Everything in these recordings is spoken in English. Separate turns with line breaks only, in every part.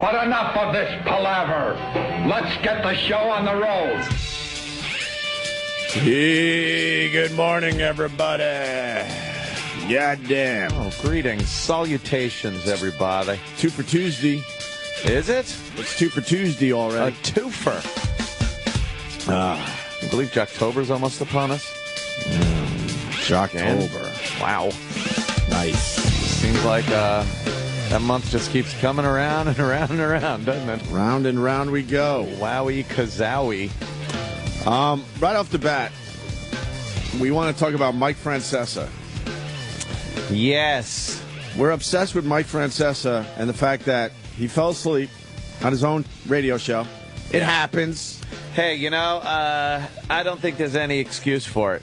But enough of this palaver. Let's get the show on the road.
Hey, good morning, everybody. Goddamn.
Oh, greetings. Salutations, everybody.
2 for Tuesday.
Is it?
It's 2 for Tuesday already.
A twofer. I believe Jocktober's almost upon us.
Jocktober.
Wow.
Nice.
Seems like that month just keeps coming around and around and around, doesn't it?
Round and round we go.
Wowie kazowie.
Right off the bat, we want to talk about Mike Francesa.
Yes.
We're obsessed with Mike Francesa and the fact that he fell asleep on his own radio show. It happens.
Hey, you know, I don't think there's any excuse for it.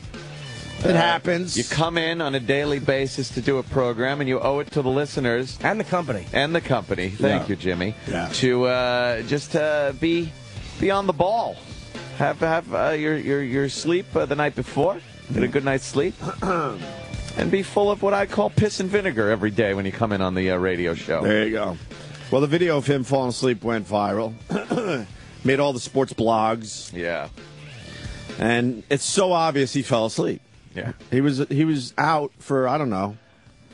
It happens.
You come in on a daily basis to do a program, and you owe it to the listeners.
And the company.
Thank you, Jimmy.
Yeah.
To just be on the ball. Have your sleep the night before. Get a good night's sleep. And be full of what I call piss and vinegar every day when you come in on the radio show.
There you go. Well, the video of him falling asleep went viral. Made all the sports blogs.
Yeah.
And it's so obvious he fell asleep.
Yeah.
He was out for, I don't know,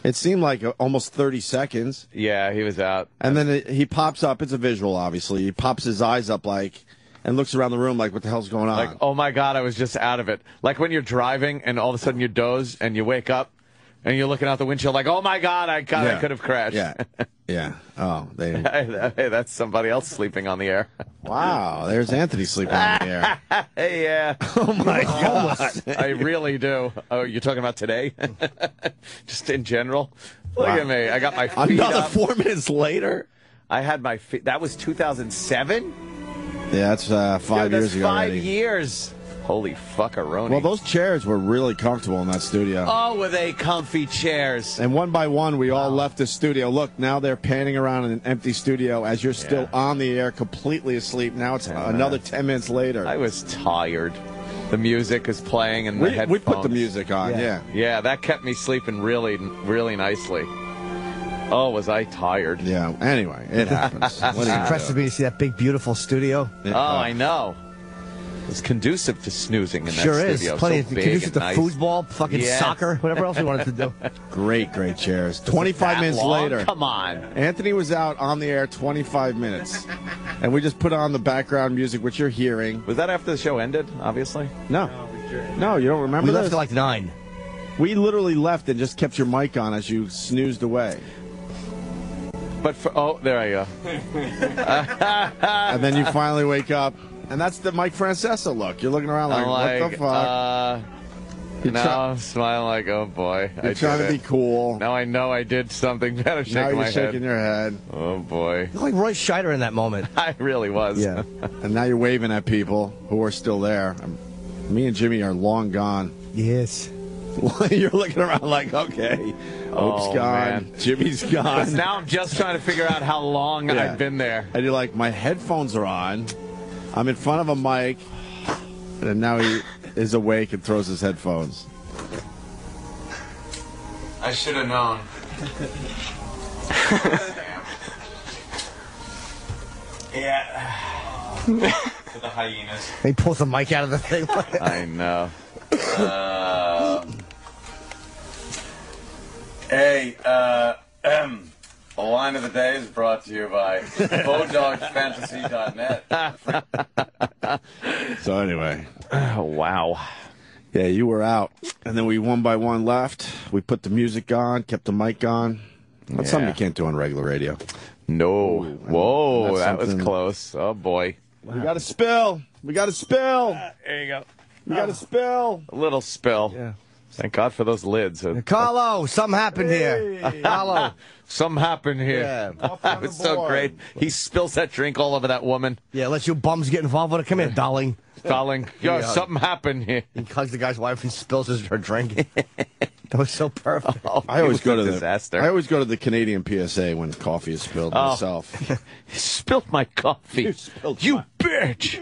it seemed like almost 30 seconds.
Yeah, he was out.
And then he pops up. It's a visual, obviously. He pops his eyes up and looks around the room like, what the hell's going on?
Like, oh, my God, I was just out of it. Like when you're driving and all of a sudden you doze and you wake up and you're looking out the windshield like, oh, my God, I could have crashed.
Yeah. Yeah. Oh,
hey, that's somebody else sleeping on the air.
Wow, there's Anthony sleeping on the air.
Hey, yeah.
Oh, my God.
I really do. Oh, you're talking about today? Just in general? Look at me. I got my feet
Another
up.
4 minutes later?
I had my feet. That was 2007?
Yeah, that's 5 years ago
5
already.
years. Holy fuckaroni.
Well, those chairs were really comfortable in that studio.
Oh, were they comfy chairs?
And one by one, we all left the studio. Look, now they're panning around in an empty studio as you're still on the air, completely asleep. Now it's another 10 minutes later.
I was tired. The music is playing and the headphones.
We put the music on, yeah.
Yeah, that kept me sleeping really, really nicely. Oh, was I tired?
Yeah, anyway, it happens. What
It's impressive to see that big, beautiful studio.
Oh, I know. It's conducive to snoozing in that
sure
studio.
Is. Plenty
so
of
big
conducive to
nice.
foosball, fucking soccer, whatever else we wanted to do.
Great chairs. 25 minutes
long?
later.
Come on.
Anthony was out on the air 25 minutes. And we just put on the background music, which you're hearing.
Was that after the show ended, obviously?
No, you don't remember
We
this?
left at like 9.
We literally left and just kept your mic on as you snoozed away.
But there I go.
And then you finally wake up. And that's the Mike Francesa look. You're looking around like, what the fuck?
I'm smiling like, oh boy.
You're trying to be cool.
Now I know I did something. Better shake
Now
my
you're shaking
head.
your head.
Oh boy.
You're like Roy Scheider in that moment.
I really was.
Yeah.
And now you're waving at people who are still there. Me and Jimmy are long gone.
Yes.
You're looking around like, okay, Hope's gone,
man.
Jimmy's gone.
Now I'm just trying to figure out how long I've been there.
And you're like, my headphones are on. I'm in front of a mic. And now he is awake and throws his headphones.
I should have known. Yeah. For the hyenas.
He pulls the mic out of the thing.
I know. Hey, the line of the day is brought to you by BowDogsFantasy.net.
So anyway.
Oh, wow.
Yeah, you were out. And then we one by one left. We put the music on, kept the mic on. That's something you can't do on regular radio.
No. Whoa, that was
something-
close. Oh, boy.
We got a spill. We got a spill.
There you go.
We got a spill.
A little spill.
Yeah.
Thank God for those lids.
Carlo, something happened here. Carlo.
Something happened here.
Yeah.
It was so great. He spills that drink all over that woman.
Yeah, let you bums get involved with it. Come here, darling.
Darling, yo, something happened here.
He hugs the guy's wife and spills her drink. That was so perfect.
I always go to
disaster.
I always go to the Canadian PSA when coffee is spilled myself.
He spilled my coffee. You bitch.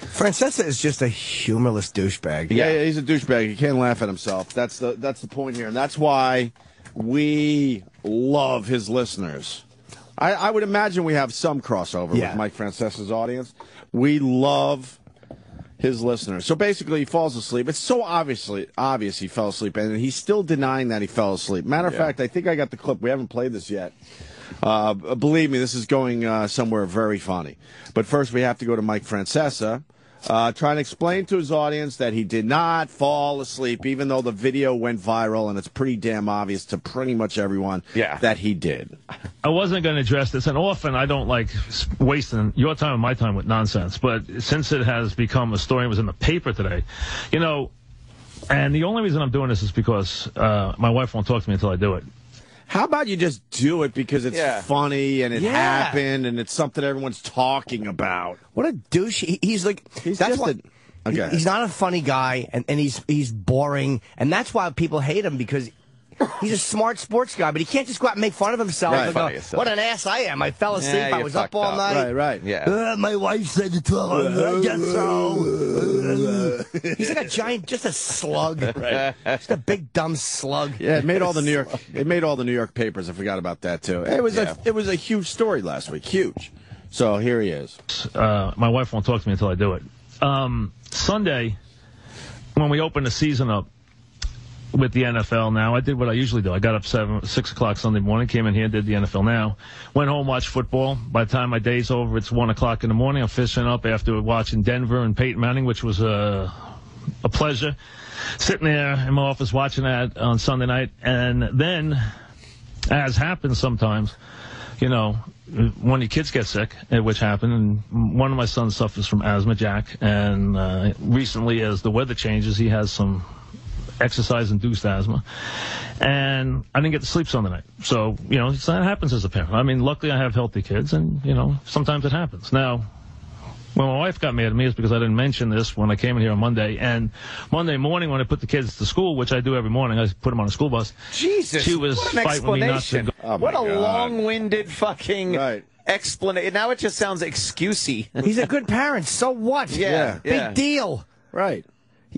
Francesa is just a humorless douchebag.
Yeah, he's a douchebag. He can't laugh at himself. That's the point here, and that's why we love his listeners. I would imagine we have some crossover with Mike Francesa's audience. We love his listeners. So basically, he falls asleep. It's so obvious he fell asleep, and he's still denying that he fell asleep. Matter of fact, I think I got the clip. We haven't played this yet. Believe me, this is going somewhere very funny. But first, we have to go to Mike Francesa, trying to explain to his audience that he did not fall asleep, even though the video went viral, and it's pretty damn obvious to pretty much everyone that he did.
I wasn't going to address this, and often I don't like wasting your time and my time with nonsense, but since it has become a story, it was in the paper today, you know, and the only reason I'm doing this is because my wife won't talk to me until I do it.
How about you just do it because it's funny and it happened and it's something everyone's talking about?
What a douche. He's like, that's why he's not a funny guy, and he's boring, and that's why people hate him, because he's a smart sports guy, but he can't just go out and make fun of himself and go, what an ass I am. I fell asleep. I was up all night.
Right.
Yeah. My wife said to tell her, I guess so. He's like a giant, just a slug. Right. Just a big, dumb slug.
Yeah, it made all the New York papers. I forgot about that, too. It was a huge story last week. Huge. So here he is.
My wife won't talk to me until I do it. Sunday, when we opened the season up with the NFL Now, I did what I usually do. I got up 6 o'clock Sunday morning, came in here, did the NFL Now, went home, watched football. By the time my day's over, it's 1 o'clock in the morning. I'm fishing up after watching Denver and Peyton Manning, which was a pleasure. Sitting there in my office watching that on Sunday night. And then, as happens sometimes, you know, one of your kids get sick, which happened, and one of my sons suffers from asthma, Jack. And recently, as the weather changes, he has some exercise-induced asthma, and I didn't get to sleep Sunday night. So, you know, that happens as a parent. I mean, luckily I have healthy kids, and, you know, sometimes it happens. Now, when my wife got mad at me is because I didn't mention this when I came in here on Monday, and Monday morning when I put the kids to school, which I do every morning, I put them on a school bus.
Jesus,
she was
what an
fighting with me not to
explanation.
go.
What a long-winded fucking explanation. Now it just sounds excusey.
He's a good parent. So what? Big deal.
Right.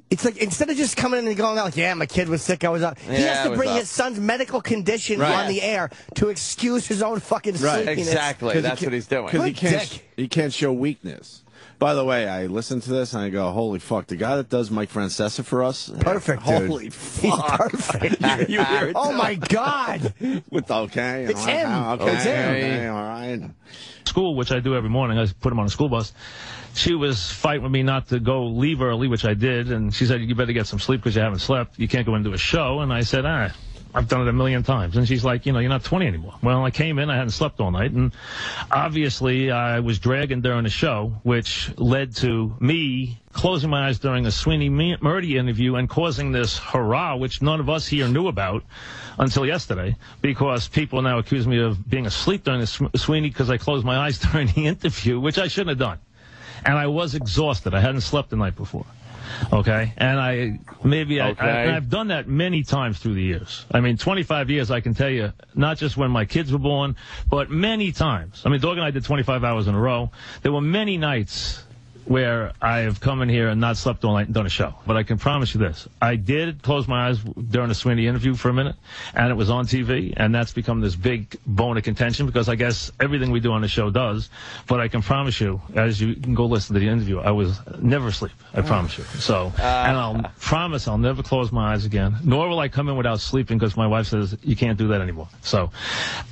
It's like, instead of just coming in and going out like, yeah, my kid was sick, I was up. He has to bring his son's medical condition on the air to excuse his own fucking sleepiness.
Exactly. That's what he's doing.
Because he can't show weakness. By the way, I listen to this and I go, holy fuck, the guy that does Mike Francesa for us.
Perfect, dude.
Holy fuck.
He's perfect.
you hear it?
Oh, my God.
With okay.
It's him.
Okay.
It's him.
Okay, all right.
School, which I do every morning, I put him on a school bus. She was fighting with me not to leave early, which I did, and she said, you better get some sleep because you haven't slept. You can't go into a show. And I said, I've done it a million times. And she's like, you know, you're not 20 anymore. Well, I came in, I hadn't slept all night, and obviously I was dragging during the show, which led to me closing my eyes during a Sweeney Murdy interview and causing this hurrah, which none of us here knew about until yesterday, because people now accuse me of being asleep during the Sweeney because I closed my eyes during the interview, which I shouldn't have done. And I was exhausted. I hadn't slept the night before. Okay? And I've done that many times through the years. I mean, 25 years, I can tell you, not just when my kids were born, but many times. I mean, Dog and I did 25 hours in a row. There were many nights where I have come in here and not slept all night and done a show. But I can promise you this. I did close my eyes during the Sweeney interview for a minute, and it was on TV, and that's become this big bone of contention because I guess everything we do on the show does. But I can promise you, as you can go listen to the interview, I was never asleep. I promise you. So, and I'll promise I'll never close my eyes again, nor will I come in without sleeping because my wife says you can't do that anymore. So,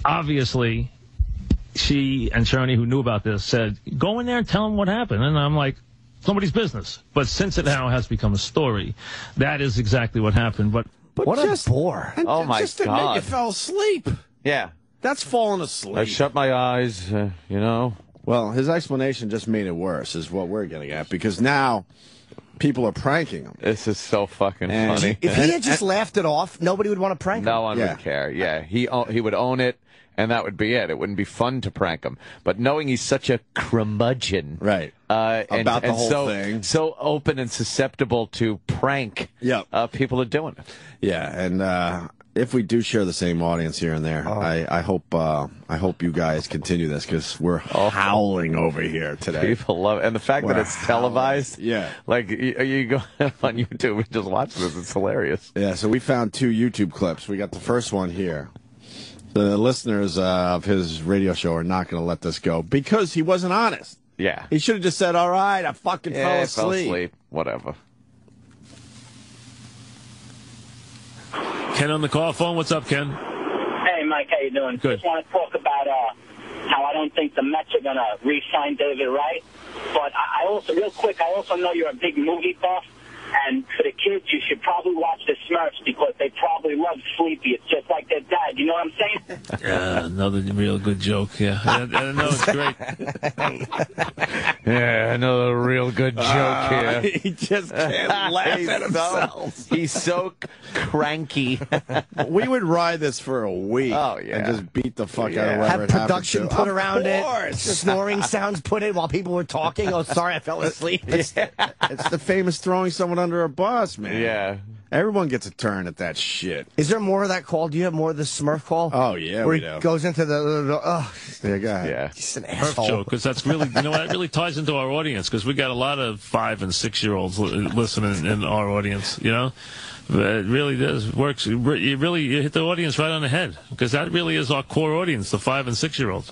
obviously, she and Cherney, who knew about this, said, go in there and tell him what happened. And I'm like, somebody's business. But since it now has become a story, that is exactly what happened. But
what a bore.
Oh, my
just
God.
Just admit you fell asleep.
Yeah.
That's falling asleep.
I shut my eyes, you know.
Well, his explanation just made it worse, is what we're getting at, because now people are pranking him.
This is so fucking funny.
If he had just laughed it off, nobody would want to prank him.
No one would care. Yeah, he would own it. And that would be it. It wouldn't be fun to prank him. But knowing he's such a curmudgeon.
Right.
About
the whole thing.
So open and susceptible to prank.
Yep.
People are doing it.
Yeah. And if we do share the same audience here and there, I hope you guys continue this because we're howling over here today.
People love it. And the fact that it's televised.
Yeah.
Like, you go on YouTube and just watch this. It's hilarious.
Yeah. So we found 2 YouTube clips. We got the first one here. The listeners of his radio show are not going to let this go because he wasn't honest.
Yeah.
He should have just said, all right, I fucking fell asleep.
Fell asleep. Whatever.
Ken on the call phone. What's up, Ken?
Hey, Mike, how you doing?
Good.
Just want to talk about how I don't think the Mets are going to re-sign David Wright. But I also, real quick, I also know you're a big movie buff. And for the kids, you should probably watch the Smurfs because they probably love Sleepy. It's just like their dad. You know what I'm saying?
Yeah, another real good joke. Yeah, I know it's great.
Yeah, another real good joke here.
He just can't laugh at himself.
He's so cranky.
We would ride this for a week.
Oh, yeah.
And just beat the fuck out of whatever
Have
it happened
production
to.
put
Of
around
course.
it. Snoring sounds put in while people were talking. Oh, sorry, I fell asleep.
It's the famous throwing someone under a bus, man.
Yeah.
Everyone gets a turn at that shit.
Is there more of that call? Do you have more of the Smurf call?
Oh, yeah,
Where
we
he
do.
goes into the
Yeah, go ahead.
Yeah.
He's an
Perfect
asshole.
joke, because that's really, you know, that really ties into our audience, because we got a lot of 5- and 6-year-olds listening in our audience, you know? It really does works. You hit the audience right on the head, because that really is our core audience, the 5- and 6-year-olds.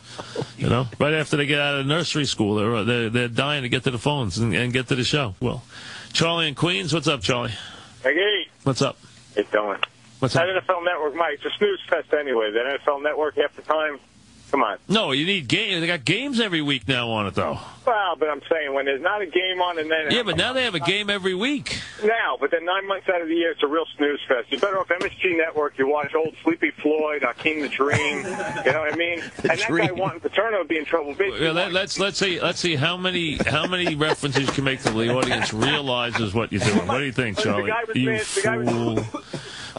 You know, right after they get out of nursery school, they're dying to get to the phones and get to the show. Well, Charlie in Queens, what's up, Charlie?
Hey,
What's up?
how you doing?
What's up?
That NFL Network, Mike, it's a snooze fest anyway. That NFL Network half the time, come on.
No, you need games. They got games every week now on it, though.
Well, but I'm saying when there's not a game on and then...
Yeah, but now they have a game every week.
Now, but then 9 months out of the year, it's a real snooze fest. You're better off MSG Network. You watch old Sleepy Floyd, Hakeem the Dream. You know what I mean? And that guy wanting Paterno would be in trouble.
Yeah, let's see how many references you can make to the audience realizes what you're doing. What do you think, Charlie? You fool.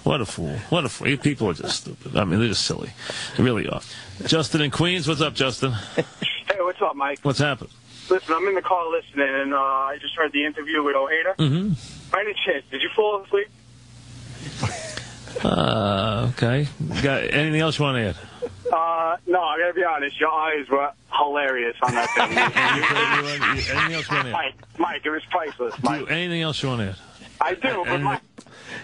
What a fool. What a fool. People are just stupid. I mean, they're just silly. They really are. Justin in Queens. What's up, Justin?
Hey, what's up, Mike?
What's happened?
Listen, I'm in the car listening, and I just heard the interview with Ojeda.
Mm-hmm.
By any chance, did you fall asleep?
Okay. Got anything else you want to add?
No, I gotta be honest. Your eyes were hilarious on that thing.
Anything else you want to add?
Mike, it was priceless. Mike,
Anything else you want to add?
I do, but Mike,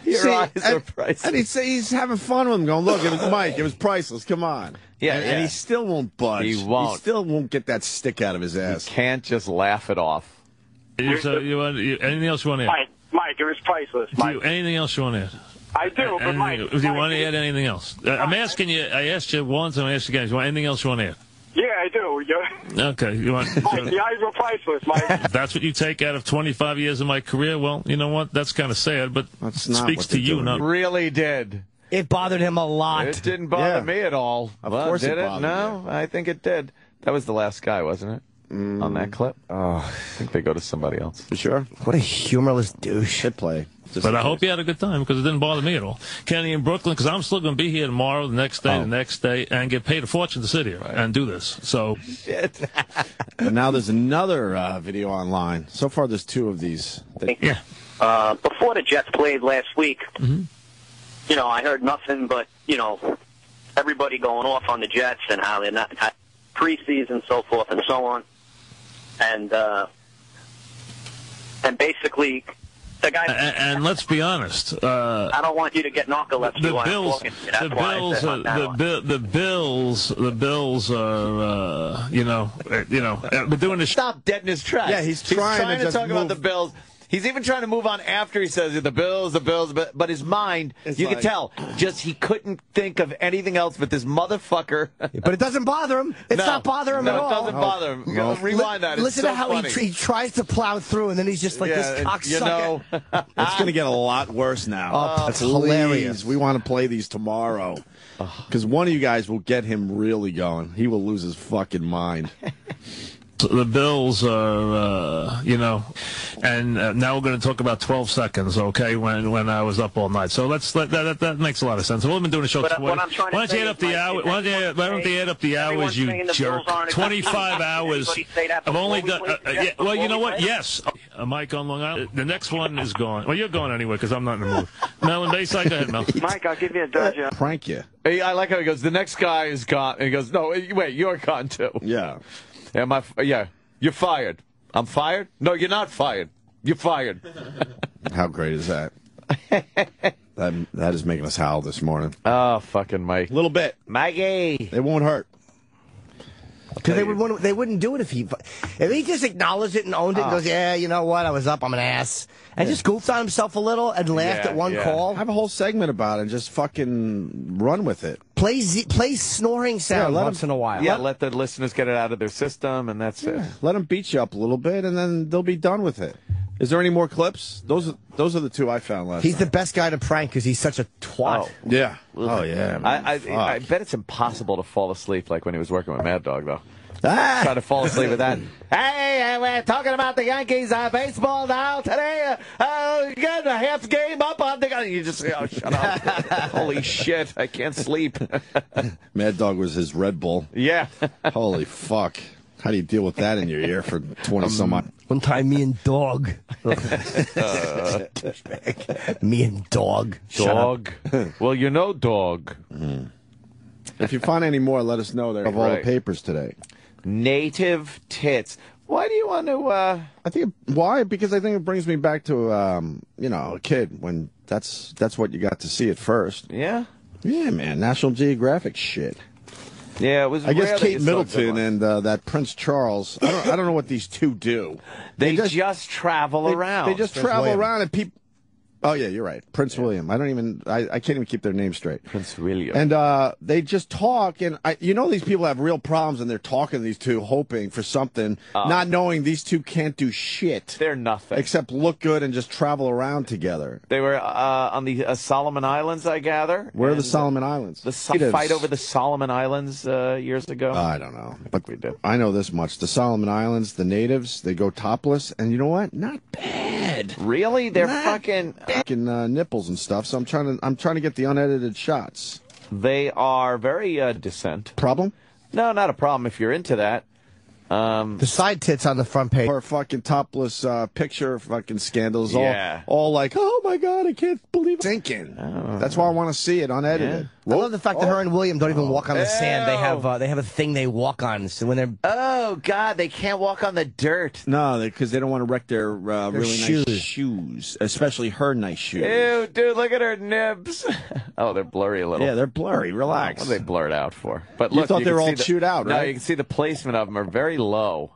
Your eyes are priceless.
And he's having fun with him, going, look, it was Mike, it was priceless, come on.
Yeah,
and he still won't budge.
He won't.
He still won't get that stick out of his ass.
Can't just laugh it off.
Anything else you want to add?
Mike, it was priceless. Mike,
Anything else you want to add?
I do, but Mike,
Do you want to add anything else? I'm asking you. I asked you once. I'm asking you guys. You want anything else you want to add?
yeah, I do.
Okay. You want?
Mike, the eyes were priceless, Mike.
If that's what you take out of 25 years of my career, well, you know what? That's kind of sad, but
That's
it
not
speaks
what
to
they're
you.
doing.
Not
Really did.
It bothered him a lot.
It didn't bother
Yeah.
me at all.
Of course it
did it?
bothered
No, I think it did. That was the last guy, wasn't it? On that clip? Oh, I think they go to somebody else.
For sure.
What a humorless douche.
Hit play.
But I hope you had a good time because it didn't bother me at all. Kenny in Brooklyn, because I'm still going to be here tomorrow, the next day, the next day, and get paid a fortune to sit here and do this. So,
And now there's another video online. So far, there's 2 of these.
yeah.
Before the Jets played last week, you know, I heard nothing but, you know, everybody going off on the Jets and how they're not preseason, so forth and so on. And basically, the guy.
And let's be honest.
I don't want you to get narcolepsy
The
while I'm
Bills,
talking to you. That's why I said on that one.
the Bills are, been doing this.
Stop dead in his tracks.
Yeah, he's trying to just
talk about
move-
the Bills. He's even trying to move on after he says it, the Bills, but his mind,
It's
you
like-
can tell, just he couldn't think of anything else but this motherfucker.
But it doesn't bother him. It's not bother him at all.
No, it doesn't bother him.
No.
Rewind that.
Listen
it's
to how
funny.
he tries to plow through, and then he's just like this cocksucker.
you know.
It's going to get a lot worse now.
Oh, that's
Please,
hilarious.
We want to play these tomorrow. Because one of you guys will get him really going. He will lose his fucking mind.
The Bills are, and now we're going to talk about 12 seconds, okay, when I was up all night. So that makes a lot of sense. We've been doing a show
But,
20.
what I'm trying to
Why don't you
say
add
is,
up the
Mike,
hour?
is
Why don't they add up the hours,
everyone's
you
saying the
jerk?
Bills aren't a
25 hours.
Anybody say that
I've only
before
done.
we play the Jets?
Well, you
Before
know
we
what?
play?
Yes. Mike on Long Island. The next one is gone. Well, you're going anyway because I'm not in the mood. Mel and Bayside, go ahead, Mel.
Mike, I'll give you a Dodger.
Prank you.
Hey, I like how he goes, the next guy is gone. And he goes, no, wait, you're gone too.
Yeah.
Yeah, you're fired. I'm fired? No, you're not fired. You're fired.
How great is that? That is making us howl this morning.
Oh, fucking Mike.
A little bit.
Mikey.
It won't hurt.
Because they wouldn't do it if he just acknowledged it and owned it and goes, yeah, you know what, I was up, I'm an ass. And just goofed on himself a little and laughed at one call.
Have a whole segment about it and just fucking run with it.
Play snoring sound once in a while.
Yeah, let the listeners get it out of their system, and that's it.
Let them beat you up a little bit, and then they'll be done with it. Is there any more clips? Those are the two I found last
He's
time.
the best guy to prank because he's such a twat.
Oh.
Yeah. Oh, yeah.
I bet it's impossible to fall asleep like when he was working with Mad Dog, though. Try to fall asleep with that. Hey, we're talking about the Yankees baseball now today. Get a half game up on the. You just shut up. Holy shit, I can't sleep.
Mad Dog was his Red Bull.
Yeah.
Holy fuck. How do you deal with that in your ear for 20 some odd?
One time, me and Dog. Me and Dog.
Dog. Well, you know Dog.
If you find any more, let us know. There of all the papers today.
Native tits. Why do you want to?
I think why? Because I think it brings me back to a kid when that's what you got to see at first.
Yeah.
Yeah, man. National Geographic shit.
Yeah, it was.
I guess Kate Middleton and that Prince Charles. I don't know what these two do.
They just travel around.
They just travel around and people. Oh yeah, you're right. Prince William. I can't even keep their name straight.
Prince William.
And they just talk, and these people have real problems, and they're talking to these two, hoping for something, not knowing these two can't do shit.
They're nothing
except look good and just travel around together.
They were on the Solomon Islands, I gather.
Where are the Solomon Islands?
The fight over the Solomon Islands years ago.
I don't know, but we did. I know this much: the Solomon Islands, the natives, they go topless, and you know what? Not bad.
Really? They're fucking
nipples and stuff. So I'm trying to get the unedited shots.
They are very decent.
Problem?
No, not a problem if you're into that.
The side tits on the front page.
Or fucking topless picture fucking scandals. All like, oh my God, I can't believe it's thinking. That's why I want to see it unedited.
Yeah. I love the fact that her and William don't even walk on the sand. They have a thing they walk on. So when they're
oh God, they can't walk on the dirt.
No, because they don't want to wreck their really nice shoes, especially her nice shoes.
Ew, dude, look at her nibs. Oh, they're blurry a little.
Yeah, they're blurry. Relax.
What are they blurred out for? But
you
look,
thought they were all chewed out, right?
No, you can see the placement of them are very low.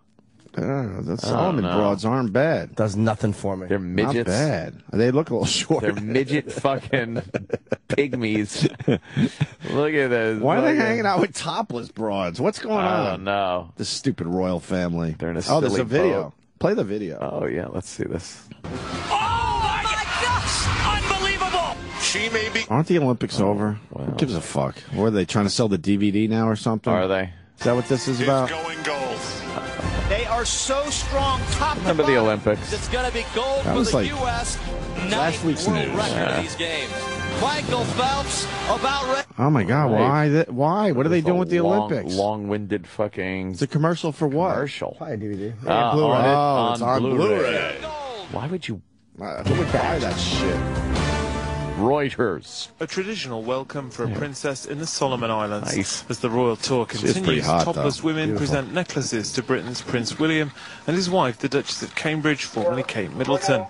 The Solomon broads aren't bad.
Does nothing for me.
They're midgets.
Not bad. They look a little short.
They're midget fucking pygmies. Look at those.
Why are they hanging out with topless broads? What's going on?
I don't know.
This stupid royal family.
They're in a
there's a video.
Boat.
Play the video.
Oh, yeah. Let's see this.
Oh, my gosh! Unbelievable! She may be...
Aren't the Olympics over? Well, who gives a fuck? Or are they trying to sell the DVD now or something?
Are they?
Is that what this is about?
Going goals. They are so strong, top to
Remember the Olympics?
It's going to be gold
that
for
was
the
like
U.S.
last week's
world
news.
record of these games. Michael Phelps about ready.
Oh my God! Why? What are they doing with the Olympics?
Long-winded fucking.
It's a commercial for what?
Commercial.
Probably DVD.
Blu-ray. It's on
Blu-ray. Why would you?
Who would buy that shit?
Reuters.
A traditional welcome for a princess in the Solomon Islands.
Nice.
As the royal tour continues,
hot,
topless women present necklaces to Britain's Prince William and his wife, the Duchess of Cambridge, formerly Kate Middleton.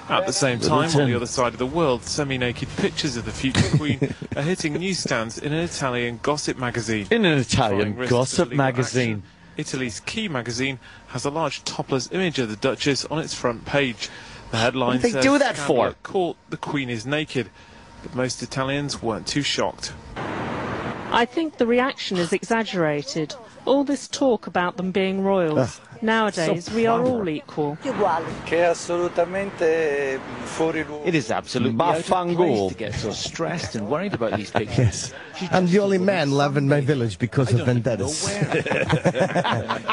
At the same time, on the other side of the world, semi-naked pictures of the future queen are hitting newsstands in an Italian gossip magazine.
In an Italian gossip magazine.
Italy's Key magazine has a large topless image of the Duchess on its front page. The headline
says, do that for?
Caught, the Queen is naked. But most Italians weren't too shocked.
I think the reaction is exaggerated. All this talk about them being royals. Nowadays, we are all equal.
It
is absolutely out of place to get so stressed and worried about these pictures.
I'm the only man left in my village because of vendettas.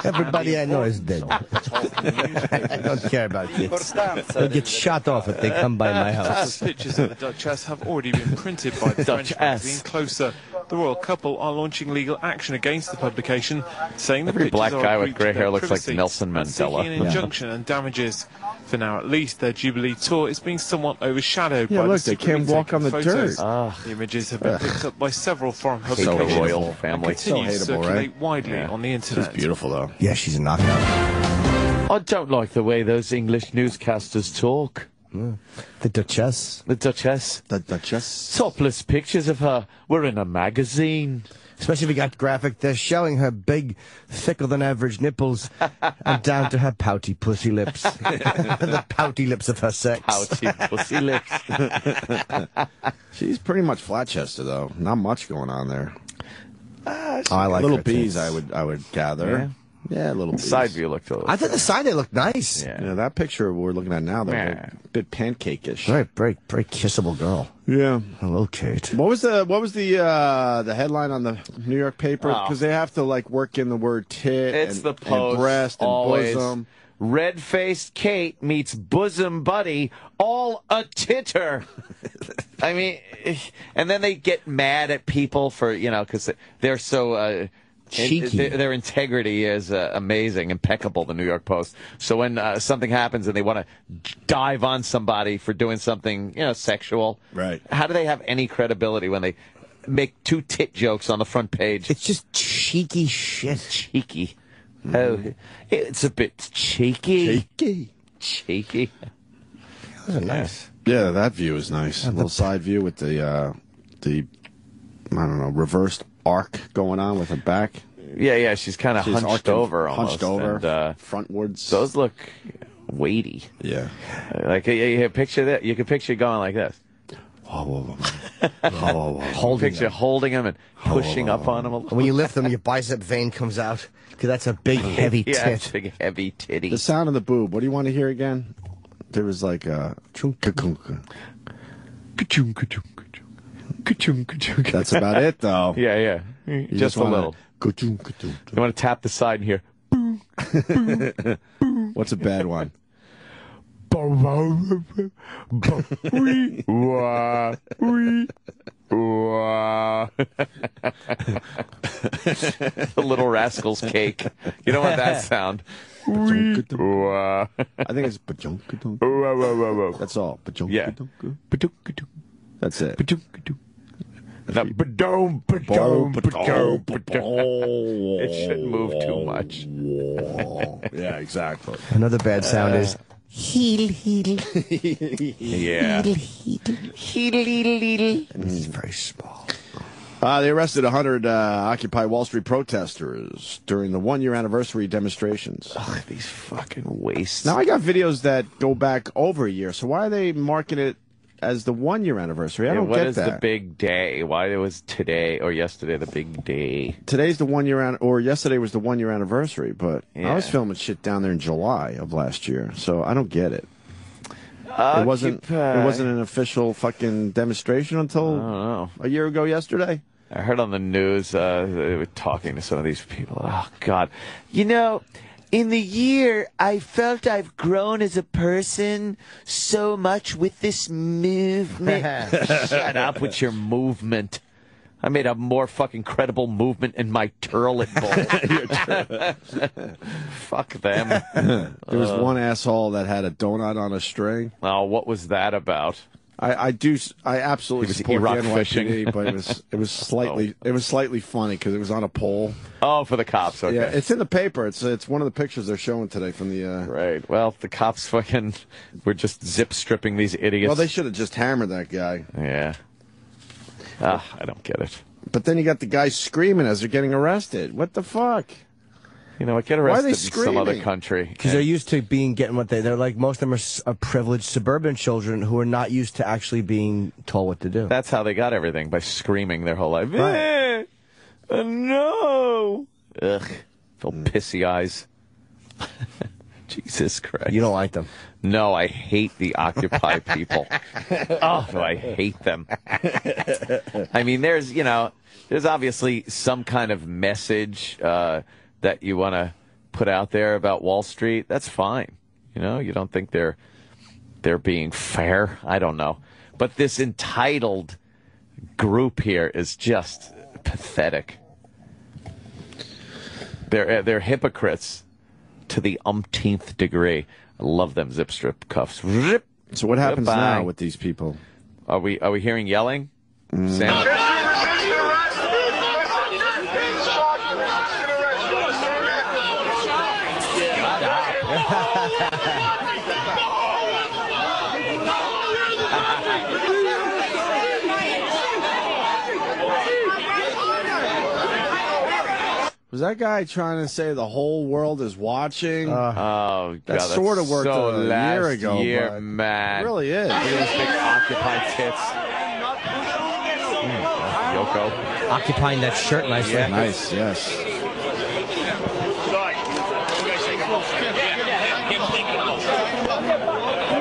Everybody I know is dead. I don't care about kids. They'll get shot off if they come by my house.
Pictures of the Duchess have already been printed by the French magazine Closer. The royal couple are launching legal action against the publication, saying the
Every
pictures
black
are
guy
a
with
breach
grey
of their
hair looks like
privacy
Nelson
and seeking
Mandela.
an injunction and damages. For now, at least, their Jubilee tour is being somewhat overshadowed by
look,
the
they can't walk on the
photos.
dirt.
The images have been picked up by several foreign
So
publications
royal family.
and continue to
So hateable,
circulate
right?
widely on the internet.
She's beautiful, though.
Yeah, she's a knockout.
I don't like the way those English newscasters talk.
The Duchess.
The Duchess.
The Duchess.
Topless pictures of her were in a magazine.
Especially if you got graphic. They're showing her big, thicker-than-average nipples and down to her pouty pussy lips. The pouty lips of her sex.
Pouty pussy lips.
She's pretty much flat-chested, though. Not much going on there.
I like
little
her
B's,
tits.
I would gather. Yeah, little B's.
Side view looked a little.
I thought the side they looked nice.
Yeah, that picture we're looking at now, they're a bit pancake-ish.
Very kissable girl.
Yeah.
Hello, Kate.
What was the headline on the New York paper? Because they have to like work in the word tit and breast and
always.
bosom.
Red-faced Kate meets bosom buddy, all a titter. I mean, and then they get mad at people for, because they're so cheeky. Their integrity is amazing, impeccable, the New York Post. So when something happens and they want to dive on somebody for doing something, sexual,
right?
How do they have any credibility when they make 2 tit jokes on the front page?
It's just cheeky shit.
Cheeky. Oh, it's a bit cheeky. Cheeky.
Those are nice.
Yeah, that view is nice. A little side view with the I don't know, reversed arc going on with her back.
Yeah, she's kind of hunched over almost.
Hunched over,
and,
frontwards.
Those look weighty.
Yeah.
Like, you picture that. You can picture going like this. Holding them and pushing up on them a little.
When you lift them, your bicep vein comes out, because that's a big, heavy tit.
Yeah, it's a big, heavy titty.
The sound of the boob. What do you want to hear again? There was like a chunk-ka-chunk. That's about it, though.
Yeah. Just a little. You want to tap the side and hear.
What's a bad one?
The Little Rascals cake. You don't want that sound.
I think it's that's all.
Yeah.
That's it.
It shouldn't move too much.
Yeah, exactly.
Another bad sound is heel.
Yeah.
Heel. This is very small.
They arrested 100 Occupy Wall Street protesters during the 1-year anniversary demonstrations.
Ugh, these fucking wastes.
Now, I got videos that go back over a year, so why are they marking it as the 1-year anniversary? I don't get that.
What is the big day? Why was today or yesterday the big day?
Today's the 1-year, or yesterday was the 1-year anniversary, but I was filming shit down there in July of last year, so I don't get it. It wasn't an official fucking demonstration until a year ago yesterday?
I heard on the news, they were talking to some of these people. Oh, God. In the year, I felt I've grown as a person so much with this movement. Shut up with your movement. I made a more fucking credible movement in my turlet bowl. Fuck them.
There was one asshole that had a donut on a string.
Oh, what was that about?
I absolutely support the NYPD, but it was slightly funny because it was on a pole.
Oh, for the cops. Okay.
Yeah, it's in the paper. It's one of the pictures they're showing today from the.
Right. Well, the cops fucking were just zip stripping these idiots.
Well, they should have just hammered that guy.
Yeah. I don't get it.
But then you got the guys screaming as they're getting arrested. What the fuck?
You know what? Get arrested in some other country.
Because they're used to getting what they're like. Most of them are privileged suburban children who are not used to actually being told what to do.
That's how they got everything, by screaming their whole life.
Right.
No. Ugh. Little pissy eyes. Jesus Christ.
You don't like them?
No, I hate the Occupy people. Oh, I hate them. I mean, there's obviously some kind of message that you want to put out there about Wall Street. That's fine. You don't think they're being fair. I don't know. But this entitled group here is just pathetic. They're hypocrites to the umpteenth degree. I love them zip strip cuffs. Rip.
So what happens now with these people?
Are we hearing yelling? Sam?
Was that guy trying to say the whole world is watching?
Oh, God,
that sort of worked a year ago.
Man.
It really is.
Look at those big occupied tits. Yoko.
Occupying that shirt nicely.
Yeah. Nice, yes.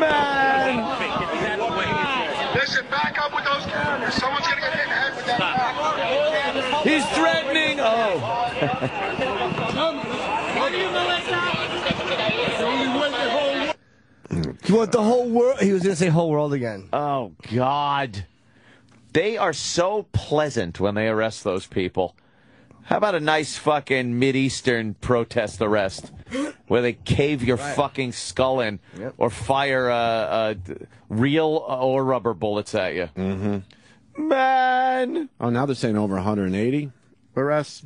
Man!
Listen, back up with those cameras. Someone's going to get hit in the head with that back.
He's threatening. Oh.
You want the whole world? He was going to say whole world again.
Oh, God. They are so pleasant when they arrest those people. How about a nice fucking Mideastern protest arrest where they cave your fucking skull in or fire real or rubber bullets at you?
Mm-hmm.
Man!
Oh, now they're saying over 180 arrests.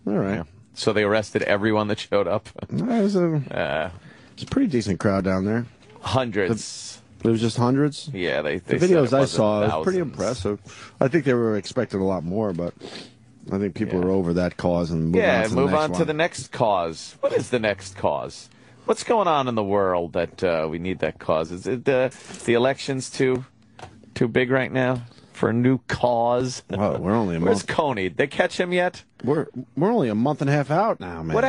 All right.
Yeah. So they arrested everyone that showed up.
It was a pretty decent crowd down there.
Hundreds.
It was just hundreds?
Yeah, they
the videos I saw,
thousands.
it was pretty impressive. I think they were expecting a lot more, but I think people are over that cause and move on to
the next cause. What is the next cause? What's going on in the world that we need that cause? Is it the elections too big right now for a new cause?
Well, we're only a
Where's
month.
Coney? Did they catch him yet?
We're only a month and a half out now, man.
What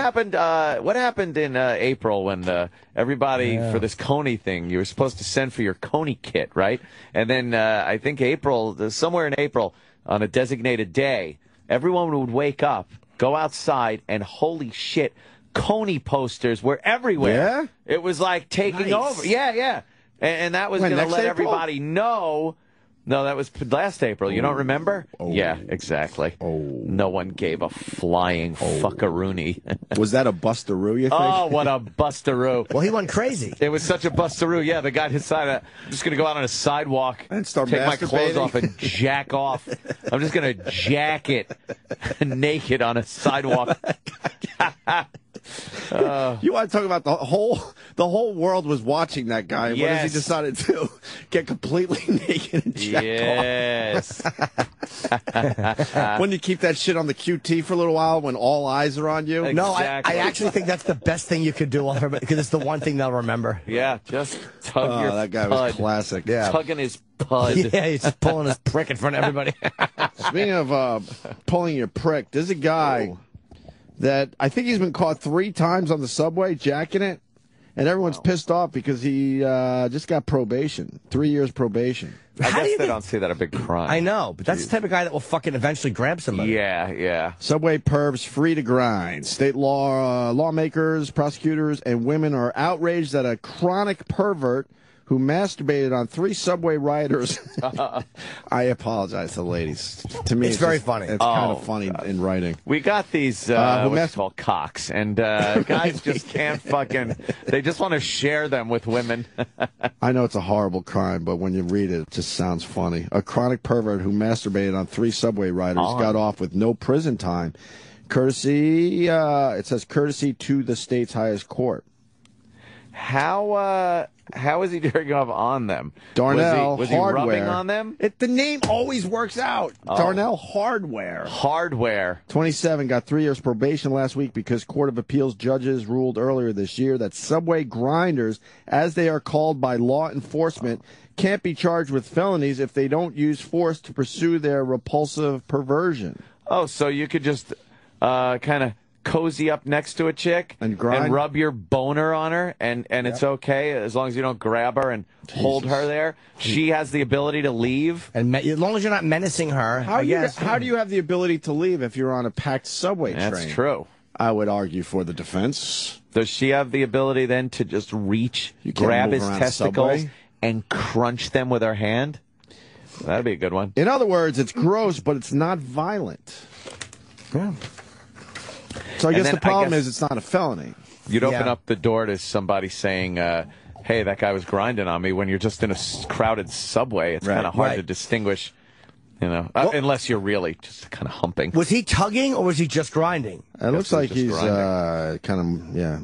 happened in April when everybody for this Coney thing? You were supposed to send for your Coney kit, right? And then I think somewhere in April, on a designated day, everyone would wake up, go outside, and holy shit, Coney posters were everywhere.
Yeah?
It was like taking over. Yeah. And that was going to let everybody know. No, that was last April. You don't remember?
Oh.
Yeah, exactly.
Oh.
No one gave a flying fuckaroonie.
Was that a bustaroo, you think?
Oh, what a bustaroo.
Well, he went crazy.
It was such a bustaroo. Yeah, the guy decided, I'm just going to go out on a sidewalk
and start
take my clothes
masturbating.
off and jack off. I'm just going to jack it naked on a sidewalk.
You want to talk about the whole world was watching that guy. And
Yes.
What has he decided to get completely naked and jack
Yes.
off? When you keep that shit on the QT for a little while when all eyes are on you?
No,
Exactly.
I actually think that's the best thing you could do because it's the one thing they'll remember.
Yeah, just tug your
that guy
pud.
was classic.
Tugging his pud.
Yeah, he's just pulling his prick in front of everybody.
Speaking of pulling your prick, there's a guy that I think he's been caught 3 times on the subway jacking it, and everyone's pissed off because he just got probation, 3 years probation.
I guess they don't see that a big crime.
I know, but that's the type of guy that will fucking eventually grab somebody.
Yeah.
Subway pervs free to grind. State lawmakers, prosecutors, and women are outraged that a chronic pervert who masturbated on 3 subway rioters. I apologize to the ladies. To me,
It's very funny.
It's kind of funny in writing.
We got these, what's called cocks, and guys just can't fucking, they just want to share them with women.
I know it's a horrible crime, but when you read it, it just sounds funny. A chronic pervert who masturbated on 3 subway riders got off with no prison time. Courtesy, it says courtesy to the state's highest court.
How is he doing off on them?
Darnell
was
Hardware.
he rubbing on them?
The name always works out. Darnell Hardware. 27 got 3 years probation last week because Court of Appeals judges ruled earlier this year that subway grinders, as they are called by law enforcement, can't be charged with felonies if they don't use force to pursue their repulsive perversion.
Oh, so you could just kind of cozy up next to a chick
and
rub your boner on her, and it's okay as long as you don't grab her and hold her there. She has the ability to leave,
and as long as you're not menacing her.
How do you have the ability to leave if you're on a packed subway train?
That's true.
I would argue for the defense.
Does she have the ability then to just reach, grab his testicles, and crunch them with her hand? That'd be a good one.
In other words, it's gross, but it's not violent.
Yeah.
So I guess the problem is it's not a felony.
You'd open up the door to somebody saying, hey, that guy was grinding on me, when you're just in a crowded subway. It's kind of hard to distinguish You know, unless you're really just kind of humping.
Was he tugging or was he just grinding?
It looks like he's grinding. Yeah.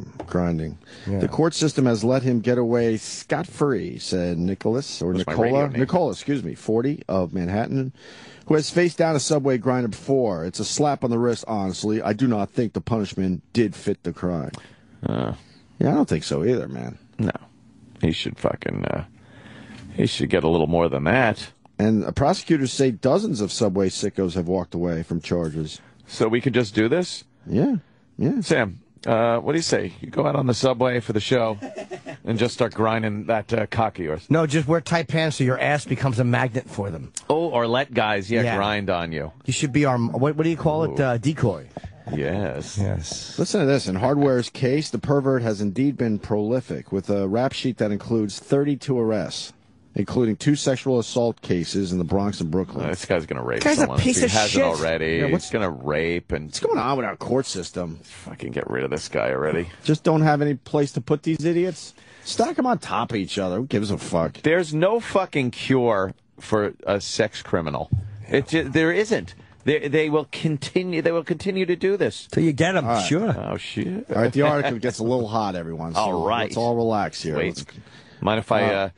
The court system has let him get away scot-free, said Nicholas, 40 of Manhattan, who has faced down a subway grinder before. It's a slap on the wrist, honestly. I do not think the punishment did fit the crime. Yeah, I don't think so either, man.
No. He should he should get a little more than that.
And prosecutors say dozens of subway sickos have walked away from charges.
So we could just do this?
Yeah.
Sam, what do you say? You go out on the subway for the show and just start grinding that cock of yours.
No, just wear tight pants so your ass becomes a magnet for them.
Oh, or let guys, grind on you.
You should be our, what do you call it, decoy.
Yes.
Listen to this. In Hardware's case, the pervert has indeed been prolific, with a rap sheet that includes 32 arrests, including 2 sexual assault cases in the Bronx and Brooklyn.
This guy's going to rape
someone. He's a piece of shit.
He hasn't already.
Yeah,
he's going to rape.
What's going on with our court system?
Fucking get rid of this guy already.
Just don't have any place to put these idiots? Stack them on top of each other. Who gives a fuck?
There's no fucking cure for a sex criminal. There isn't. They will continue. They will continue to do this
till you get them.
Right.
Sure.
Oh shit!
All right, the article gets a little hot, everyone. So
all right,
let's all relax here.
Wait, mind if I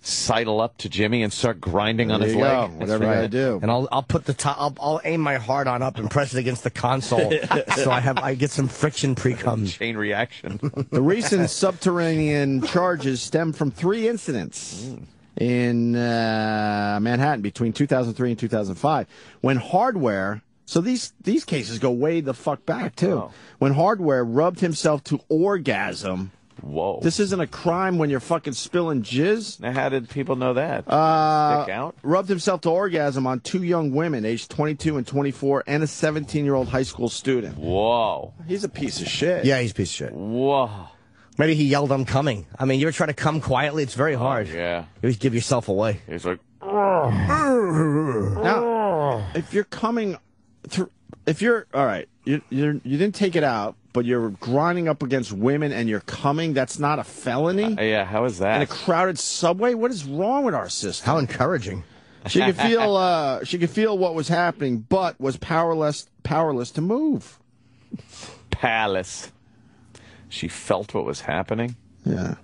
sidle up to Jimmy and start grinding on his leg?
Whatever I do.
And I'll put the top. I'll aim my hard on up and press it against the console, so I get some friction pre-cum.
Chain reaction.
The recent subterranean charges stem from 3 incidents in Manhattan between 2003 and 2005, when Hardware. So these cases go way the fuck back too. Oh. When Hardware rubbed himself to orgasm.
Whoa!
This isn't a crime when you're fucking spilling jizz.
Now, how did people know that? Stick out?
Rubbed himself to orgasm on 2 young women, aged 22 and 24, and a 17-year-old high school student.
Whoa!
He's a piece of shit.
Yeah, he's a piece of shit.
Whoa!
Maybe he yelled, "I'm coming." I mean, you ever try to come quietly? It's very hard.
Yeah.
You always give yourself away.
He's like,
now, if you're coming through, all right, you didn't take it out, but you're grinding up against women and you're coming, that's not a felony?
Yeah, how is that?
In a crowded subway? What is wrong with our system?
How encouraging.
She could feel what was happening, but was powerless to move.
Powerless. She felt what was happening?
Yeah.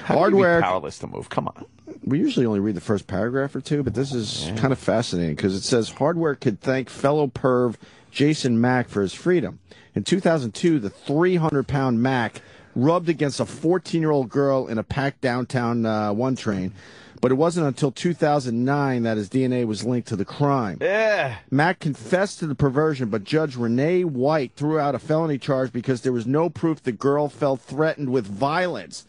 Hardware. Powerless to move. Come on.
We usually only read the first paragraph or 2, but this is kind of fascinating because it says Hardware could thank fellow perv Jason Mack for his freedom. In 2002, the 300-pound Mack rubbed against a 14-year-old girl in a packed downtown 1 train, but it wasn't until 2009 that his DNA was linked to the crime.
Yeah.
Mack confessed to the perversion, but Judge Renee White threw out a felony charge because there was no proof the girl felt threatened with violence.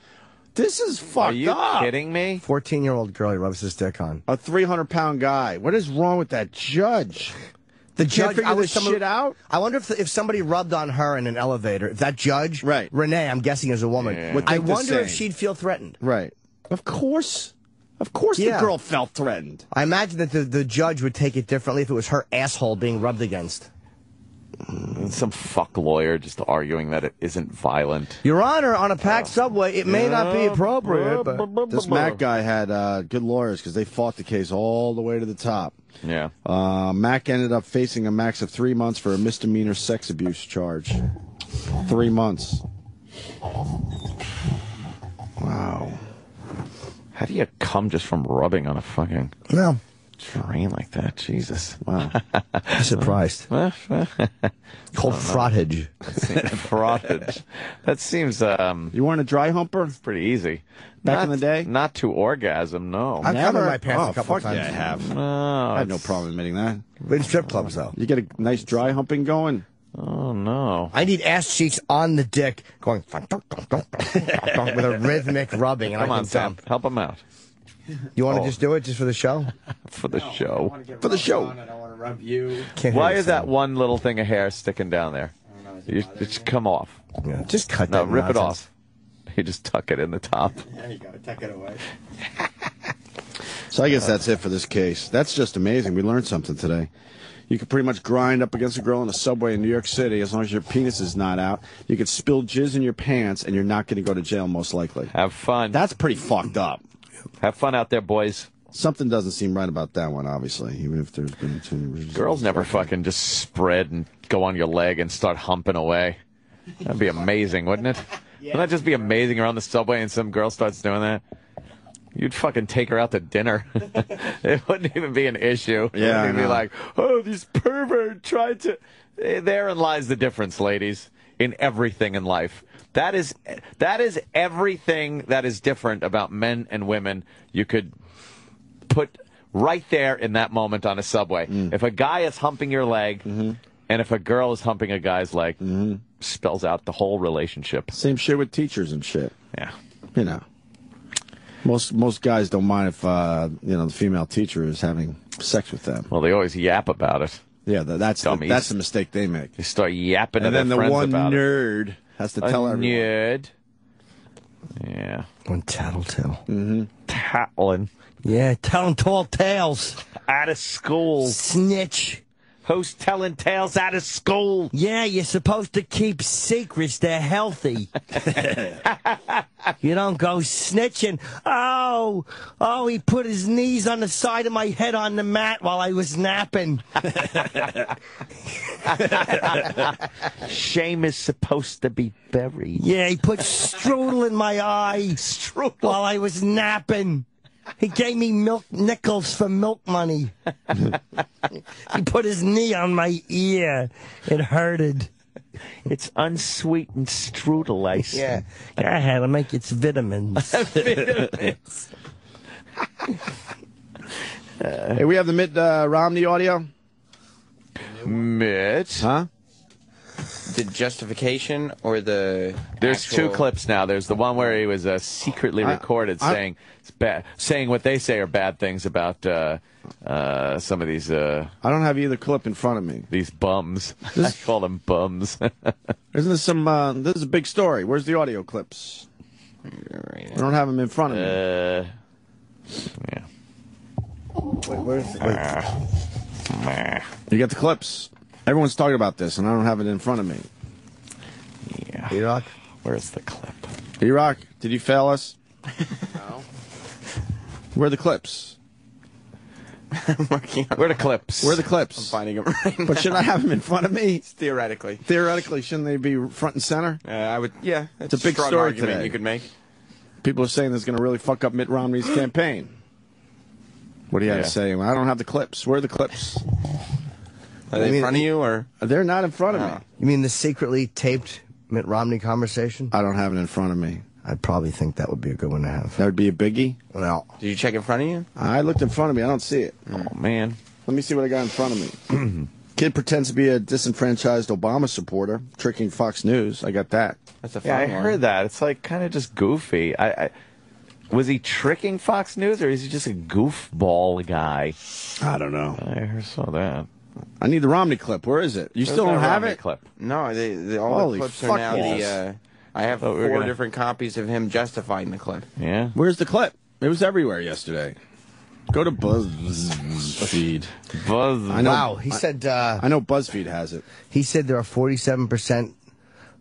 This is fucked up.
Are you kidding me?
14-year-old girl he rubs his dick on.
A 300-pound guy. What is wrong with that judge?
The judge
figure this shit out?
I wonder if somebody rubbed on her in an elevator, if that judge,
right.
Renee, I'm guessing is a woman, I wonder if she'd feel threatened.
Right. Of course. Of course the girl felt threatened.
I imagine that the judge would take it differently if it was her asshole being rubbed against.
Some fuck lawyer just arguing that it isn't violent.
Your Honor, on a packed subway, it may not be appropriate. But
this Mack guy had good lawyers because they fought the case all the way to the top.
Yeah.
Mack ended up facing a max of 3 months for a misdemeanor sex abuse charge. 3 months. Wow.
How do you come just from rubbing on a fucking train like that? Jesus.
Wow.
I'm surprised. Called frottage.
Frottage. That seems...
you weren't a dry humper?
It's pretty easy.
Back in the day?
Not to orgasm, no.
I've covered my pants a couple times.
Yeah, I have.
No,
I have no problem admitting that.
In strip clubs, though.
You get a nice dry humping going?
Oh, no.
I need ass cheeks on the dick going with a rhythmic rubbing.
Come on, Sam. Help him out.
You want to just do it just for the show?
For the show.
For the show.
I don't want to rub you.
Why is that one little thing of hair sticking down there? It's come off.
Yeah, just cut that.
No, rip it off. You just tuck it in the top.
There you go. Tuck it away.
So I guess that's it for this case. That's just amazing. We learned something today. You could pretty much grind up against a girl in a subway in New York City as long as your penis is not out. You could spill jizz in your pants and you're not going to go to jail most likely.
Have fun.
That's pretty fucked up.
Have fun out there, boys.
Something doesn't seem right about that one, obviously, even if there's been too...
Girls never fucking just spread and go on your leg and start humping away. That'd be amazing, wouldn't it? Wouldn't that just be amazing around the subway and some girl starts doing that? You'd fucking take her out to dinner. It wouldn't even be an issue.
Yeah,
You'd be like, oh, these pervert tried to... Therein lies the difference, ladies, in everything in life. That is everything that is different about men and women. You could put right there in that moment on a subway. If a guy is humping your leg, and if a girl is humping a guy's leg, spells out the whole relationship.
Same shit with teachers and shit.
Yeah.
You know. Most guys don't mind if the female teacher is having sex with them.
Well, they always yap about it.
Yeah, that's the mistake they make.
They start yapping to
and
their
then
friends
the one
about
nerd
it.
has to tell everyone.
Nerd. Yeah.
One tattletale.
Tattling.
Yeah, telling tall tales.
Out of school.
Snitch.
Who's telling tales out of school?
Yeah, you're supposed to keep secrets. They're healthy. You don't go snitching. Oh, he put his knees on the side of my head on the mat while I was napping.
Shame is supposed to be buried.
Yeah, he put strudel in my eye.
Strudel.
While I was napping. He gave me milk nickels for milk money. He put his knee on my ear. It hurted.
It's unsweetened strudel ice.
Yeah. Go ahead, I'll make its vitamins.
Vitamins.
Hey, we have the Mitt Romney audio.
Mitt?
Huh?
The justification or the
There's
actual...
2 clips now. There's the one where he was secretly recorded saying what they say are bad things about some of these...
I don't have either clip in front of me.
These bums. I call them bums.
Isn't this some... this is a big story. Where's the audio clips? I don't have them in front of me.
Yeah.
Where's
You got the clips. Everyone's talking about this, and I don't have it in front of me.
Yeah.
E-Rock?
Where's the clip?
E-Rock, did you fail us?
No.
Where are the clips?
I'm working on
Where are the clips?
Where are the clips?
I'm finding them right now.
But should I have them in front of me?
Theoretically.
Theoretically, shouldn't they be front and center?
I would, yeah.
It's a big
strong
story
argument
today.
you could make.
People are saying this is going to really fuck up Mitt Romney's campaign. What do you have to say? Well, I don't have the clips. Where are the clips?
Are they in front of you, or?
They're not in front of me.
You mean the secretly taped Mitt Romney conversation?
I don't have it in front of me.
I'd probably think that would be a good one to have.
That would be a biggie?
Well,
did you check in front of you?
I looked in front of me. I don't see it.
Oh, man.
Let me see what I got in front of me. Kid pretends to be a disenfranchised Obama supporter, tricking Fox News. I got that.
That's a fun
I
one.
heard that. It's like kind of just goofy. Was he tricking Fox News, or is he just a goofball guy?
I don't know.
I saw that.
I need the Romney clip. Where is it? You still don't have it?
Clip.
No, all
Holy
the clips are
fuck
now
balls.
I have
Oh, we're
4
gonna-
different copies of him justifying the clip.
Yeah.
Where's the clip? It was everywhere yesterday. Go to BuzzFeed.
I
know,
wow, he said...
I know BuzzFeed has it.
He said there are 47%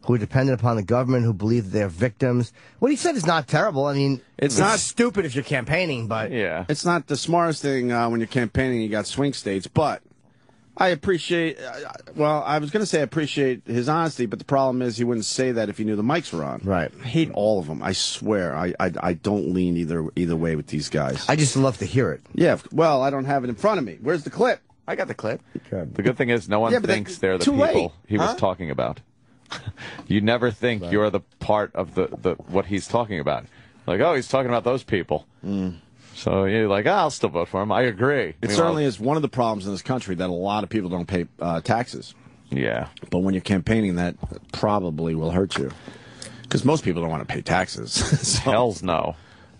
who are dependent upon the government who believe they're victims. What he said is not terrible. I mean, it's not stupid if you're campaigning, but...
Yeah.
It's not the smartest thing when you're campaigning and you got swing states, but I appreciate... I was going to say I appreciate his honesty, but the problem is he wouldn't say that if he knew the mics were on.
Right.
I hate all of them. I swear. I don't lean either way with these guys.
I just love to hear it.
Yeah, well, I don't have it in front of me. Where's the clip?
I got the clip.
The good thing is no one thinks they're the people he was talking about. You never think you're the part of the what he's talking about. Like, oh, he's talking about those people. So you're like, I'll still vote for him. I agree.
It certainly is one of the problems in this country that a lot of people don't pay taxes.
Yeah.
But when you're campaigning, that probably will hurt you. Because most people don't want to pay taxes. So
Hells no.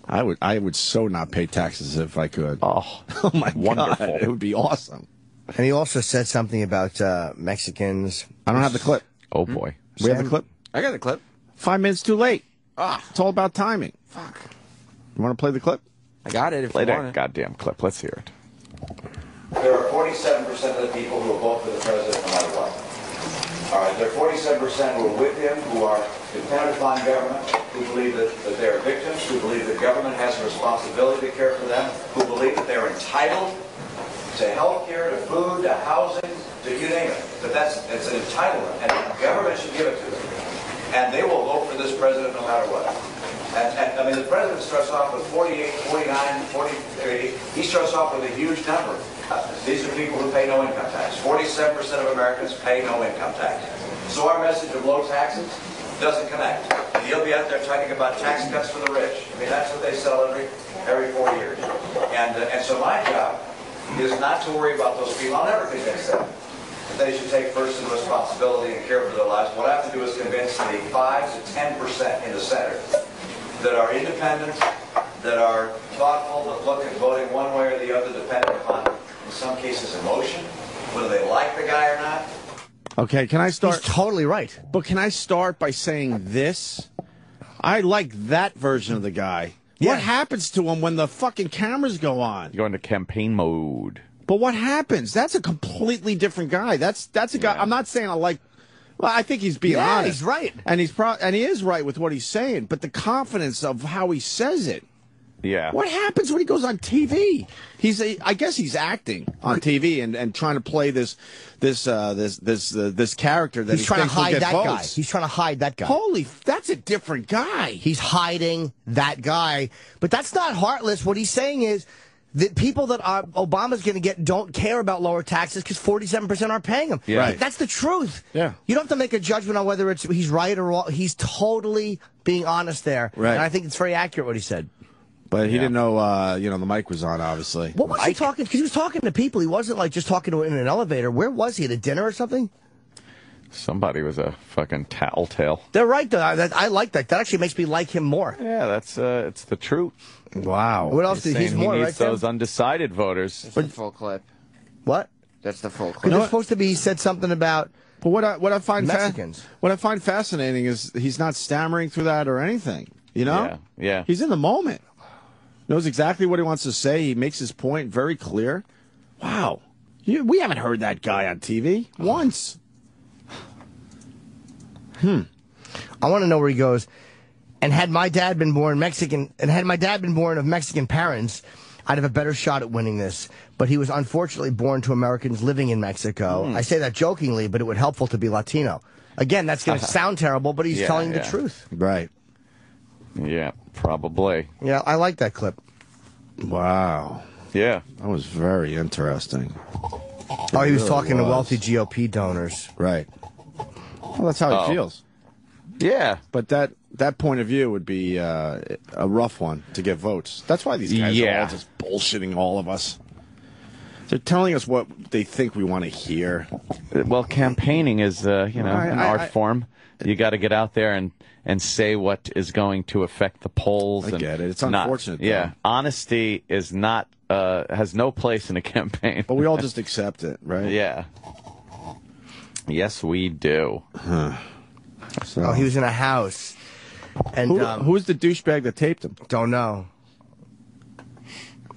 I would so not pay taxes if I could.
Oh
my
wonderful.
God. It would be awesome.
And he also said something about Mexicans.
I don't have the clip.
Oh, boy.
We have the clip?
I got the clip.
5 minutes too late.
Ah,
It's all about timing.
fuck.
You want to play the clip?
I got it if
Play
you want
that
it.
goddamn clip. Let's hear it.
There are 47% of the people who will vote for the president no matter what. All right, there are 47% who are with him, who are dependent upon government, who believe that they're victims, who believe that government has a responsibility to care for them, who believe that they're entitled to health care, to food, to housing, to you name it. But it's an entitlement, and the government should give it to them. And they will vote for this president no matter what. And I mean, the president starts off with 48, 49, 40, he starts off with a huge number. These are people who pay no income tax. 47% of Americans pay no income tax. So our message of low taxes doesn't connect. And he'll be out there talking about tax cuts for the rich. I mean, that's what they sell every 4 years. And so my job is not to worry about those people. I'll never convince them that they should take personal responsibility and care for their lives. What I have to do is convince the 5 to 10% in the Senate that are independent, that are thoughtful, that look at voting one way or the other depending upon, in some cases, emotion, whether they like the guy or not.
Okay, can I start?
He's totally right.
But can I start by saying this? I like that version of the guy. Yeah. What happens to him when the fucking cameras go on?
You go into campaign mode.
But what happens? That's a completely different guy. That's a guy. I'm not saying I like. Well, I think he's being honest.
He's right,
and he is right with what he's saying. But the confidence of how he says it.
Yeah.
What happens when he goes on TV? I guess he's acting on TV and trying to play this character that
he's trying to hide that
votes.
guy. He's trying to hide that guy.
Holy, that's a different guy.
He's hiding that guy. But that's not heartless. What he's saying is that people that Obama's going to get don't care about lower taxes because 47% aren't paying them.
Yeah.
Right. That's the truth.
Yeah.
You don't have to make a judgment on whether he's right or wrong. He's totally being honest there.
Right.
And I think it's very accurate what he said.
But he didn't know, the mic was on, obviously.
What was he talking? Because he was talking to people. He wasn't like just talking to in an elevator. Where was he? At a dinner or something?
Somebody was a fucking telltale.
They're right, though. I like that. That actually makes me like him more.
Yeah, that's it's the truth.
Wow.
What else did he's more,
he
right?
needs those undecided voters.
That's the full clip.
What?
That's the full clip.
It's supposed to be. He said something about.
But what I find
Mexicans.
What I find fascinating is he's not stammering through that or anything. You know?
Yeah.
He's in the moment. Knows exactly what he wants to say. He makes his point very clear. Wow. We haven't heard that guy on TV once.
I want to know where he goes. And had my dad been born Mexican, and had my dad been born of Mexican parents, I'd have a better shot at winning this. But he was unfortunately born to Americans living in Mexico. I say that jokingly, but it would be helpful to be Latino. Again, that's going to sound terrible, but he's telling the truth.
Right.
Yeah, probably.
Yeah, I like that clip.
Wow.
Yeah.
That was very interesting.
Oh, he was talking to wealthy GOP donors.
Right. Well, that's how he feels.
Yeah.
But that point of view would be a rough one to get votes. That's why these guys are all just bullshitting all of us. They're telling us what they think we want to hear.
Well, campaigning is, an art form. You got to get out there and say what is going to affect the polls.
I get it. It's unfortunate.
Yeah. Honesty is not has no place in a campaign.
But we all just accept it, right?
Yeah. Yes, we do.
So.
He was in a house. And
who's the douchebag that taped him?
Don't know.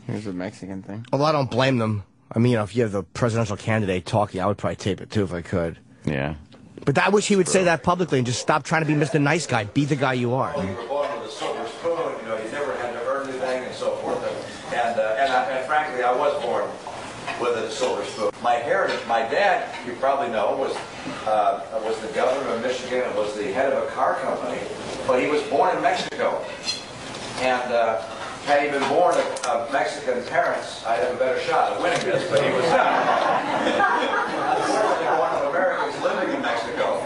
Here's a Mexican thing.
Although I don't blame them. I mean, if you have the presidential candidate talking, I would probably tape it too if I could.
Yeah.
But I wish he would say that publicly and just stop trying to be Mr. Nice Guy. Be the guy you are.
You were born with a silver spoon, you never had to earn anything and so forth. And frankly, I was born with a silver spoon. My heritage, my dad, you probably know, was the governor of Michigan and was the head of a car company. But he was born in Mexico. And had he been born of Mexican parents, I'd have a better shot at winning this. But he was one of Americans living in Mexico.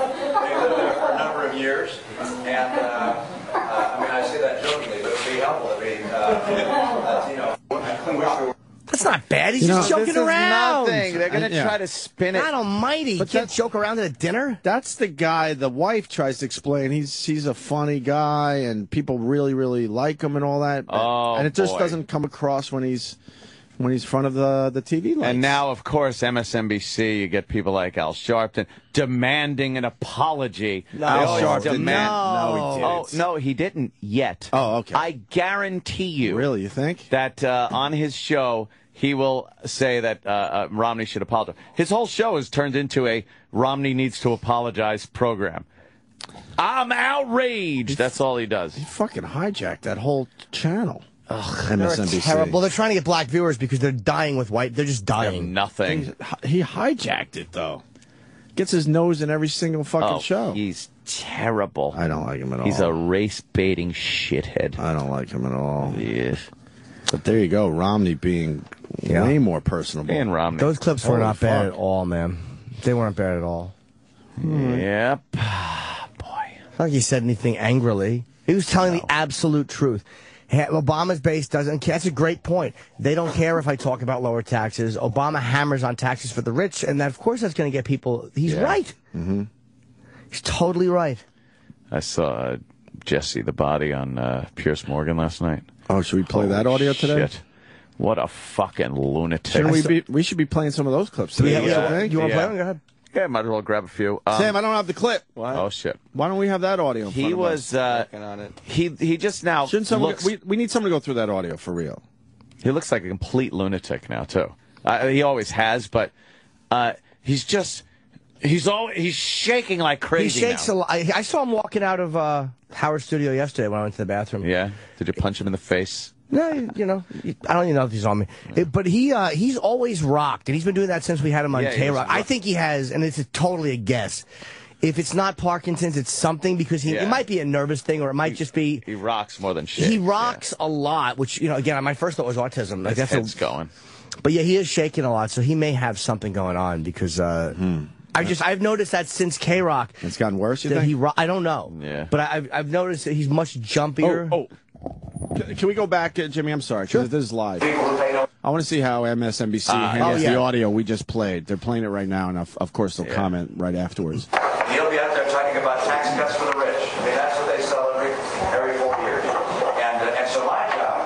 He lived there for a number of years. And I say that jokingly, but it'd be helpful to be Latino.
That's not bad. He's just joking around.
Nothing. They're going to try to spin it.
God almighty. You can't joke around at a dinner?
That's the guy the wife tries to explain. He's a funny guy, and people really, really like him and all that. And it just doesn't come across when he's front of the TV lights.
And now, of course, MSNBC, you get people like Al Sharpton demanding an apology.
No, Al Sharpton.
No, he didn't yet.
Oh, okay.
I guarantee you.
Really, you think?
That on his show, he will say that Romney should apologize. His whole show has turned into a Romney needs to apologize program. I'm outraged. That's all he does.
He fucking hijacked that whole channel.
Ugh, MSNBC. Terrible. They're trying to get black viewers because they're dying with white. They're just dying.
Nothing.
He hijacked it, though. Gets his nose in every single fucking show.
He's terrible.
I don't like him at all.
He's a race-baiting shithead.
I don't like him at all.
Yes.
But there you go, Romney being way more personable.
And Romney.
Those clips were not bad at all, man. They weren't bad at all.
Yep.
Boy. It's not like he said anything angrily. He was telling the absolute truth. Obama's base doesn't care. That's a great point. They don't care if I talk about lower taxes. Obama hammers on taxes for the rich, and that, of course that's going to get people. He's right.
Mm-hmm.
He's totally right.
I saw Jesse the Body on Piers Morgan last night.
Oh, should we play that audio today?
Shit. What a fucking lunatic.
We should be playing some of those clips today.
You want to play them? Go ahead.
Yeah, might as well grab a few.
Sam, I don't have the clip.
What? Oh, shit.
Why don't we have that audio in
He was,
working on it.
He just now looks...
We need someone to go through that audio for real.
He looks like a complete lunatic now, too. He always has, but he's just... He's shaking like crazy.
He shakes a lot. I saw him walking out of Howard's studio yesterday when I went to the bathroom.
Yeah? Did you punch him in the face?
No, you know, I don't even know if he's on me. But he's always rocked, and he's been doing that since we had him on K-Rock. I think he has, and it's totally a guess. If it's not Parkinson's, it's something, because it might be a nervous thing, or it might just be...
He rocks more than shit.
He rocks a lot, which, you know, again, my first thought was autism.
His head's going.
But yeah, he is shaking a lot, so he may have something going on, because... I've noticed that since K-Rock.
It's gotten worse, you think?
I don't know.
Yeah.
But I've noticed that he's much jumpier.
Can we go back, Jimmy? I'm sorry, because this is live. I want to see how MSNBC handles the audio we just played. They're playing it right now, and of course they'll comment right afterwards.
He'll be out there talking about tax cuts for the rich. I mean, that's what they sell every 4 years. And so my job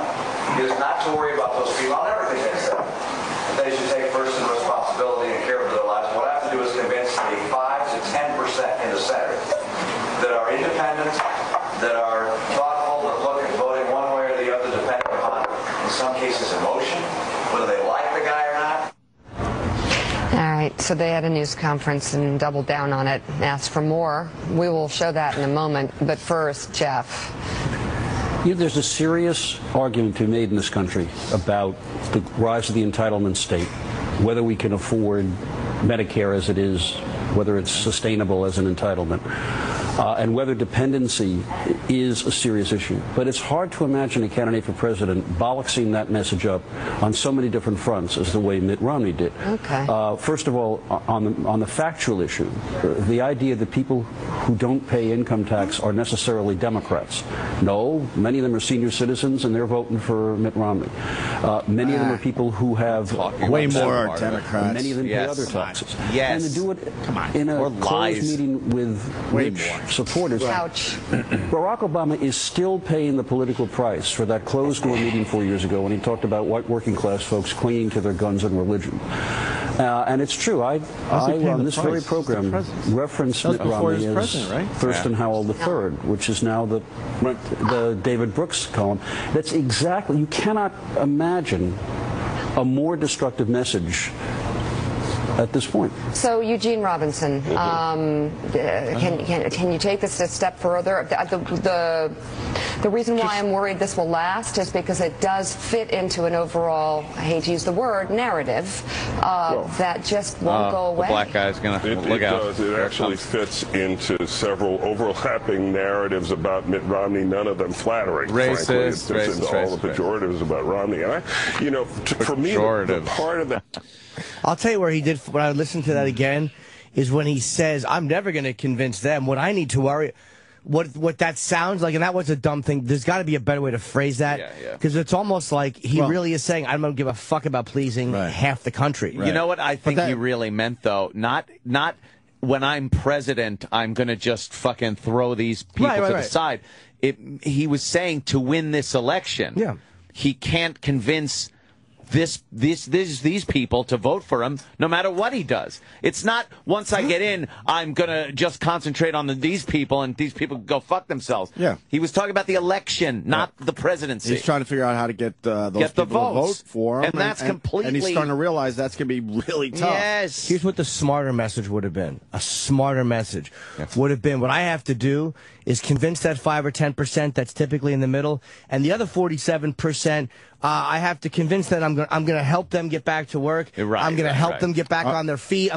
is not to worry about those people. I'll never convince them that they should take personal responsibility and care for their lives. What I have to do is convince the 5 to 10% in the Senate that are independent, that are thoughtful, that look at voting one way or the other, depending upon, in some cases, emotion, whether they like the guy or not.
All right, so they had a news conference and doubled down on it, asked for more. We will show that in a moment. But first, Jeff.
You know, there's a serious argument to be made in this country about the rise of the entitlement state, whether we can afford Medicare as it is, whether it's sustainable as an entitlement, and whether dependency is a serious issue. But it's hard to imagine a candidate for president bollocksing that message up on so many different fronts as the way Mitt Romney did.
Okay.
First of all, on the factual issue, the idea that people who don't pay income tax are necessarily Democrats. No, many of them are senior citizens and they're voting for Mitt Romney. Many of them are people who have
way more Democrats.
Many of them pay other taxes.
Yes.
And to do it in a closed meeting with rich supporters.
Ouch.
Barack Obama is still paying the political price for that closed-door meeting 4 years ago when he talked about white working-class folks clinging to their guns and religion. And it's true. I on this very program, referenced Mitt Romney as Thurston Howell III, which is now the David Brooks column. That's exactly, you cannot imagine a more destructive message at this point.
So, Eugene Robinson, can you take this a step further? The reason why I'm worried this will last is because it does fit into an overall, I hate to use the word, narrative that just won't go away.
The black guy's going to look out.
It does. It actually fits into several overlapping narratives about Mitt Romney, none of them flattering.
Racist,
frankly. It fits into all the pejoratives about Romney. And for me, the part of that...
I'll tell you where he did, when I listened to that again, is when he says, I'm never going to convince them. What I need to worry, what that sounds like, and that was a dumb thing. There's got to be a better way to phrase that. Because it's almost like he really is saying, I don't give a fuck about pleasing half the country.
You know what I think he really meant, though? Not when I'm president, I'm going to just fucking throw these people to the side. He was saying to win this election, he can't convince these people to vote for him no matter what he does. It's not once I get in, I'm going to just concentrate on these people and these people go fuck themselves.
Yeah.
He was talking about the election, not the presidency.
He's trying to figure out how to get those people to vote for him.
And that's completely...
And he's starting to realize that's going to be really tough.
Yes.
Here's what the smarter message would have been. A smarter message would have been, what I have to do is convince that 5 or 10% that's typically in the middle, and the other 47%, I have to convince that I'm going to help them get back to work. I'm going to help them get back on their feet.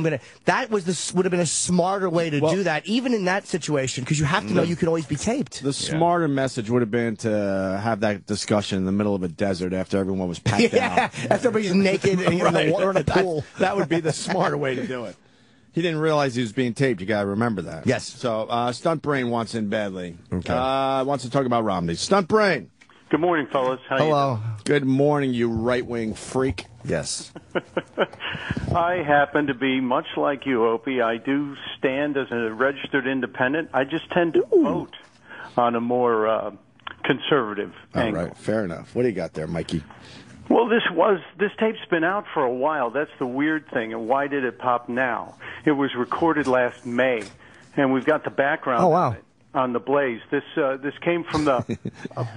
That would have been a smarter way to do that, even in that situation, because you have to know you can always be taped.
The smarter message would have been to have that discussion in the middle of a desert after everyone was packed out.
After everybody's naked and in the water in a pool.
That would be the smarter way to do it. He didn't realize he was being taped. You got to remember that.
Yes.
So, Stunt Brain wants in badly. Okay. Wants to talk about Romney. Stunt Brain.
Good morning, fellas. How
Hello. Good morning, you right-wing freak. Yes.
I happen to be much like you, Opie. I do stand as a registered independent. I just tend to vote on a more conservative angle.
All right. Fair enough. What do you got there, Mikey?
Well, this tape's been out for a while. That's the weird thing. And why did it pop now? It was recorded last May, and we've got the background on the Blaze. This came from the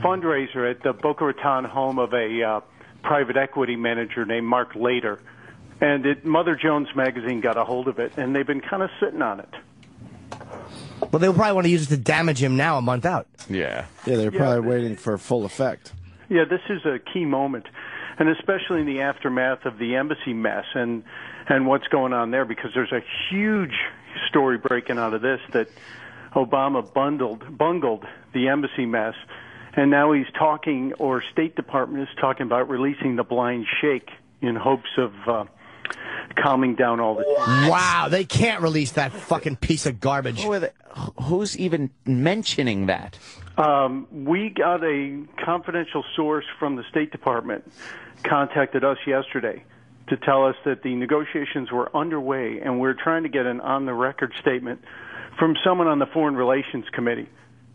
fundraiser at the Boca Raton home of a private equity manager named Mark Lader. And Mother Jones magazine got a hold of it, and they've been kind of sitting on it.
Well, they'll probably want to use it to damage him now a month out.
Yeah.
Yeah, they're probably waiting for full effect.
Yeah, this is a key moment, and especially in the aftermath of the embassy mess and what's going on there, because there's a huge story breaking out of this that Obama bungled the embassy mess, and now he's talking, or State Department is talking about releasing the blind sheikh in hopes of calming down all the...
Wow, they can't release that fucking piece of garbage.
Who's even mentioning that?
We got a confidential source from the State Department contacted us yesterday to tell us that the negotiations were underway, and we're trying to get an on-the-record statement from someone on the Foreign Relations Committee.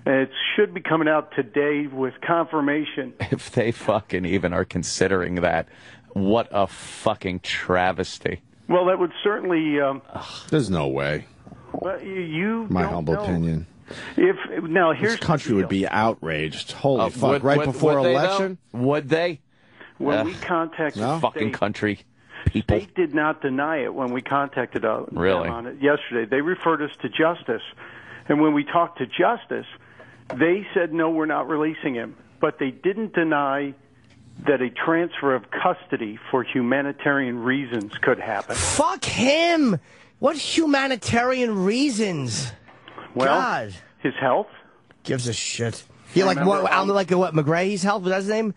It should be coming out today with confirmation.
If they fucking even are considering that, what a fucking travesty.
Well, that would certainly...
There's no way.
Well,
my humble opinion.
Here's
this country would be outraged. Holy fuck!
Right
before election,
would they?
When we contacted
fucking country people,
they did not deny it when we contacted them on it yesterday. They referred us to Justice, and when we talked to Justice, they said no, we're not releasing him. But they didn't deny that a transfer of custody for humanitarian reasons could happen.
Fuck him! What humanitarian reasons?
Well,
God.
His health?
Gives a shit. Like what McGrahy's health? Was that his name?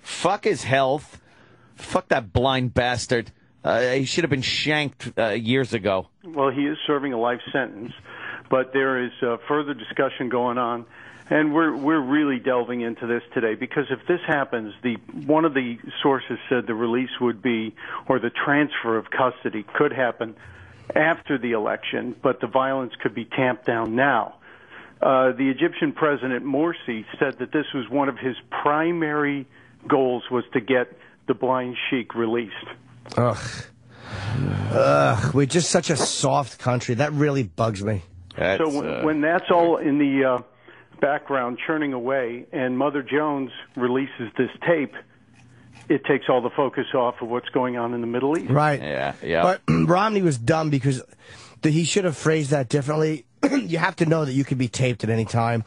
Fuck his health. Fuck that blind bastard. He should have been shanked years ago.
Well, he is serving a life sentence, but there is further discussion going on, and we're really delving into this today, because if this happens, one of the sources said the release would be, or the transfer of custody could happen after the election, but the violence could be tamped down now. The Egyptian President Morsi said that this was one of his primary goals, was to get the blind sheikh released.
We're just such a soft country. That really bugs me.
When that's all in the background churning away and Mother Jones releases this tape, it takes all the focus off of what's going on in the Middle East.
Right.
Yeah.
But Romney was dumb, because he should have phrased that differently. You have to know that you could be taped at any time,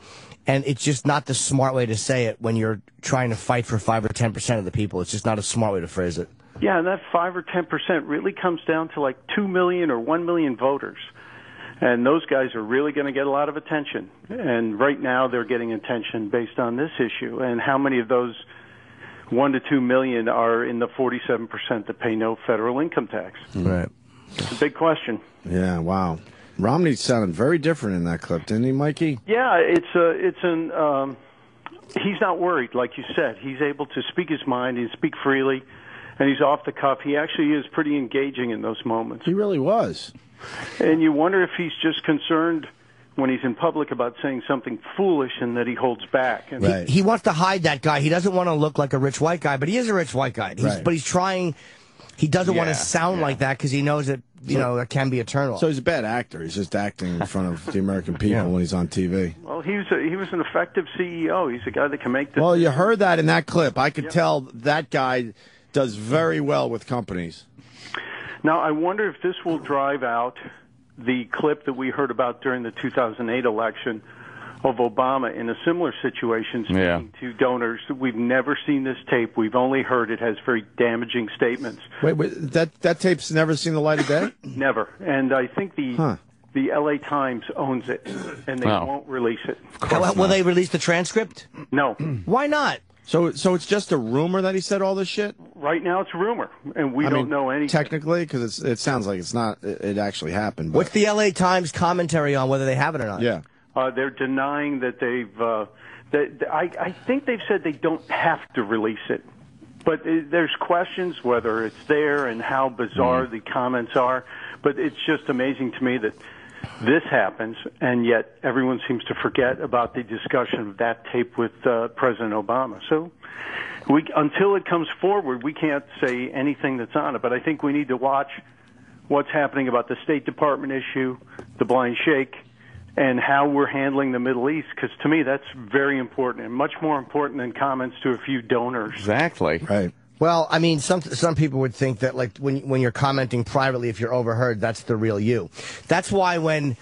and it's just not the smart way to say it when you're trying to fight for 5 or 10% of the people. It's just not a smart way to phrase it.
Yeah, and that 5 or 10% really comes down to like 2 million or 1 million voters. And those guys are really going to get a lot of attention. And right now they're getting attention based on this issue. And how many of those 1 to 2 million are in the 47% that pay no federal income tax?
Right.
It's a big question.
Yeah, wow. Romney sounded very different in that clip, didn't he, Mikey?
Yeah, he's not worried, like you said. He's able to speak his mind and speak freely, and he's off the cuff. He actually is pretty engaging in those moments.
He really was.
And you wonder if he's just concerned when he's in public about saying something foolish and that he holds back. And
he wants to hide that guy. He doesn't want to look like a rich white guy, but he is a rich white guy. But he's trying. He doesn't want to sound like that because he knows that it can be eternal.
So he's a bad actor. He's just acting in front of the American people when he's on TV.
Well, he was an effective CEO. He's a guy that can make decisions.
Well, you heard that in that clip. I could tell that guy does very well with companies.
Now, I wonder if this will drive out the clip that we heard about during the 2008 election of Obama in a similar situation speaking to donors. We've never seen this tape. We've only heard it has very damaging statements.
Wait, that tape's never seen the light of day?
Never. And I think the L.A. Times owns it, and they won't release it.
Will they release the transcript?
No.
Why not?
So it's just a rumor that he said all this shit?
Right now it's a rumor, and we don't know anything.
Technically, because it sounds like it's not. It actually happened. But.
What's the L.A. Times commentary on whether they have it or not?
Yeah.
They're denying that they've. I think they've said they don't have to release it, but there's questions whether it's there and how bizarre the comments are. But it's just amazing to me that this happens, and yet everyone seems to forget about the discussion of that tape with President Obama. So until it comes forward, we can't say anything that's on it. But I think we need to watch what's happening about the State Department issue, the blind shake, and how we're handling the Middle East, because to me that's very important and much more important than comments to a few donors.
Exactly.
Right.
Well, I mean, some people would think that, like, when you're commenting privately, if you're overheard, that's the real you. That's why when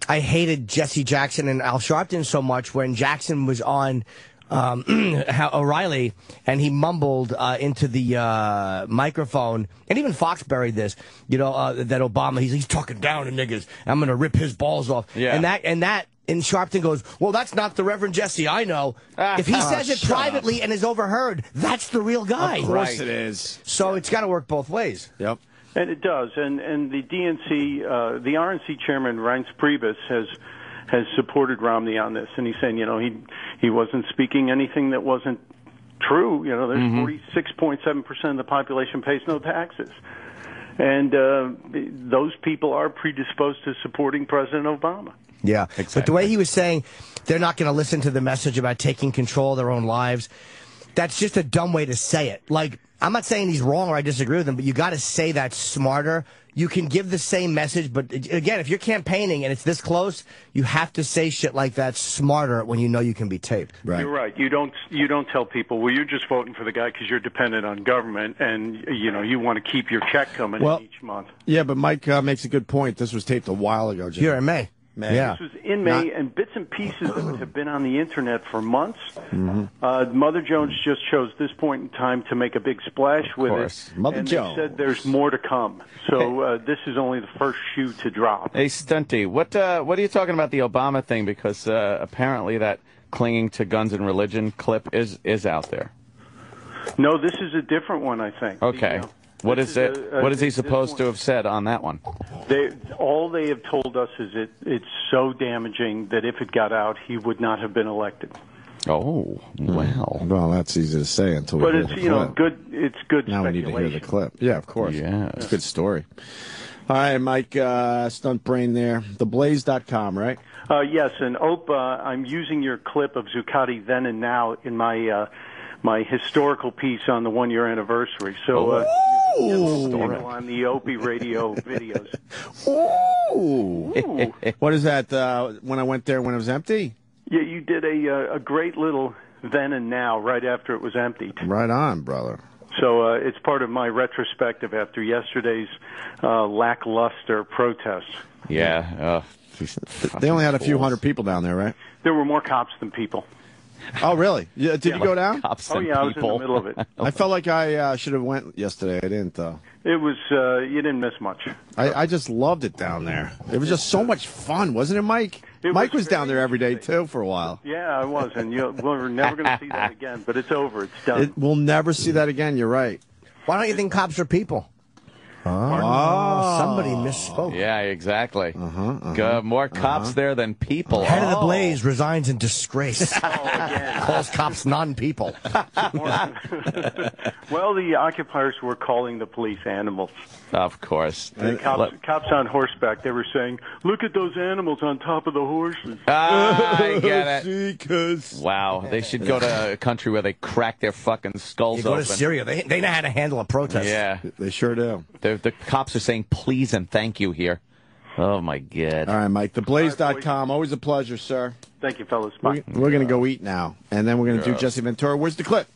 I hated Jesse Jackson and Al Sharpton so much, when Jackson was on O'Reilly and he mumbled into the microphone, and even Fox buried this, that Obama, he's talking down to niggas, I'm going to rip his balls off. Yeah. And Sharpton goes, well, that's not the Reverend Jesse I know. If he says it privately and is overheard, that's the real guy.
Of course it is.
So it's got to work both ways.
Yep.
And it does. And the DNC, the RNC chairman, Reince Priebus, has supported Romney on this. And he's saying, he wasn't speaking anything that wasn't true. There's 46.7% of the population pays no taxes. And those people are predisposed to supporting President Obama.
Yeah, exactly. But the way he was saying they're not going to listen to the message about taking control of their own lives, that's just a dumb way to say it. Like, I'm not saying he's wrong or I disagree with him, but you got to say that smarter. You can give the same message, but again, if you're campaigning and it's this close, you have to say shit like that smarter when you know you can be taped.
Right.
You're right. You don't tell people, well, you're just voting for the guy because you're dependent on government, and you want to keep your check coming in each month.
Yeah, but Mike makes a good point. This was taped a while ago, Jim.
Here in May.
Yeah.
This was in May, and bits and pieces of it have been on the Internet for months. Mother Jones just chose this point in time to make a big splash with it.
Mother Jones.
They said there's more to come. So this is only the first shoe to drop.
Hey, Stunty, what are you talking about the Obama thing? Because apparently that clinging to guns and religion clip is out there.
No, this is a different one, I think.
Okay. What is it? What is he supposed to have said on that one?
All they have told us is it's so damaging that if it got out, he would not have been elected.
Oh, well.
Well, that's easy to say until
we
hear
it's
the clip.
Good. It's good.
Now we need to hear the clip. Yeah, of course.
Yeah,
it's a good story. All right, Mike, stunt brain there. TheBlaze.com, right?
Yes, and I'm using your clip of Zuccotti then and now in my historical piece on the 1-year anniversary. So on the Opie radio videos.
Ooh. What is that? When I went there when it was empty?
Yeah, you did a great little then and now right after it was emptied.
Right on, brother.
So it's part of my retrospective after yesterday's lackluster protest.
Yeah.
They only had a few hundred people down there, right?
There were more cops than people.
Oh, really? Yeah, did you go down?
Cops
I was in the middle of it.
I felt like I should have went yesterday. I didn't, though.
It was, you didn't miss much.
I just loved it down there. It was just so much fun, wasn't it, Mike? Mike was down there every day, too, for a while.
Yeah, I was, and we're never going to see that again, but it's over. It's done.
We'll never see that again. You're right.
Why don't you think cops are people? Somebody misspoke.
Yeah, exactly. More cops there than people.
Head of the Blaze resigns in disgrace. Calls cops non-people.
Well, the occupiers were calling the police animals.
Of course.
Cops on horseback, they were saying, look at those animals on top of the horses.
I get it. Wow, they should go to a country where they crack their fucking skulls
Go
open.
to Syria. They know how to handle a protest.
Yeah.
They sure do.
The cops are saying please and thank you here. Oh, my God.
All right, Mike. TheBlaze.com. Always a pleasure, sir.
Thank you, fellas. Bye.
We're going to go eat now, and then we're going to do Jesse Ventura. Where's the clip?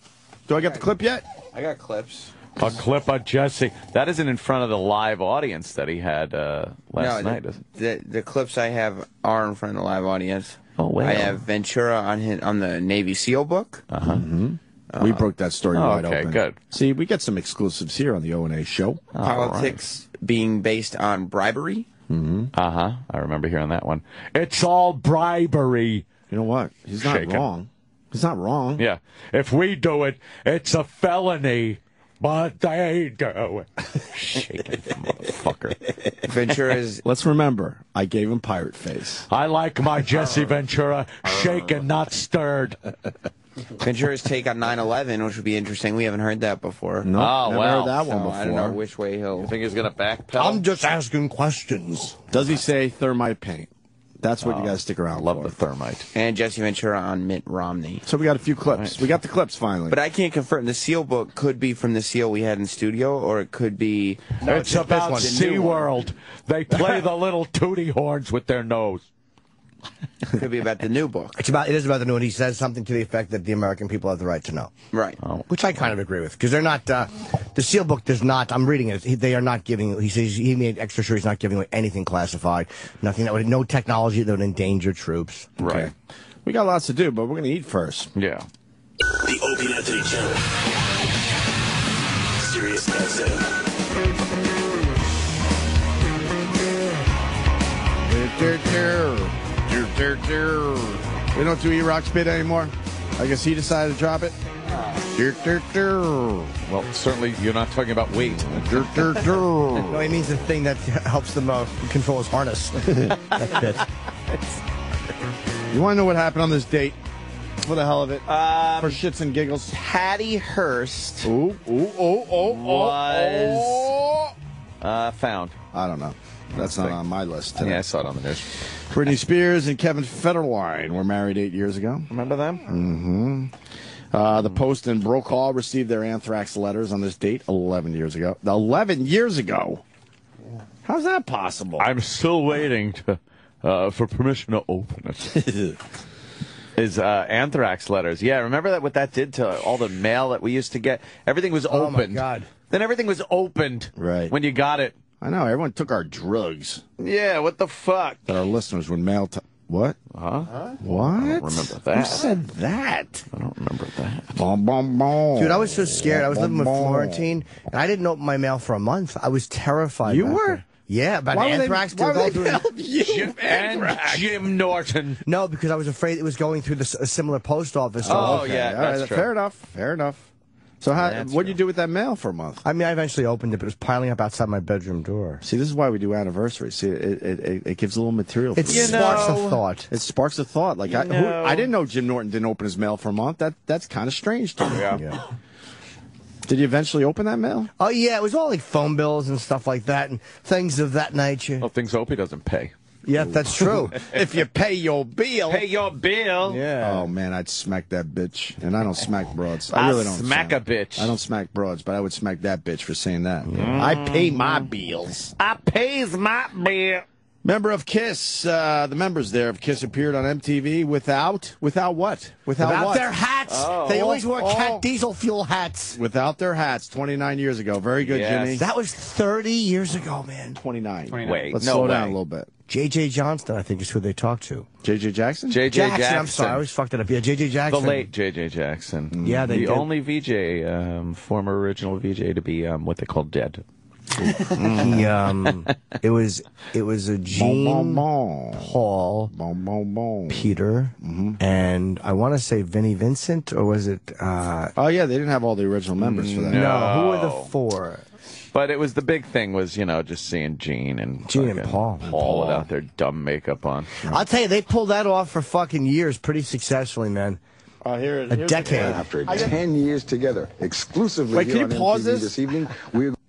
Do I get the clip yet?
I got clips.
A clip of Jesse. That isn't in front of the live audience that he had last night, is it?
The clips I have are in front of the live audience.
Oh, wow.
I have Ventura on the Navy SEAL book.
We broke that story wide open.
Okay, good.
See, we get some exclusives here on the O&A show.
Politics being based on bribery.
I remember hearing that one. It's all bribery.
You know what? He's not wrong. He's not wrong.
Yeah. If we do it, it's a felony. But they do it. Shaking, motherfucker.
Ventura's.
Let's remember, I gave him pirate face.
I like my Jesse Ventura shaken, not stirred.
Ventura's take on 9/11, which would be interesting. We haven't heard that before.
No, never heard that one before.
I don't know which way he'll.
You think he's going to backpedal?
I'm just asking questions.
Does he say thermite paint? That's what you got to stick around
Love
for.
the thermite.
And Jesse Ventura on Mitt Romney.
So we got a few clips. We got the clips finally.
But I can't confirm. The SEAL book could be from the SEAL we had in studio, or it could be.
No, it's about SeaWorld. They play the little tootie horns with their nose.
It could be about the new book.
It is about the new one. He says something to the effect that the American people have the right to know.
Right.
Which I kind of agree with, because they're not. The SEAL book does not. I'm reading it. They are not giving. He says he made extra sure he's not giving away anything classified. Nothing that would. No technology that would endanger troops.
Right. Okay. We got lots to do, but we're going to eat first.
Yeah.
The Opie and Anthony Channel. Sirius XM.
We don't do E-Rock Spit anymore. I guess he decided to drop it.
Well, certainly you're not talking about weight.
No, he means the thing that helps them control his harness. That bit.
You want to know what happened on this date? For the hell of it. For shits and giggles.
Patty Hearst
was found.
I don't know. That's not on my list today.
Yeah, I saw it on the news.
Britney Spears and Kevin Federline were married 8 years ago.
Remember them?
Mm-hmm. The Post and Brokaw received their anthrax letters on this date 11 years ago. 11 years ago? How's that possible?
I'm still waiting for permission to open it. Is anthrax letters. Yeah, remember that what that did to all the mail that we used to get? Everything was opened.
Oh, my God.
Then everything was opened when you got it.
I know. Everyone took our drugs.
Yeah, what the fuck?
That our listeners would mail to... What?
Huh?
What?
I don't remember that.
Who said that?
I don't remember that.
Bom, bom, bom.
Dude, I was so scared. I was living with Florentine, and I didn't open my mail for a month. I was terrified.
You were?
Yeah, about anthrax.
Why would they help you?
Jim Norton.
No, because I was afraid it was going through a similar post office.
Oh, yeah, that's true.
Fair enough. Fair enough. So what did you do with that mail for a month?
I mean, I eventually opened it, but it was piling up outside my bedroom door.
See, this is why we do anniversaries. See, it gives a little material.
It sparks a thought.
It sparks a thought. Like I didn't know Jim Norton didn't open his mail for a month. That's kind of strange to me.
Yeah.
Did you eventually open that mail?
Oh yeah, it was all like phone bills and stuff like that, and things of that nature.
Well, things Opie doesn't pay.
Yeah, that's true.
If you pay your bill.
Pay your bill.
Yeah. Oh, man, I'd smack that bitch. And I don't smack broads. I really don't.
Smack a bitch.
I don't smack broads, but I would smack that bitch for saying that. I pay my bills.
I pays my bill.
Member of KISS, the members there of KISS appeared on MTV without what? Without what?
Their hats. Oh. They always wore cat diesel fuel hats.
Without their hats, 29 years ago. Very good, Jimmy.
That was 30 years ago, man.
29.
Wait,
let's slow down a little bit.
J.J. Johnston, I think, is who they talked to.
J.J. Jackson?
J.J. Jackson.
I'm sorry, I always fucked it up. Yeah, J.J. Jackson.
The late J.J. Jackson.
Yeah,
the only VJ, former original VJ to be what they call dead.
It was a Gene, Paul, Peter, and I want to say Vinnie Vincent, or was it?
Oh yeah, they didn't have all the original members for that.
No, who were the four?
But it was the big thing was, just seeing Gene and
Paul
without their dumb makeup on.
I'll tell you, they pulled that off for fucking years pretty successfully, man.
Here's
a decade.
After 10 years together, exclusively
Wait,
here
can
on
you pause
MTV this evening,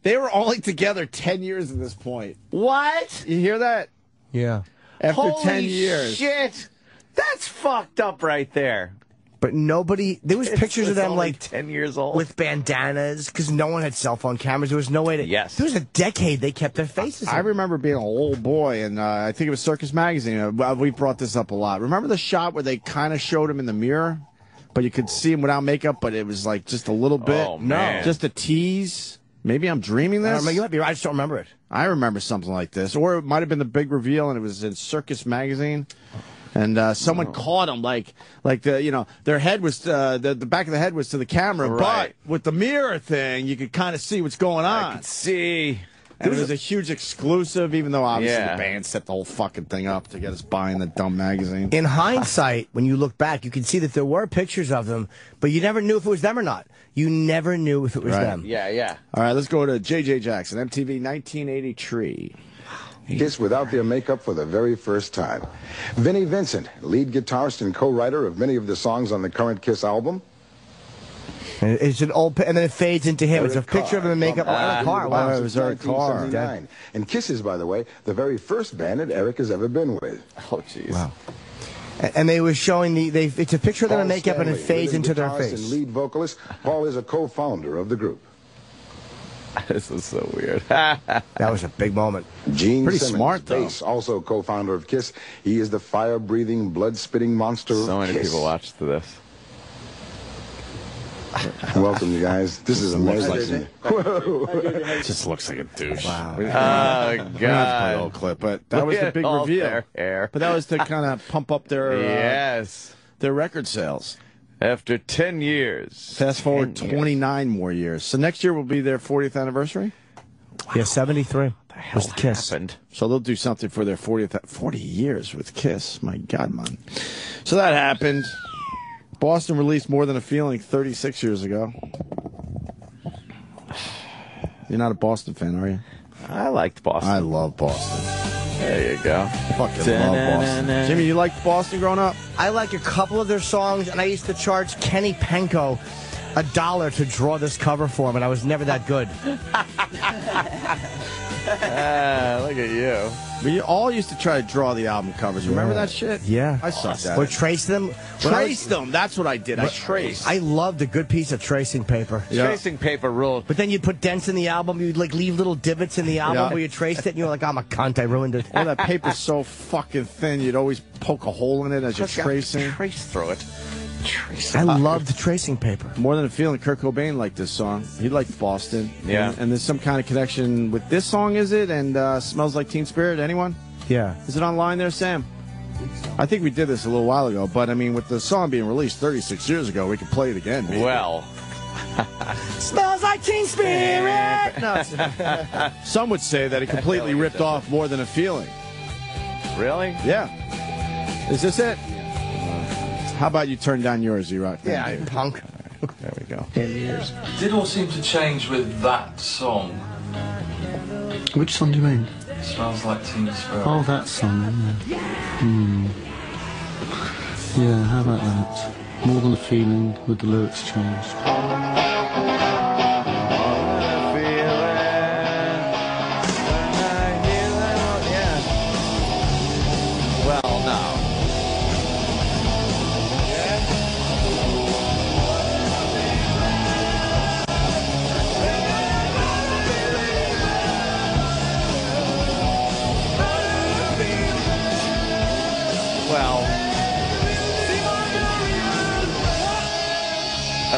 they were only together 10 years at this point.
What?
You hear that?
Yeah.
After
Holy
10 years.
Shit! That's fucked up right there.
But nobody, there was pictures of them
only
like
10 years old
with bandanas because no one had cell phone cameras. There was no way to.
Yes.
There was a decade they kept their faces.
I remember being a little boy, and I think it was Circus Magazine. We brought this up a lot. Remember the shot where they kind of showed him in the mirror, but you could see him without makeup, but it was like just a little bit.
Oh, man.
Just a tease. Maybe I'm dreaming this.
You might be right. I just don't remember it.
I remember something like this, or it might have been the big reveal, and it was in Circus Magazine. And someone caught them, like their head was the back of the head was to the camera,
right.
But with the mirror thing, you could kind of see what's going on.
I could see.
And it was a huge exclusive, even though obviously the band set the whole fucking thing up to get us buying the dumb magazine.
In hindsight, when you look back, you can see that there were pictures of them, but you never knew if it was them or not. You never knew if it was them.
Yeah.
All right, let's go to J.J. Jackson, MTV 1983.
Kiss without their makeup for the very first time. Vinnie Vincent, lead guitarist and co-writer of many of the songs on the current Kiss album.
It's an old, and then it fades into him. It's a picture of him in makeup.
Car.
Wow,
it was Eric Carr. And Kiss is, by the way, the very first band that Eric has ever been with.
Oh, jeez.
Wow. And they were showing it's a picture of them in makeup, and it fades into their face.
And lead vocalist, Paul is a co-founder of the group.
This is so weird.
That was a big moment.
Gene
Pretty
Simmons,
smart, though.
bass, also co-founder of Kiss. He is the fire-breathing, blood-spitting monster
So
of
many
Kiss.
people watched this.
Welcome, you guys. This is amazing.
It just looks like a douche.
Wow.
Oh,
God. Play a little clip, but that was the big reveal.
Their hair.
But that was to kind of pump up their their record sales.
After 10 years.
Fast forward 29 more years. So next year will be their 40th anniversary?
Yeah, 73.
The hell
was Kiss.
happened?
So they'll do something for their 40 years with Kiss. My God, man. So that happened. Boston released More Than a Feeling 36 years ago. You're not a Boston fan, are you?
I liked Boston.
I love Boston.
There you go.
Fucking love Boston. Jimmy, you liked Boston growing up?
I like a couple of their songs, and I used to charge Kenny Penko $1 to draw this cover for him, and I was never that good.
Look at you.
We all used to try to draw the album covers. Remember that shit?
Yeah.
I sucked at
Or
it.
trace them.
Trace them. That's what I did. I traced.
I loved a good piece of tracing paper.
Yeah.
Tracing paper ruled.
But then you'd put dents in the album. You'd like leave little divots in the album where you traced it, and you were like, I'm a cunt. I ruined it.
Well, that paper's so fucking thin, you'd always poke a hole in it as you're tracing.
Trace through it.
I loved tracing paper.
More Than a Feeling. Kurt Cobain liked this song. He liked Boston.
Yeah.
And there's some kind of connection with this song, is it? And Smells Like Teen Spirit. Anyone?
Yeah.
Is it online there, Sam? I think we did this a little while ago, but I mean, with the song being released 36 years ago, we can play it again. Maybe.
Well.
Smells like Teen Spirit. No,
some would say that it completely ripped off More Than a Feeling.
Really?
Yeah. Is this it? How about you turn down yours, Z-Rock?
Yeah, punk.
There we go.
10 years.
Did all seem to change with that song.
Which song do you mean?
Smells Like Teen Spirit.
Oh, that song, yeah. Yeah, how about that? More Than a Feeling with the lyrics changed.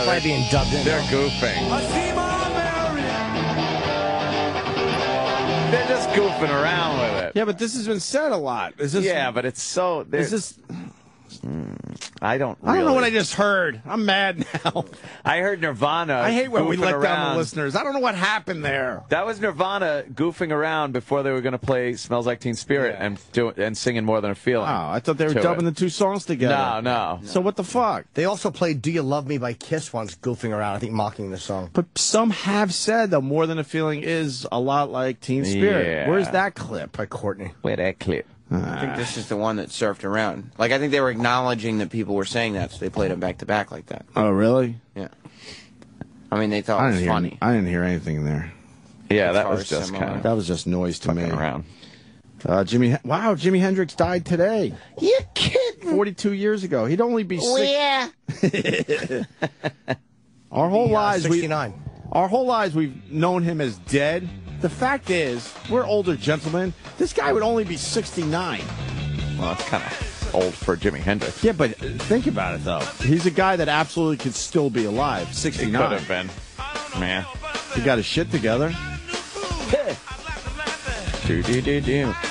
Probably being dubbed in.
They're goofing. They're just goofing around with it.
Yeah, but this has been said a lot. Is this,
yeah, but it's so...
Is this...
I don't
know what I just heard. I'm mad now.
I heard Nirvana.
I hate when we let
around.
down the listeners. I don't know what happened there.
That was Nirvana goofing around before they were going to play "Smells Like Teen Spirit" and singing "More Than a Feeling."
Oh, I thought they were dubbing the two songs together.
No.
So what the fuck?
They also played "Do You Love Me" by Kiss once, goofing around. I think mocking the song.
But some have said that "More Than a Feeling" is a lot like Teen Spirit.
Yeah.
Where's that clip?
By Courtney.
Where that clip?
I think this is the one that surfed around. Like, I think they were acknowledging that people were saying that, so they played them back to back like that.
Oh, really?
Yeah. I mean, they thought it was funny.
I didn't hear anything there.
Yeah, that was just kind of...
That was just noise to me.
Around.
Jimi Hendrix died today.
You kidding?
42 years ago. He'd only be
yeah.
Our whole lives,
69.
Our whole lives, we've known him as dead. The fact is, we're older gentlemen. This guy would only be 69.
Well, that's kind of old for Jimi Hendrix.
Yeah, but think about it, though. He's a guy that absolutely could still be alive. 69.
He could have been. Man.
He got his shit together.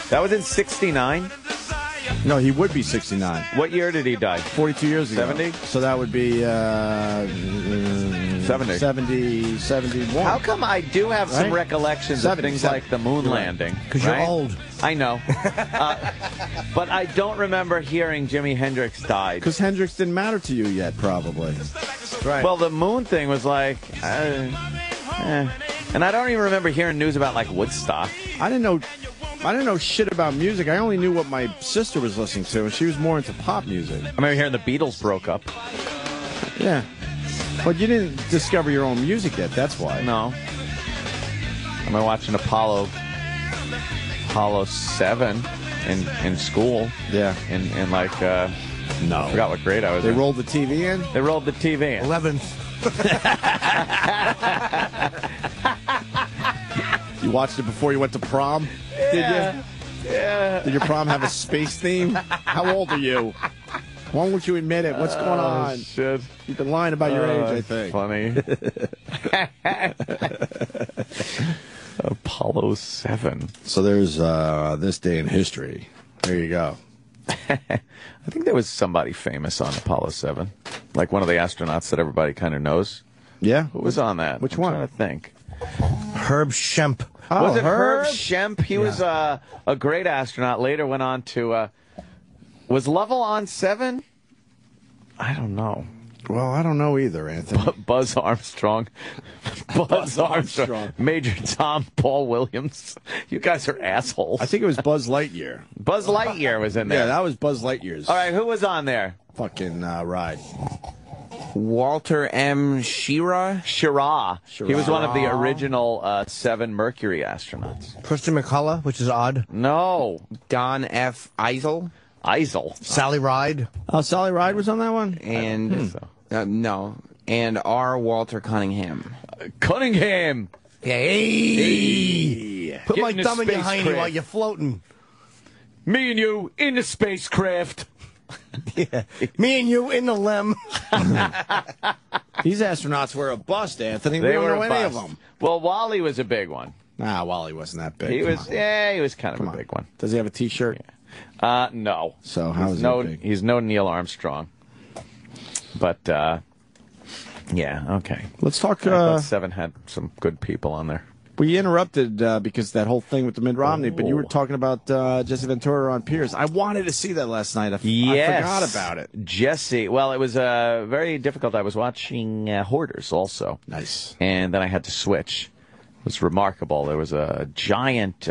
That was in 69?
No, he would be 69.
What year did he die?
42 years ago.
70?
So that would be
70.
71.
How come I do have some recollections of things like the moon landing?
Because you're old.
I know. But I don't remember hearing Jimi Hendrix died.
Because Hendrix didn't matter to you yet, probably.
Right.
Well, the moon thing was like... And I don't even remember hearing news about, like, Woodstock.
I didn't know shit about music. I only knew what my sister was listening to, and she was more into pop music.
I remember hearing the Beatles broke up.
Yeah. But you didn't discover your own music yet, that's why.
No. I remember watching Apollo 7 in school.
Yeah.
In like,
no.
I forgot what grade I was
in.
They
rolled the TV in?
They rolled the TV in.
11th.
You watched it before you went to prom? Did you?
Yeah.
Did your prom have a space theme? How old are you? Why won't you admit it? What's going on?
Shit.
You've been lying about your age, I think.
Funny. Apollo 7.
So there's this day in history. There you go.
I think there was somebody famous on Apollo 7. Like one of the astronauts that everybody kind of knows.
Yeah?
Who was on that?
Which one?
I'm trying to think.
Herb Schempp.
Oh, was it Herb Schempp? He was a great astronaut. Later went on to... was Lovell on 7? I don't know.
Well, I don't know either, Anthony.
Buzz Armstrong. Buzz Armstrong. Major Tom Paul Williams. You guys are assholes.
I think it was Buzz Lightyear.
Buzz Lightyear was in there.
Yeah, that was Buzz Lightyear's.
All right, who was on there?
Fucking ride.
Walter M. Schirra.
He was one of the original 7 Mercury astronauts.
Christian McCullough, which is odd.
No.
Don F. Eisel.
Sally Ride.
Oh, Sally Ride was on that one?
And no. And R. Walter Cunningham.
Cunningham.
Hey. Put my thumb in your hiney while you're floating.
Me and you in the spacecraft.
Yeah. Me and you in the limb.
These astronauts were a bust, Anthony.
They
we don't
were
know
a
any
bust.
of them.
Well, Wally was a big one.
Nah, Wally wasn't that big.
He was kind of a big one.
Does he have a T-shirt?
Yeah. No.
So how is
he big? He's no Neil Armstrong. But, yeah, okay.
Let's talk...
7 had some good people on there.
We interrupted because that whole thing with the Mitt Romney, but you were talking about Jesse Ventura on Piers. I wanted to see that last night. I forgot about it.
Jesse. Well, it was very difficult. I was watching Hoarders also.
Nice.
And then I had to switch. It was remarkable. There was a giant,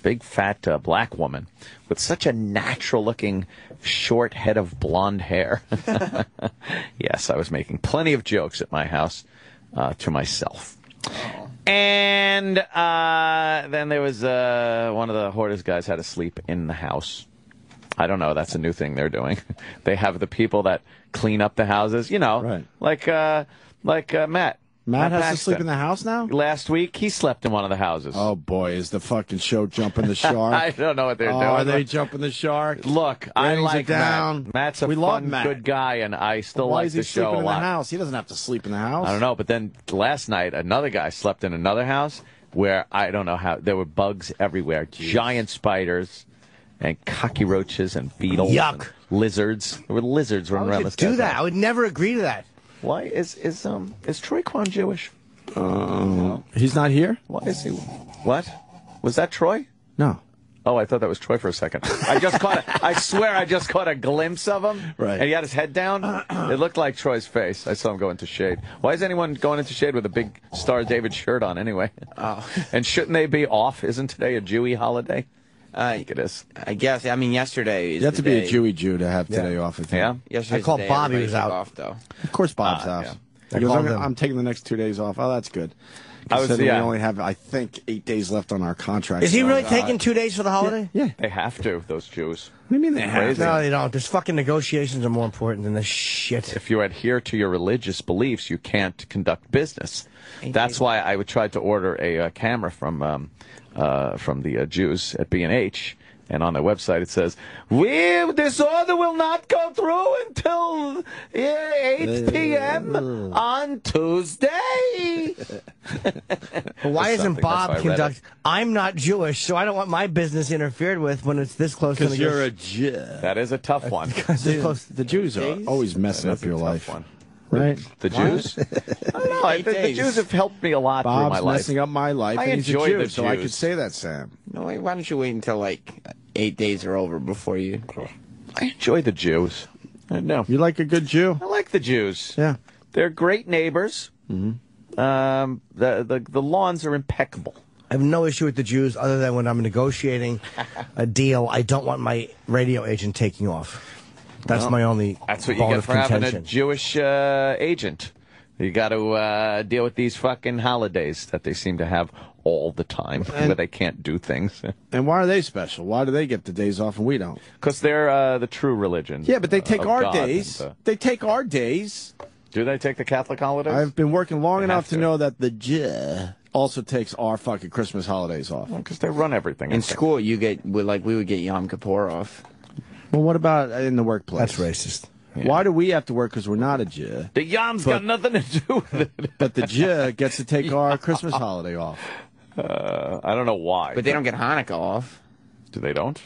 big, fat black woman with such a natural-looking short head of blonde hair. Yes, I was making plenty of jokes at my house to myself. And then there was one of the Hoarders guys had to sleep in the house. I don't know. That's a new thing they're doing. They have the people that clean up the houses, you know,
right.
like Matt.
Matt has
Paxton.
to sleep in the house now?
Last week, he slept in one of the houses.
Oh, boy, is the fucking show jumping the shark?
I don't know what they're doing.
Are they jumping the shark?
Look, I like
down.
Matt. Matt's a fun, good guy, and I still like the show a lot.
Why is he sleeping in the house? He doesn't have to sleep in the house.
I don't know, but then last night, another guy slept in another house where I don't know how, there were bugs everywhere, giant spiders, and cockroaches and beetles.
Yuck.
And lizards. There were lizards running around this.
Do that? I would never agree to that.
Why is Troy Kwan Jewish?
He's not here.
Why is he? What? Was that Troy?
No.
Oh, I thought that was Troy for a second. I swear I just caught a glimpse of him.
Right.
And he had his head down. It looked like Troy's face. I saw him go into shade. Why is anyone going into shade with a big Star of David shirt on anyway?
Oh.
And shouldn't they be off? Isn't today a Jewy holiday? I think it is.
I guess. I mean, yesterday is
You have to
the
be
day.
a Jewy Jew to have today off. I think.
Yeah?
Yesterday's
I called
the day
Bob, he
everybody
was
took
out.
off, though.
Of course, Bob's out.
Yeah.
He goes,
called him.
I'm taking the next 2 days off. Oh, that's good.
We
We only have, I think, 8 days left on our contract.
Is he
so,
really taking 2 days for the holiday?
Yeah.
They have to, those Jews.
What do you mean they have to?
No, they don't. There's fucking negotiations are more important than this shit.
If you adhere to your religious beliefs, you can't conduct business. That's why I would try to order a camera from the Jews at B&H. And on their website it says, this order will not go through until 8 p.m. on Tuesday.
But why isn't Bob conduct? I'm not Jewish, so I don't want my business interfered with when it's this close to
Because you're a Jew.
That is a tough one.
The Jews are always messing up your life. Right?
The Jews? I don't know. The Jews have helped me a lot through my
Bob's
life.
messing up my life,
I
and he's a
enjoy
Jew,
the
so I
Jews.
could say that, Sam.
No, why don't you wait until, like, 8 days are over before you...
I enjoy the Jews. I know.
You like a good Jew?
I like the Jews.
Yeah.
They're great neighbors.
Mm-hmm.
The lawns are impeccable.
I have no issue with the Jews other than when I'm negotiating a deal, I don't want my radio agent taking off. That's my only
That's what you
bone
get
of
for having a
contention.
Jewish agent. You got to deal with these fucking holidays that they seem to have all the time, where they can't do things.
And why are they special? Why do they get the days off and we don't?
Because they're the true religion.
Yeah, but they take
of
our
God
days. They take our days.
Do they take the Catholic holidays?
I've been working long
They
enough
have
to
to.
know that the Jew also takes our fucking Christmas holidays off.
Because they run everything.
In school, we would get Yom Kippur off.
Well, what about in the workplace?
That's racist.
Why do we have to work because we're not a Jew?
The Yom's got nothing to do with it.
But the Jew gets to take our Christmas holiday off.
I don't know why.
But they don't get Hanukkah off.
Do they don't?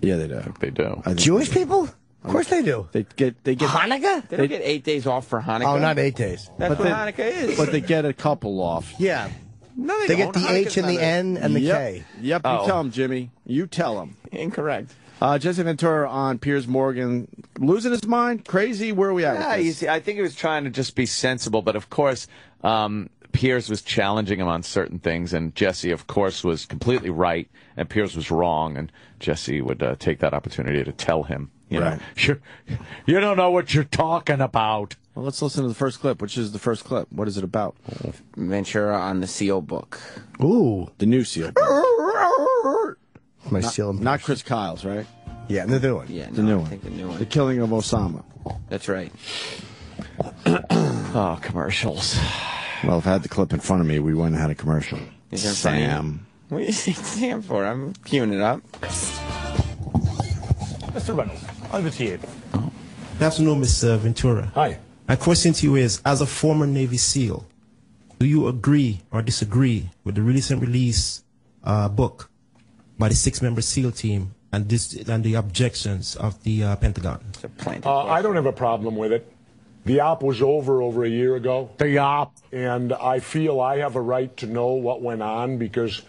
Yeah, they do.
I think they do.
Jewish people? Of course they do.
They get
Hanukkah?
They don't get 8 days off for Hanukkah.
Oh, not 8 days.
That's what Hanukkah is.
But they get a couple off.
Yeah.
No,
They get the H and the N and the K.
Yep, you tell them, Jimmy. You tell them.
Incorrect.
Jesse Ventura on Piers Morgan, losing his mind, crazy. Where are we at?
Yeah,
with this?
I think he was trying to just be sensible, but of course, Piers was challenging him on certain things, and Jesse, of course, was completely right, and Piers was wrong, and Jesse would take that opportunity to tell him, you know, you don't know what you're talking about.
Well, let's listen to the first clip. Which is the first clip? What is it about?
Ventura on the Seal book.
Ooh, the new Seal book.
My Seal.
Not Chris Kyle's, right?
Yeah, the new one.
Yeah,
The
no,
new
I
one.
think the new one.
The killing of Osama.
That's right.
Oh, commercials.
Well, if I had the clip in front of me, we wouldn't have had a commercial.
Is there funny?
Sam.
What do you think Sam for? I'm queuing it up.
Mr. Reynolds, over to you.
Good afternoon, Mr. Ventura.
Hi.
My question to you is, as a former Navy SEAL, do you agree or disagree with the recent release book by the 6-member SEAL team and the objections of the Pentagon?
I don't have a problem with it. The op was over a year ago.
The op.
And I feel I have a right to know what went on because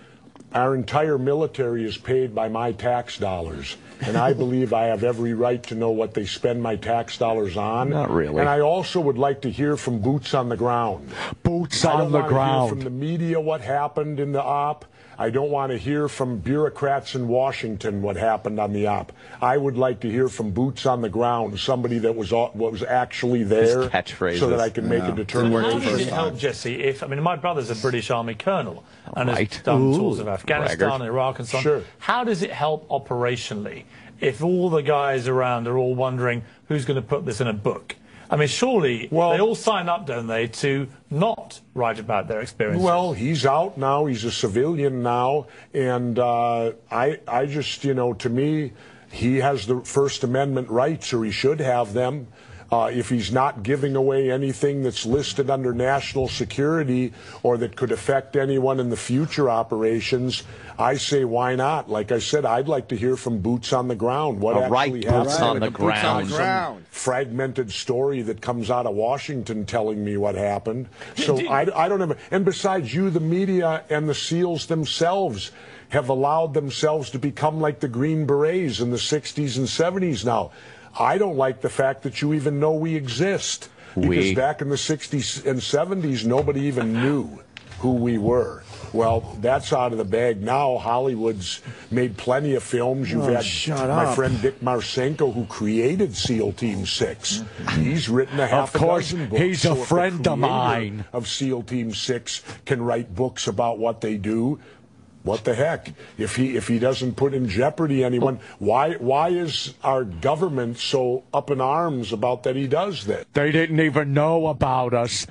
our entire military is paid by my tax dollars. And I believe I have every right to know what they spend my tax dollars on.
Not really.
And I also would like to hear from boots on the ground.
Boots
I
on
don't
the
want to
ground.
hear from the media what happened in the op. I don't want to hear from bureaucrats in Washington what happened on the op. I would like to hear from boots on the ground, somebody that was actually there, so that I can make a determination.
How does it help, Jesse? If my brother's a British Army colonel and has done tours of Afghanistan and Iraq and so on.
Sure.
How does it help operationally if all the guys around are all wondering who's going to put this in a book? I mean, surely they all sign up, don't they, to not write about their experiences?
Well, he's out now. He's a civilian now. And I just, to me, he has the First Amendment rights, or he should have them. if he's not giving away anything that's listed under national security or that could affect anyone in the future operations, I say why not? Like I said, I'd like to hear from boots on the ground. What actually happened?
Boots on the ground.
Some fragmented story that comes out of Washington telling me what happened. So I don't have. And besides, you, the media, and the SEALs themselves have allowed themselves to become like the Green Berets in the 60s and 70s now. I don't like the fact that you even know we exist. Because back in the 60s and 70s, nobody even knew who we were. Well, that's out of the bag now. Hollywood's made plenty of films. You've had my friend Dick Marcinko, who created SEAL Team 6. He's written a half a dozen books.
He's a friend of mine.
Of SEAL Team 6 can write books about what they do. What the heck? If he doesn't put in jeopardy anyone, why is our government so up in arms about that he does that?
They didn't even know about us.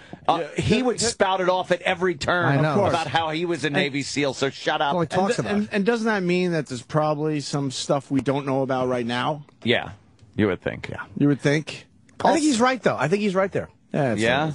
He would spout it off at every turn about how he was a Navy SEAL, so shut up.
And doesn't that mean that there's probably some stuff we don't know about right now?
Yeah, you would think.
Yeah, you would think.
I think he's right, though. I think he's right there.
Yeah,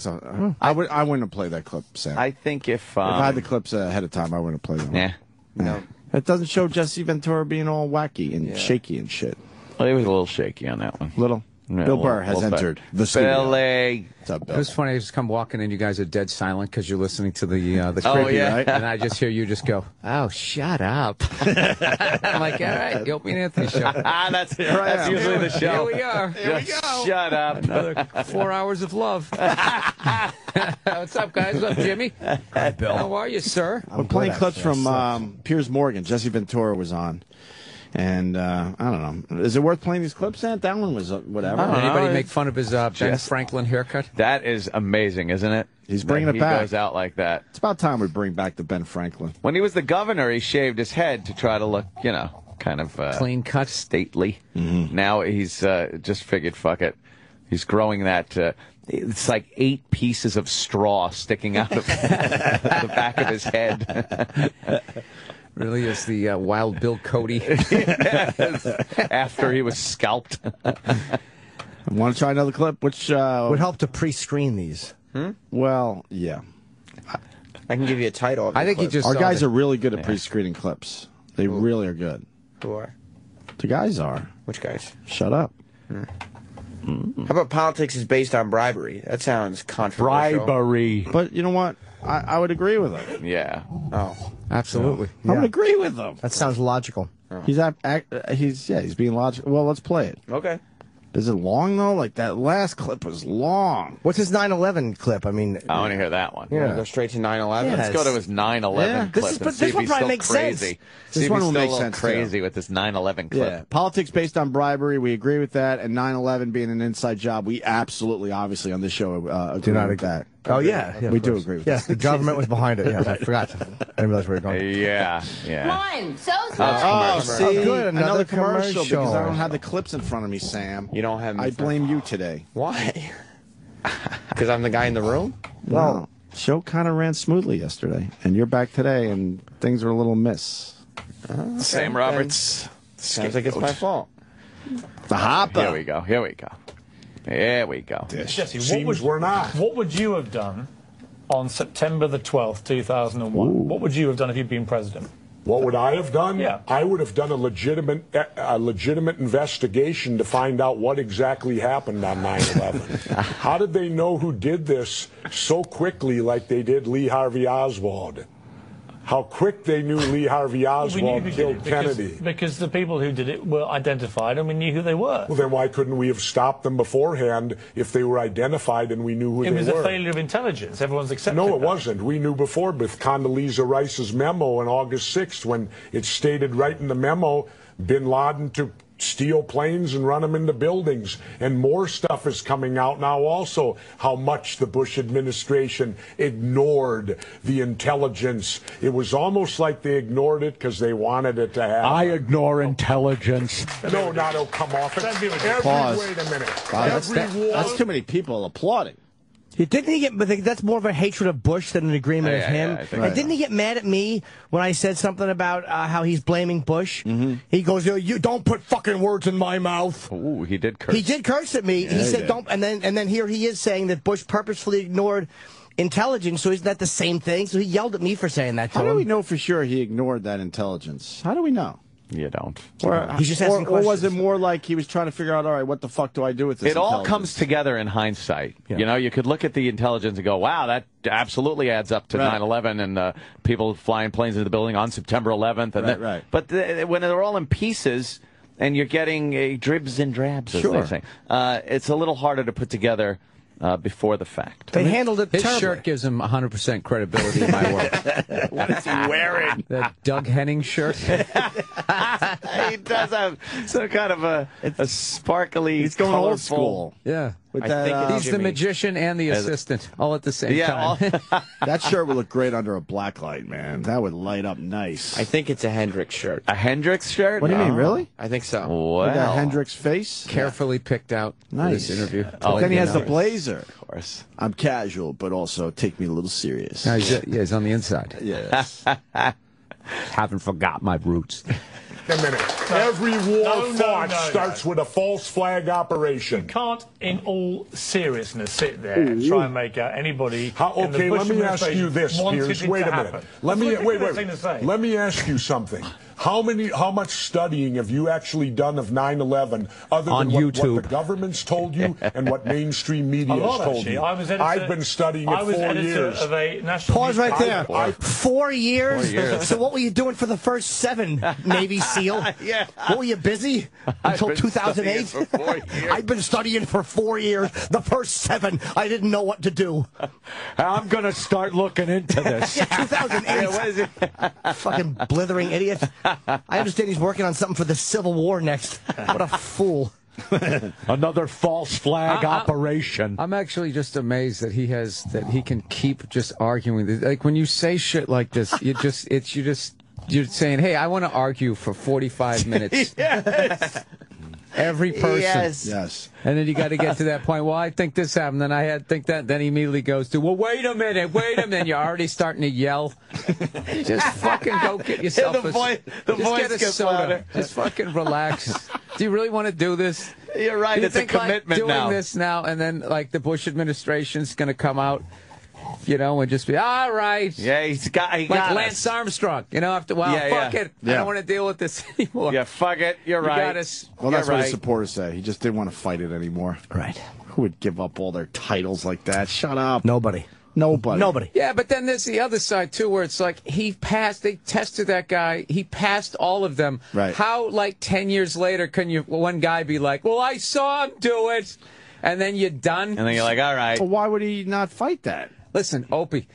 I wouldn't have played that clip, Sam.
I think if
I had the clips ahead of time, I wouldn't have played them.
Yeah.
No. It doesn't show Jesse Ventura being all wacky and shaky and shit.
Well, he was a little shaky on that one.
Little?
Yeah,
Bill Burr has entered the studio.
Billy.
What's up, Bill?
It was funny. I just come walking in. You guys are dead silent because you're listening to the
creepy,
right?
And I just hear you just go, "Oh, shut up!" I'm like, "All right, the Opie and Anthony show."
That's usually the show.
Here we are.
Here we go. Shut up.
Another 4 hours of love. What's up, guys? What's up, Jimmy?
Hi, Bill.
How are you, sir?
We're playing clips from Piers Morgan. Jesse Ventura was on. And I don't know. Is it worth playing these clips? That one was whatever.
Anybody make fun of his Ben Franklin haircut?
That is amazing, isn't it?
He's bringing it back.
He goes out like that.
It's about time we bring back the Ben Franklin.
When he was the governor, he shaved his head to try to look, kind of
clean cut,
stately. Now he's just figured, fuck it. He's growing that. It's like 8 pieces of straw sticking out of the back of his head.
Really is the Wild Bill Cody.
After he was scalped.
Want to try another clip? Which
would help to pre-screen these.
Well, yeah.
I can give you a title.
I think
our guys are really good at pre-screening clips. They really are good.
Who are?
The guys are.
Which guys?
Shut up.
How about politics is based on bribery? That sounds controversial.
Bribery.
But you know what? I would agree with him.
Yeah.
Oh,
absolutely.
I would agree with him.
That sounds logical.
Oh.
He's being logical. Well, let's play it.
Okay.
Is it long though? Like that last clip was long.
What's his 9/11 clip? I mean,
I want to hear that one.
Yeah. Go straight to 9/11.
Let's go to his 9/11 clip.
This one probably makes sense.
This one will make sense.
Crazy with this 9/11 clip.
Yeah, politics based on bribery. We agree with that, and 9/11 being an inside job. We absolutely, obviously, on this show agree with that.
Oh yeah,
we do agree with that.
Yes, the government was behind it. Yes, I forgot. I didn't realize where we were going.
Yeah.
One, so
see,
good. Another
commercial
commercial.
Because I don't have the clips in front of me, Sam.
You don't have them.
I blame you today.
Why? Because I'm the guy in the room?
Well, show kind of ran smoothly yesterday, and you're back today, and things are a little miss.
Okay.
Sam Roberts.
Sounds like it's my fault.
The hopper.
Here we go. Here we go.
Jesse, what would you have done on September the 12th, 2001? Ooh. What would you have done if you'd been president?
What would I have done?
Yeah.
I would have done a legitimate investigation to find out what exactly happened on 9/11. How did they know who did this so quickly like they did Lee Harvey Oswald? How quick they knew Lee Harvey Oswald killed Kennedy.
Because the people who did it were identified and we knew who they were.
Well, then why couldn't we have stopped them beforehand if they were identified and we knew who they were?
It was a failure of intelligence. Everyone's accepted
No, it wasn't. We knew before with Condoleezza Rice's memo on August 6th when it stated right in the memo, bin Laden to steal planes and run them into buildings. And more stuff is coming out now also, how much the Bush administration ignored the intelligence. It was almost like they ignored it because they wanted it to happen.
I ignore intelligence.
No, it'll come off.
Pause.
Wait a minute.
Wow, that's too many people applauding.
Didn't he get? But that's more of a hatred of Bush than an agreement of him. And didn't he get mad at me when I said something about how he's blaming Bush? He goes, "You don't put fucking words in my mouth."
Ooh, he did curse.
He did curse at me. He said, "Don't." And then here he is saying that Bush purposefully ignored intelligence. So isn't that the same thing? So he yelled at me for saying that to him.
How do we know for sure he ignored that intelligence? How do we know?
You don't.
He's just asking
or was it more like he was trying to figure out, all right, what the fuck do I do with this?
It all comes together in hindsight. Yeah. You know, you could look at the intelligence and go, wow, that absolutely adds up to 9/11 and people flying planes into the building on September 11th. And But when they're all in pieces and you're getting dribs and drabs, as they say, it's a little harder to put together before the fact.
They handled it terribly.
His shirt gives him 100% credibility in my world.
What is he wearing?
That Doug Henning shirt.
He does have some kind of a sparkly,
he's going
colorful,
old school.
Yeah.
He's
the magician and the assistant all at the same time.
That shirt would look great under a black light, man. That would light up nice.
I think it's a Hendrix shirt.
A Hendrix shirt?
What do you mean, really?
I think so.
Wow.
With a Hendrix face?
Carefully picked out for this interview.
Then he has the blazer.
Of course.
I'm casual, but also take me a little serious.
No, he's on the inside.
Yes.
Haven't forgot my roots.
A minute. Every war fought starts with a false flag operation.
You can't, in all seriousness, sit there and try and make out anybody.
Okay, let me ask you this, Piers. Wait a minute. Let me ask you something. How much studying have you actually done of 9/11 other than what the government's told you and what mainstream media has told you? I've been studying it 4 years.
Of a national
Pause right there. 4 years? 4 years. So what were you doing for the first 7, Navy SEAL? What were you busy until 2008? I've been studying for 4 years. The first 7, I didn't know what to do.
I'm going to start looking into this.
2008. What is it? Fucking blithering idiot. I understand he's working on something for the Civil War next. What a fool.
Another false flag operation. I'm actually just amazed that he can keep just arguing. Like when you say shit like this, you're saying, "Hey, I want to argue for 45 minutes." Every person.
Yes.
And then you got to get to that point. Well, I think this happened, then I think that. Then he immediately goes to, well, wait a minute. You're already starting to yell. Just fucking go get yourself
the voice gets
soda.
louder.
Just fucking relax. Do you really want to do this?
You're right.
Do
It's a commitment
doing
now.
This now, and then like the Bush administration's going to come out, and just be all right.
Yeah, he got
Lance Armstrong. After a while, fuck it. I don't want to deal with this anymore.
Yeah, fuck it. You're right.
Got us.
Well, that's what his supporters say. He just didn't want to fight it anymore.
Right.
Who would give up all their titles like that? Shut up.
Nobody.
Yeah, but then there's the other side, too, where it's like they tested that guy. He passed all of them.
Right.
How, 10 years later, can one guy be like, well, I saw him do it, and then you're done?
And then you're like, all right.
Well, why would he not fight that?
Listen, Opie,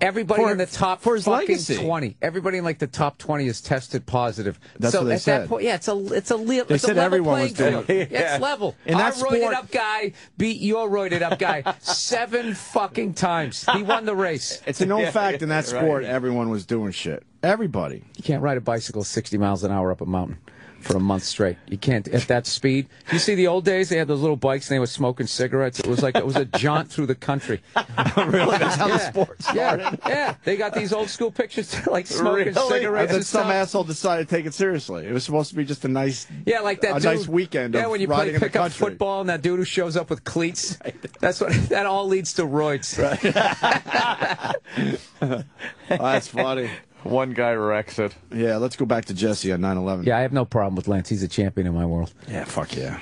everybody in the top
for his
fucking
legacy.
20, everybody in the top 20 is tested positive.
That's
so
what they
at
said.
That point, it's a
They said
level
everyone was
playing
doing
field.
it.
It's level.
In
Our
that sport,
roided up guy beat your roided up guy 7 fucking times. He won the race.
It's a known fact in that sport. Everyone was doing shit. Everybody.
You can't ride a bicycle 60 miles an hour up a mountain for a month straight. You can't at that speed. You see the old days, they had those little bikes and they were smoking cigarettes. It was a jaunt through the country.
Really? That's how the sport started?
Yeah. They got these old school pictures smoking cigarettes.
And then some asshole decided to take it seriously. It was supposed to be just a nice nice weekend of
when you
riding
play
in the
pickup
country.
football and that dude who shows up with cleats. That all leads to roids.
Oh, that's funny.
One guy wrecks it.
Yeah, let's go back to Jesse on 9/11.
Yeah, I have no problem with Lance. He's a champion in my world.
Yeah, fuck yeah.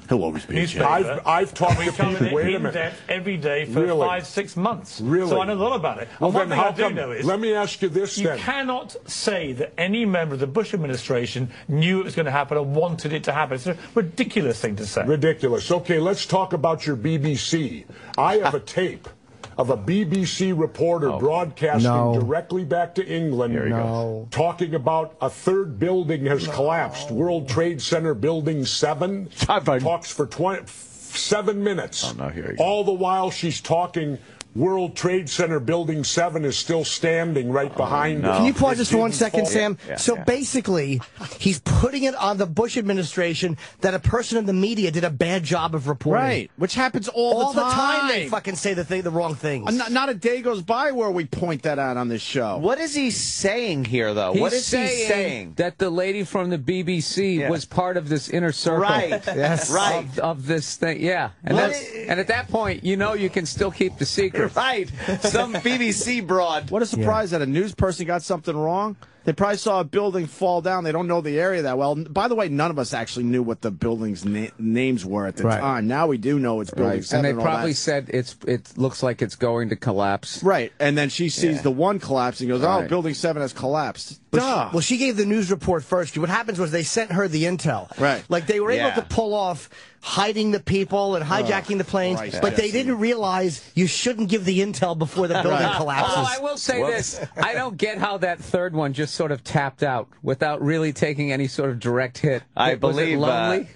He'll always be a champion.
I've talked to people. Wait a
in
minute.
debt every day for 5-6 months.
Really?
So I know a lot about it.
Well,
and one
then
thing
how
I do
come?
know is
Let me ask you this
you
then.
cannot say that any member of the Bush administration knew it was going to happen or wanted it to happen. It's a ridiculous thing to say.
Ridiculous. Okay, let's talk about your BBC. I have a tape of a BBC reporter broadcasting directly back to England, talking about a third building has collapsed. World Trade Center Building 7 talks for 7 minutes.
Oh, no, here you go.
All the while she's talking, World Trade Center Building 7 is still standing right behind her.
Can you pause just for 1 second, Sam? So basically, he's putting it on the Bush administration that a person in the media did a bad job of reporting.
Right, which happens all the time.
All the time they fucking say the wrong things.
Not a day goes by where we point that out on this show.
What is he saying here, though? What is he saying?
That the lady from the BBC was part of this inner circle.
Right.
Yes.
Right.
Of this thing. Yeah. And, and at that point, you know you can still keep the secret.
Right. Some BBC broad.
What a surprise that a news person got something wrong. They probably saw a building fall down. They don't know the area that well. By the way, none of us actually knew what the building's names were at the time. Now we do know it's Building 7.
And they probably said it looks like it's going to collapse.
Right. And then she sees the one collapse and goes, oh, Building 7 has collapsed.
Well, she gave the news report first. What happens was they sent her the intel.
Right.
Like they were able to pull off hiding the people and hijacking the planes, but they didn't realize you shouldn't give the intel before the building collapses.
Oh, I will say this. I don't get how that third one just sort of tapped out without really taking any sort of direct hit.
I believe it was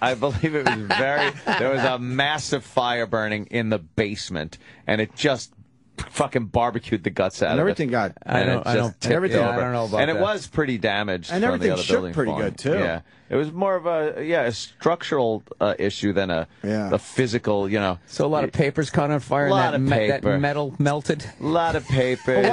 very... There was a massive fire burning in the basement, and it just fucking barbecued the guts out of it.
Everything got...
I don't know about that.
And it was pretty damaged.
And everything shook pretty good, too.
Yeah. It was more of a structural issue than a physical, you know.
So a lot of papers caught on fire.
A lot of paper.
That metal melted.
A lot of paper.
But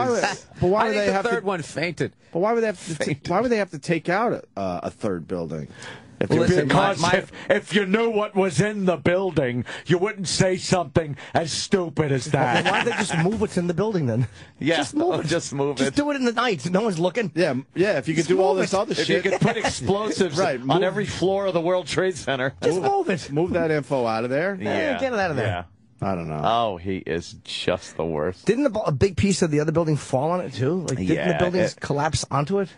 why would
I
they
think
have
the third one fainted.
But why would they have to take out a third building?
If you knew what was in the building, you wouldn't say something as stupid as that.
Why don't they just move what's in the building then?
Yeah,
just move it.
Just move it.
Just do it in the night. No one's looking.
Yeah. If you could do all this other shit.
If you could put explosives on every floor of the World Trade Center.
Just move it.
Move that info out of there.
Yeah.
Get it out of there.
Yeah.
I don't know.
Oh, he is just the worst.
Didn't a big piece of the other building fall on it too? Like, didn't the buildings collapse onto it?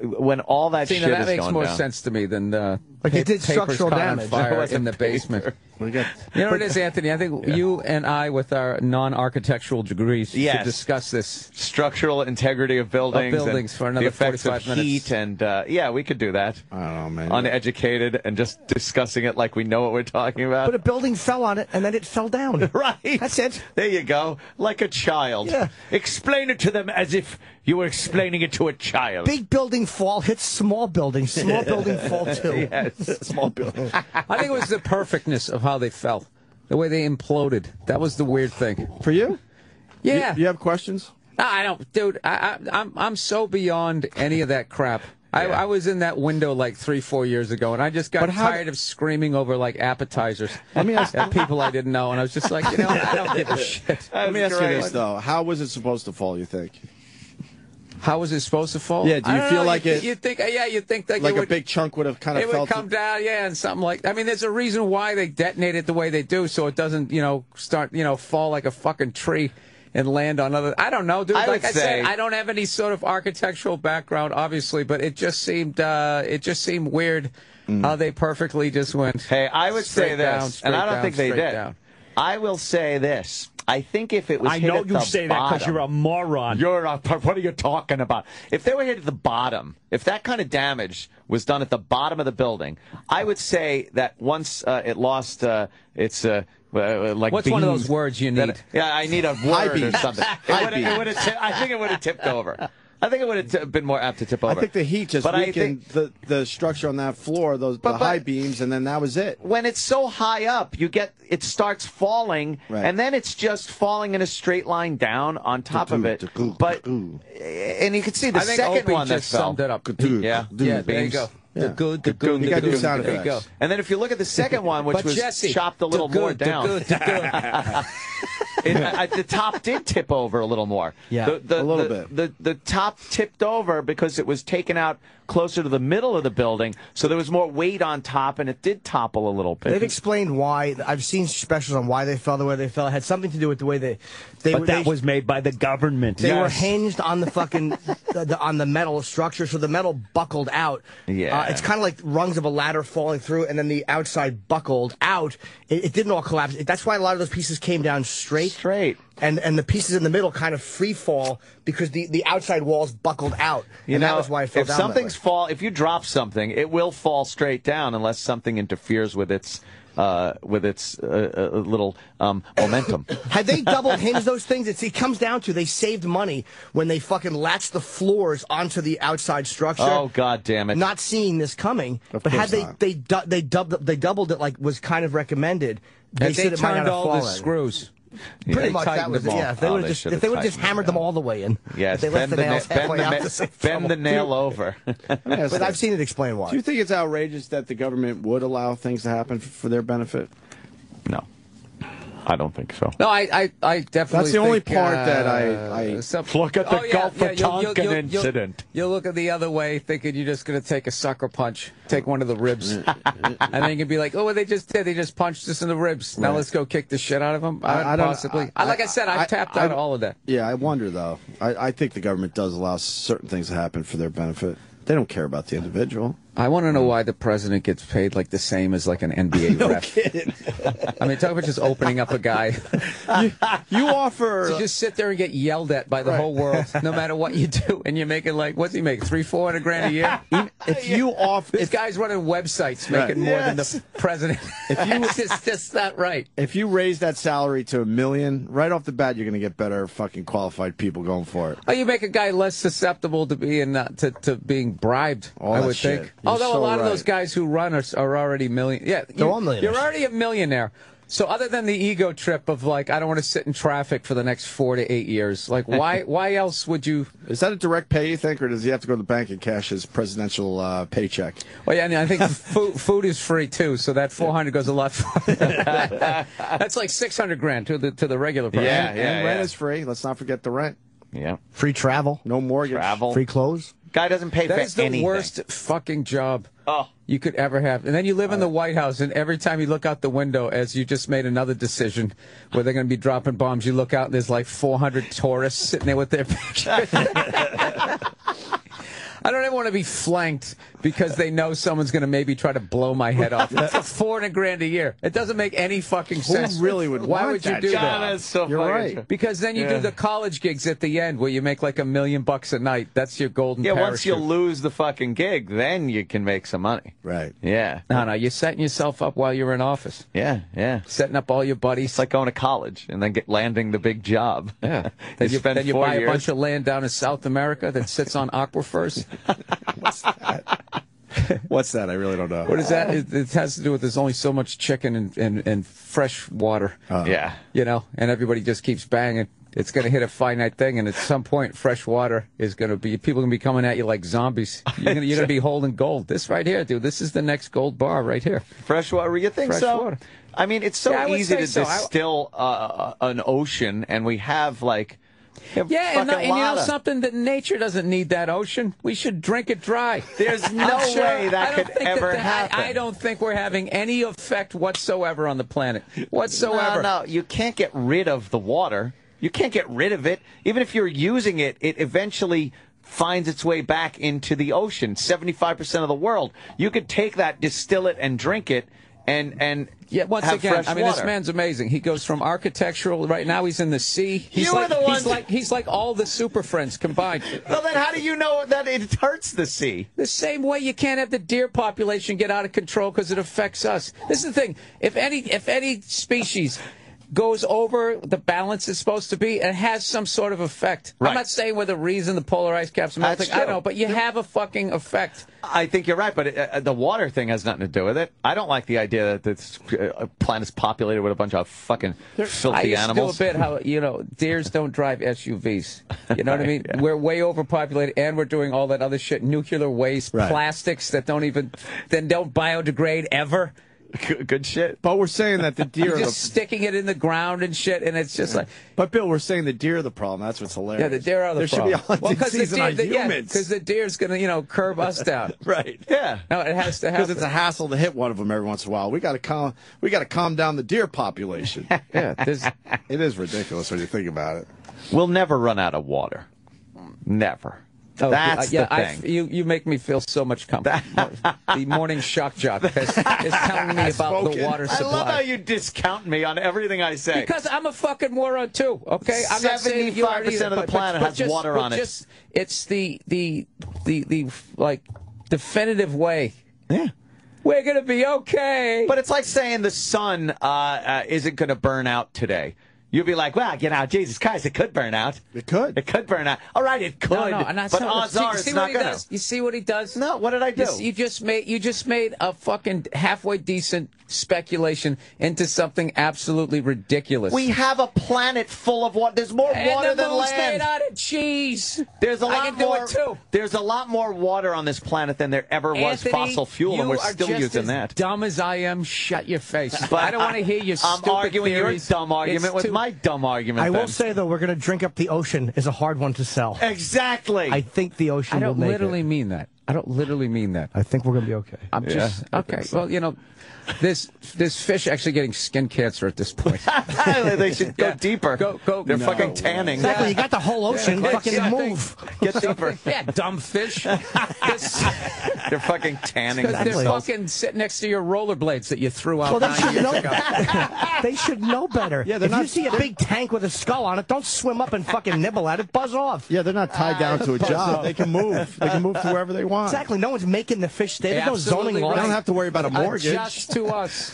When all that shit is going down.
That makes more sense to me than
like it did structural damage.
Fire in the basement. You know what it is, Anthony? I think you and I, with our non-architectural degrees, should discuss this.
Structural integrity of buildings,
for another
the effects
45
of
minutes.
Heat, and we could do that.
I don't know, man.
Uneducated and just discussing it like we know what we're talking about.
But a building fell on it, and then it fell down.
Right.
That's it.
There you go. Like a child.
Yeah.
Explain it to them as if you were explaining it to a child.
Big building fall hits small building. Small building fall too.
Yes, small building.
I think it was the perfectness of how they fell. The way they imploded. That was the weird thing.
For you?
Yeah.
You have questions?
No, I don't. Dude, I'm so beyond any of that crap. I was in that window like 3-4 years ago, and I just got tired of screaming over like appetizers at people I didn't know, and I was just like, I don't give a shit.
Let me ask you this, though. How was it supposed to fall, you think?
How was it supposed to fall?
Yeah, do you feel like it...
You think that
like a big chunk would have kind of
fell... It would come down, and something like... I mean, there's a reason why they detonate it the way they do, so it doesn't, start, fall like a fucking tree and land on other... I don't know, dude. Like I said, I don't have any sort of architectural background, obviously, but it just seemed weird how they perfectly just went...
Hey, I would say this, and I don't think they did. I will say this. I think if it was hit at the bottom... I know you say that because you're a moron. What are you talking about? If they were hit at the bottom, if that kind of damage was done at the bottom of the building, I would say that once it lost its... like
what's one of those words you need?
I need a word or something. I think it would have tipped over. I think it would have been more apt to tip over.
I think the heat just weakened the structure on that floor, the high beams, and then that was it.
When it's so high up, it starts falling, and then it's just falling in a straight line down on top of it. And you can see the second one that fell.
Summed it up.
Yeah,
there you go.
Yeah.
The good.
You got to do sound effects.
There you go.
And then if you look at the second one, which was
Jesse,
chopped a little more down. The top did tip over a little more.
Yeah,
a little bit.
The top tipped over because it was taken out closer to the middle of the building, so there was more weight on top, and it did topple a little bit.
They've explained why. I've seen specials on why they fell the way they fell. It had something to do with the way that
was made by the government.
They were hinged on the fucking on the metal structure, so the metal buckled out.
Yeah,
it's kind of like rungs of a ladder falling through, and then the outside buckled out. It didn't all collapse. That's why a lot of those pieces came down straight. And the pieces in the middle kind of free fall because the outside walls buckled out. And that was why it fell down.
If you drop something, it will fall straight down unless something interferes with its little momentum.
Had they double hinged those things, it comes down to they saved money when they fucking latched the floors onto the outside structure.
Oh, God damn it.
Not seeing this coming. But had they doubled it like was kind of recommended, they said it might not have
all
fallen.
the screws.
Pretty much that was it. Yeah, if they would have just hammered them all the way in.
Yes,
they left the nails halfway out.
Bend the nail over.
But I've seen it explain why.
Do you think it's outrageous that the government would allow things to happen for their benefit?
No. I don't think so.
No, I definitely
That's the only
think,
part that I
look at the Gulf of Tonkin incident.
You'll look at the other way thinking you're just going to take a sucker punch, take one of the ribs. And then you can be like, oh, what they just did, they just punched us in the ribs. Now let's go kick the shit out of them. Possibly. Like I said, I've tapped out all of that.
Yeah, I wonder, though. I think the government does allow certain things to happen for their benefit. They don't care about the individual.
I want to know why the president gets paid like the same as like an NBA
No
ref.
kidding.
I mean, talk about just opening up a guy.
You offer
to just sit there and get yelled at by the whole world, no matter what you do, and you're making like, what's he make, $300-400 grand a year?
If you offer,
this guy's running websites making more than the president. It's just not right.
If you raise that salary to $1 million, right off the bat, you're going to get better fucking qualified people going for it.
Oh, you make a guy less susceptible to being to being bribed. I would think. Although a lot of those guys who run are already millionaires. Yeah, you're already a millionaire. So other than the ego trip of like, I don't want to sit in traffic for the next 4 to 8 years, like why else would you?
Is that a direct pay, you think, or does he have to go to the bank and cash his presidential paycheck?
Well, yeah, I think food is free too, so that 400 goes a lot farther. That's like 600 grand to the regular person.
And rent is free. Let's not forget the rent.
Yeah.
Free travel.
No mortgage.
Free clothes.
Guy doesn't pay for anything.
That is the worst fucking job you could ever have. And then you live in the White House, and every time you look out the window, as you just made another decision where they're going to be dropping bombs, you look out and there's like 400 tourists sitting there with their pictures. I don't ever want to be flanked because they know someone's going to maybe try to blow my head off. That's $400 grand a year. It doesn't make any fucking sense.
Who really would
Why
want
would you
that
do
job?
that?
That's so
You're
fucking
right.
Because then you do the college gigs at the end where you make like $1 million a night. That's your golden parachute.
Once you lose the fucking gig, then you can make some money.
Right.
Yeah.
No, you're setting yourself up while you're in office.
Yeah.
Setting up all your buddies.
It's like going to college and then landing the big job.
Yeah.
Then you spend 4
buy
years.
a bunch of land down in South America that sits on aquifers.
What's that? I really don't know.
What is that? It has to do with there's only so much chicken and fresh water.
Yeah.
And everybody just keeps banging. It's going to hit a finite thing, and at some point, fresh water is going to be, people are going to be coming at you like zombies. You're going to be holding gold. This right here, dude, this is the next gold bar right here.
Fresh water, you think
fresh
so?
Water.
I mean, it's so easy to distill an ocean, and we have like...
and you know something? That nature doesn't need that ocean. We should drink it dry.
There's no way that could ever happen.
I don't think we're having any effect whatsoever on the planet. Whatsoever.
No, you can't get rid of the water. You can't get rid of it. Even if you're using it, it eventually finds its way back into the ocean. 75% of the world. You could take that, distill it, and drink it, and
once
have
again,
fresh
I mean,
water.
this man's amazing. He goes from architectural. Right now, he's in the sea. He's he's like all the Super Friends combined.
Well, then how do you know that it hurts the sea?
The same way you can't have the deer population get out of control because it affects us. This is the thing. If any species goes over the balance it's supposed to be, it has some sort of effect.
Right.
I'm not saying we're the reason the polar ice cap's melting. I know, but you have a fucking effect.
I think you're right, but the water thing has nothing to do with it. I don't like the idea that this planet's populated with a bunch of fucking filthy animals.
I used to do a bit how, deers don't drive SUVs. You know what I mean? We're way overpopulated, and we're doing all that other shit, nuclear waste, plastics that don't biodegrade ever.
Good shit.
But we're saying that the deer
are just sticking it in the ground and shit, and it's just like.
But Bill, we're saying the deer are the problem. That's what's hilarious.
Yeah, the deer are the problem.
There should be a hunting season on humans.
Because the deer's gonna, curb us down.
Right.
Yeah.
No, it has to happen.
Because it's a hassle to hit one of them every once in a while. We got to calm down the deer population.
Yeah,
it is ridiculous when you think about it.
We'll never run out of water. Never.
Oh,
that's the thing.
You make me feel so much comfort. The morning shock jock is telling me about the water supply.
I love how you discount me on everything I say.
Because I'm a fucking moron too. Okay, I'm not saying
75% of the planet has water on it.
It's the like definitive way.
Yeah.
We're going to be okay.
But it's like saying the sun isn't going to burn out today. You'd be like, well, Jesus Christ, it could burn out.
It could.
It could burn out. All right, it could.
No,
but odds are it's not going to.
You see what he does?
No, what did I do?
You just made a fucking halfway decent speculation into something absolutely ridiculous.
We have a planet full of water. There's more water than land.
Made out of cheese.
There's a lot
I can
more.
do it too.
There's a lot more water on this planet than there ever was fossil fuel, and we're still using that.
Dumb as I am, shut your face. But I don't want to hear your stupid
arguing
theories.
your dumb argument with my dumb argument.
I will say though, we're going to drink up the ocean is a hard one to sell.
Exactly.
I think the ocean.
I don't
will make
literally
it.
mean that. I don't literally mean that.
I think we're going to be okay.
I'm just okay. Well, you know, this fish actually getting skin cancer at this point.
They should go deeper. They're fucking tanning.
Exactly. You got the whole ocean. Fucking move.
Get deeper.
Yeah, dumb fish.
They're fucking tanning.
They're fucking sitting next to your rollerblades that you threw out.
Well, they
9
should
years
know.
ago.
They should know better.
Yeah,
if you see a big tank with a skull on it, don't swim up and fucking nibble at it. Buzz off.
Yeah, they're not tied down to a job. They can move. They can move to wherever they want.
Exactly. No one's making the fish stay. There's no zoning law.
They don't have to worry about a mortgage.
Just to us.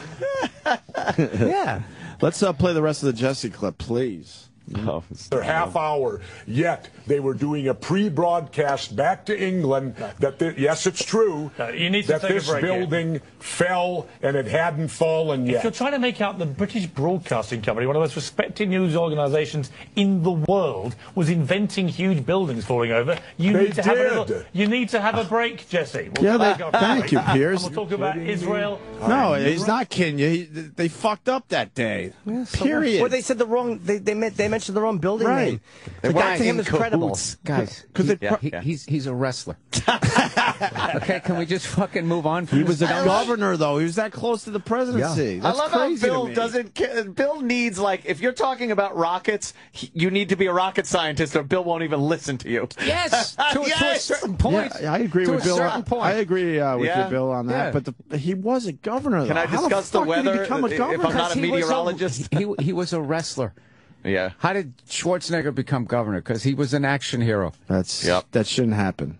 Yeah.
Let's play the rest of the Jesse clip, please.
Oh, their half hour, yet they were doing a pre-broadcast back to England that yes, it's true
you need to
that
take
this
a break
building fell and it hadn't fallen yet.
If you're trying to make out the British Broadcasting Company, one of the most respected news organisations in the world, was inventing huge buildings falling over, you need to have a break, Jesse.
Thank you, Piers.
And we'll talk about Israel.
No, he's not kidding you. They fucked up that day. Period.
Well, they said the wrong. They mentioned the wrong building
right.
name. So that to him is credible,
guys.
Because
he's a wrestler. Okay, can we just fucking move on?
He was a governor, though. He was that close to the presidency.
Yeah. I love how Bill doesn't. Bill needs, like, if you're talking about rockets, you need to be a rocket scientist, or Bill won't even listen to you.
Yes, to a certain point.
Yeah, I agree with Bill. I agree with you, Bill, on that.
Yeah.
But he was a governor. Though.
Can I discuss the weather? If I'm not a meteorologist,
he was a wrestler.
Yeah.
How did Schwarzenegger become governor? Because he was an action hero.
That shouldn't happen.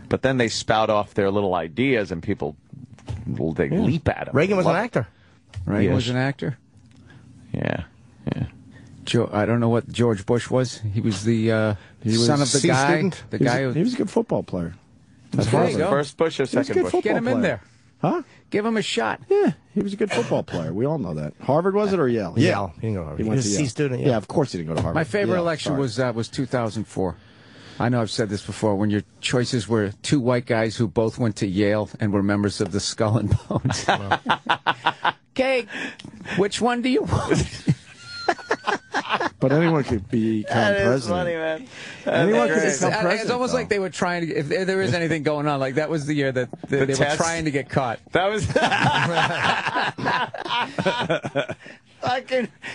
But then they spout off their little ideas, and people leap at him.
Reagan was an actor.
Reagan was an actor.
Yeah.
I don't know what George Bush was. He was the son of the guy.
Student.
The guy
he was a good football player.
First Bush or second Bush?
Get him in there.
Huh?
Give him a shot.
Yeah, he was a good football player. We all know that. Harvard was it or Yale?
Yale. He didn't go to Harvard.
He went to Yale.
Student.
Yeah, of course he didn't go to Harvard.
My favorite election was 2004. I know I've said this before. When your choices were two white guys who both went to Yale and were members of the Skull and Bones. Okay, which one do you want?
But anyone could become president.
Funny, man.
Anyone could become president.
It's almost like they were trying to. If there is anything going on, like that was the year that they were trying to get caught.
That was.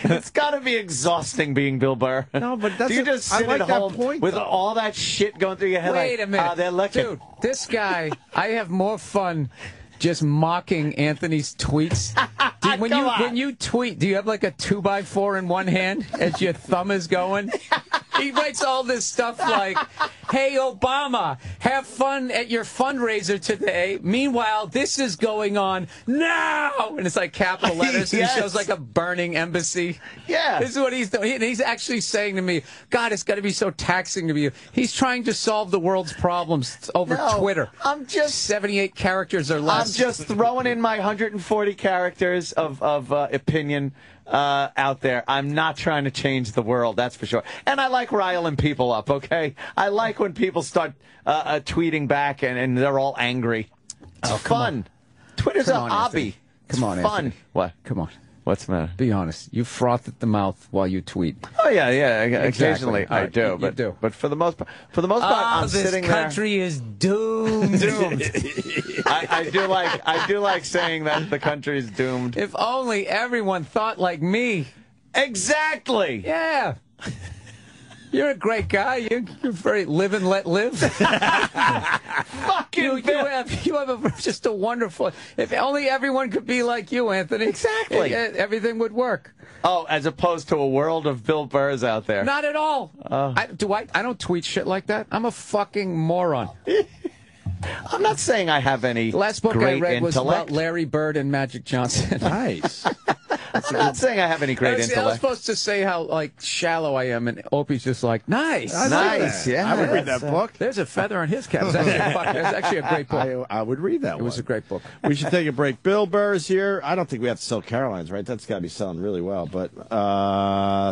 It's got to be exhausting being Bill Burr.
No, but that's.
Do you just sit at home with all that shit going through your head?
Wait a minute,
they're looking.
Dude. This guy, I have more fun just mocking Anthony's tweets. When you tweet, do you have like a 2x4 in one hand as your thumb is going? He writes all this stuff like, "Hey Obama, have fun at your fundraiser today. Meanwhile, this is going on now," and it's like capital letters.
Yes.
And he shows like a burning embassy.
Yeah,
this is what he's doing. He's actually saying to me, "God, it's got to be so taxing to be." He's trying to solve the world's problems over Twitter.
I'm just
78 characters or less.
I'm just throwing in my 140 characters of opinion out there. I'm not trying to change the world, that's for sure. And I like riling people up, okay? I like when people start tweeting back and they're all angry. It's fun. Twitter's a hobby.
Come on,
fun.
Anthony.
What?
Come on.
What's the matter?
Be honest. You froth at the mouth while you tweet.
Oh yeah. Occasionally I do,
you do.
But for the most part, I'm sitting there.
This country is doomed.
I do like saying that the country is doomed.
If only everyone thought like me.
Exactly.
Yeah. You're a great guy. You're very live and let live.
Fucking
you have just a wonderful. If only everyone could be like you, Anthony.
Exactly.
Everything would work.
Oh, as opposed to a world of Bill Burrs out there.
Not at all. I don't tweet shit like that. I'm a fucking moron.
I'm not saying I have any
Last book
great
I read was
intellect.
about Larry Bird and Magic Johnson.
Nice.
I'm not saying I have any great
I was
intellect.
supposed to say how shallow I am, and Opie's just like, nice.
Nice, yeah.
I would read that book.
There's a feather in his cap. It's actually a great book.
I would read that one.
It was a great book.
We should take a break. Bill Burr is here. I don't think we have to sell Caroline's, right? That's got to be selling really well. But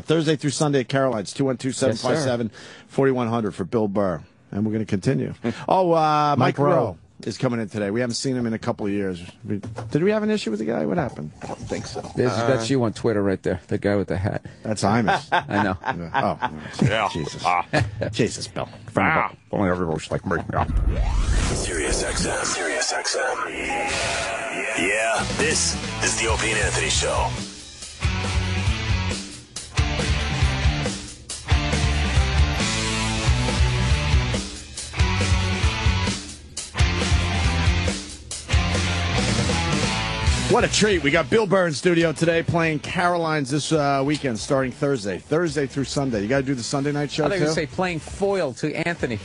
Thursday through Sunday at Caroline's, 212-757-4100 for Bill Burr. And we're going to continue. Mike Rowe is coming in today. We haven't seen him in a couple of years. Did we have an issue with the guy? What happened? I don't think so.
That's you on Twitter right there, the guy with the hat.
That's Imus.
I know.
Yeah. Jesus. Jesus, Bill.
Only everyone's like me.
Sirius XM. Yeah, this is the Opie and Anthony Show.
What a treat. We got Bill Burr in studio today playing Caroline's this weekend starting Thursday through Sunday. You got to do the Sunday night show,
I thought you were
too?
going to say playing foil to Anthony.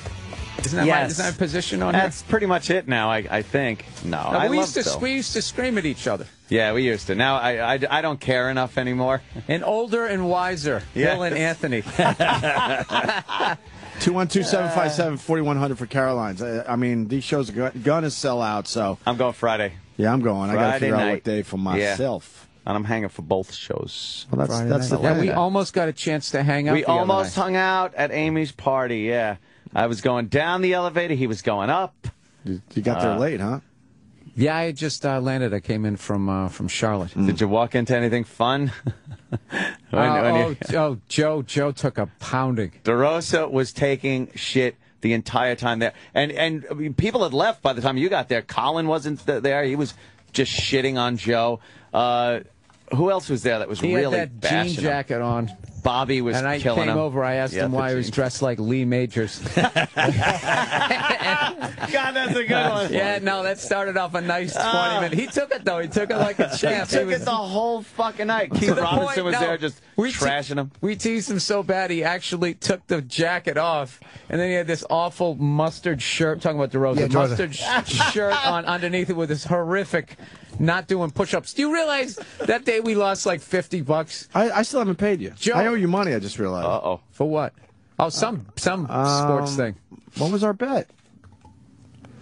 Isn't that a position on
That's pretty much it now, I think. No,
we used to scream at each other.
Yeah, we used to. Now I don't care enough anymore.
And older and wiser, Bill and Anthony.
212-757-4100 for Caroline's. I mean, these shows are going to sell out, so.
I'm going Friday.
Yeah, I'm going. I got to figure out
night.
what day for myself.
Yeah. And I'm hanging for both shows.
Well, that's the plan.
We almost got a chance to hang out.
We almost hung out at Amy's party, yeah. I was going down the elevator. He was going up.
You got there late, huh?
Yeah, I just landed. I came in from Charlotte.
Did you walk into anything fun?
Joe took a pounding.
DeRosa was taking shit the entire time there. And people had left by the time you got there. Colin wasn't there. He was just shitting on Joe. Who else was there that was really
had that
bashing
jean jacket on?
Bobby was
killing him.
killing
And I came over. I asked him why he was dressed like Lee Majors.
God, that's a good one.
Yeah, no, that started off a nice 20 minutes. He took it, though. He took it like a champ.
He took it the whole fucking night. Keith Robinson was there just trashing him.
We teased him so bad he actually took the jacket off, and then he had this awful mustard shirt, talking about DeRosa, mustard shirt on underneath it with this horrific not doing push-ups. Do you realize that day we lost like $50?
I still haven't paid you.
Joe,
I owe you money, I just realized.
Uh-oh.
For what? Oh, some sports thing.
What was our bet?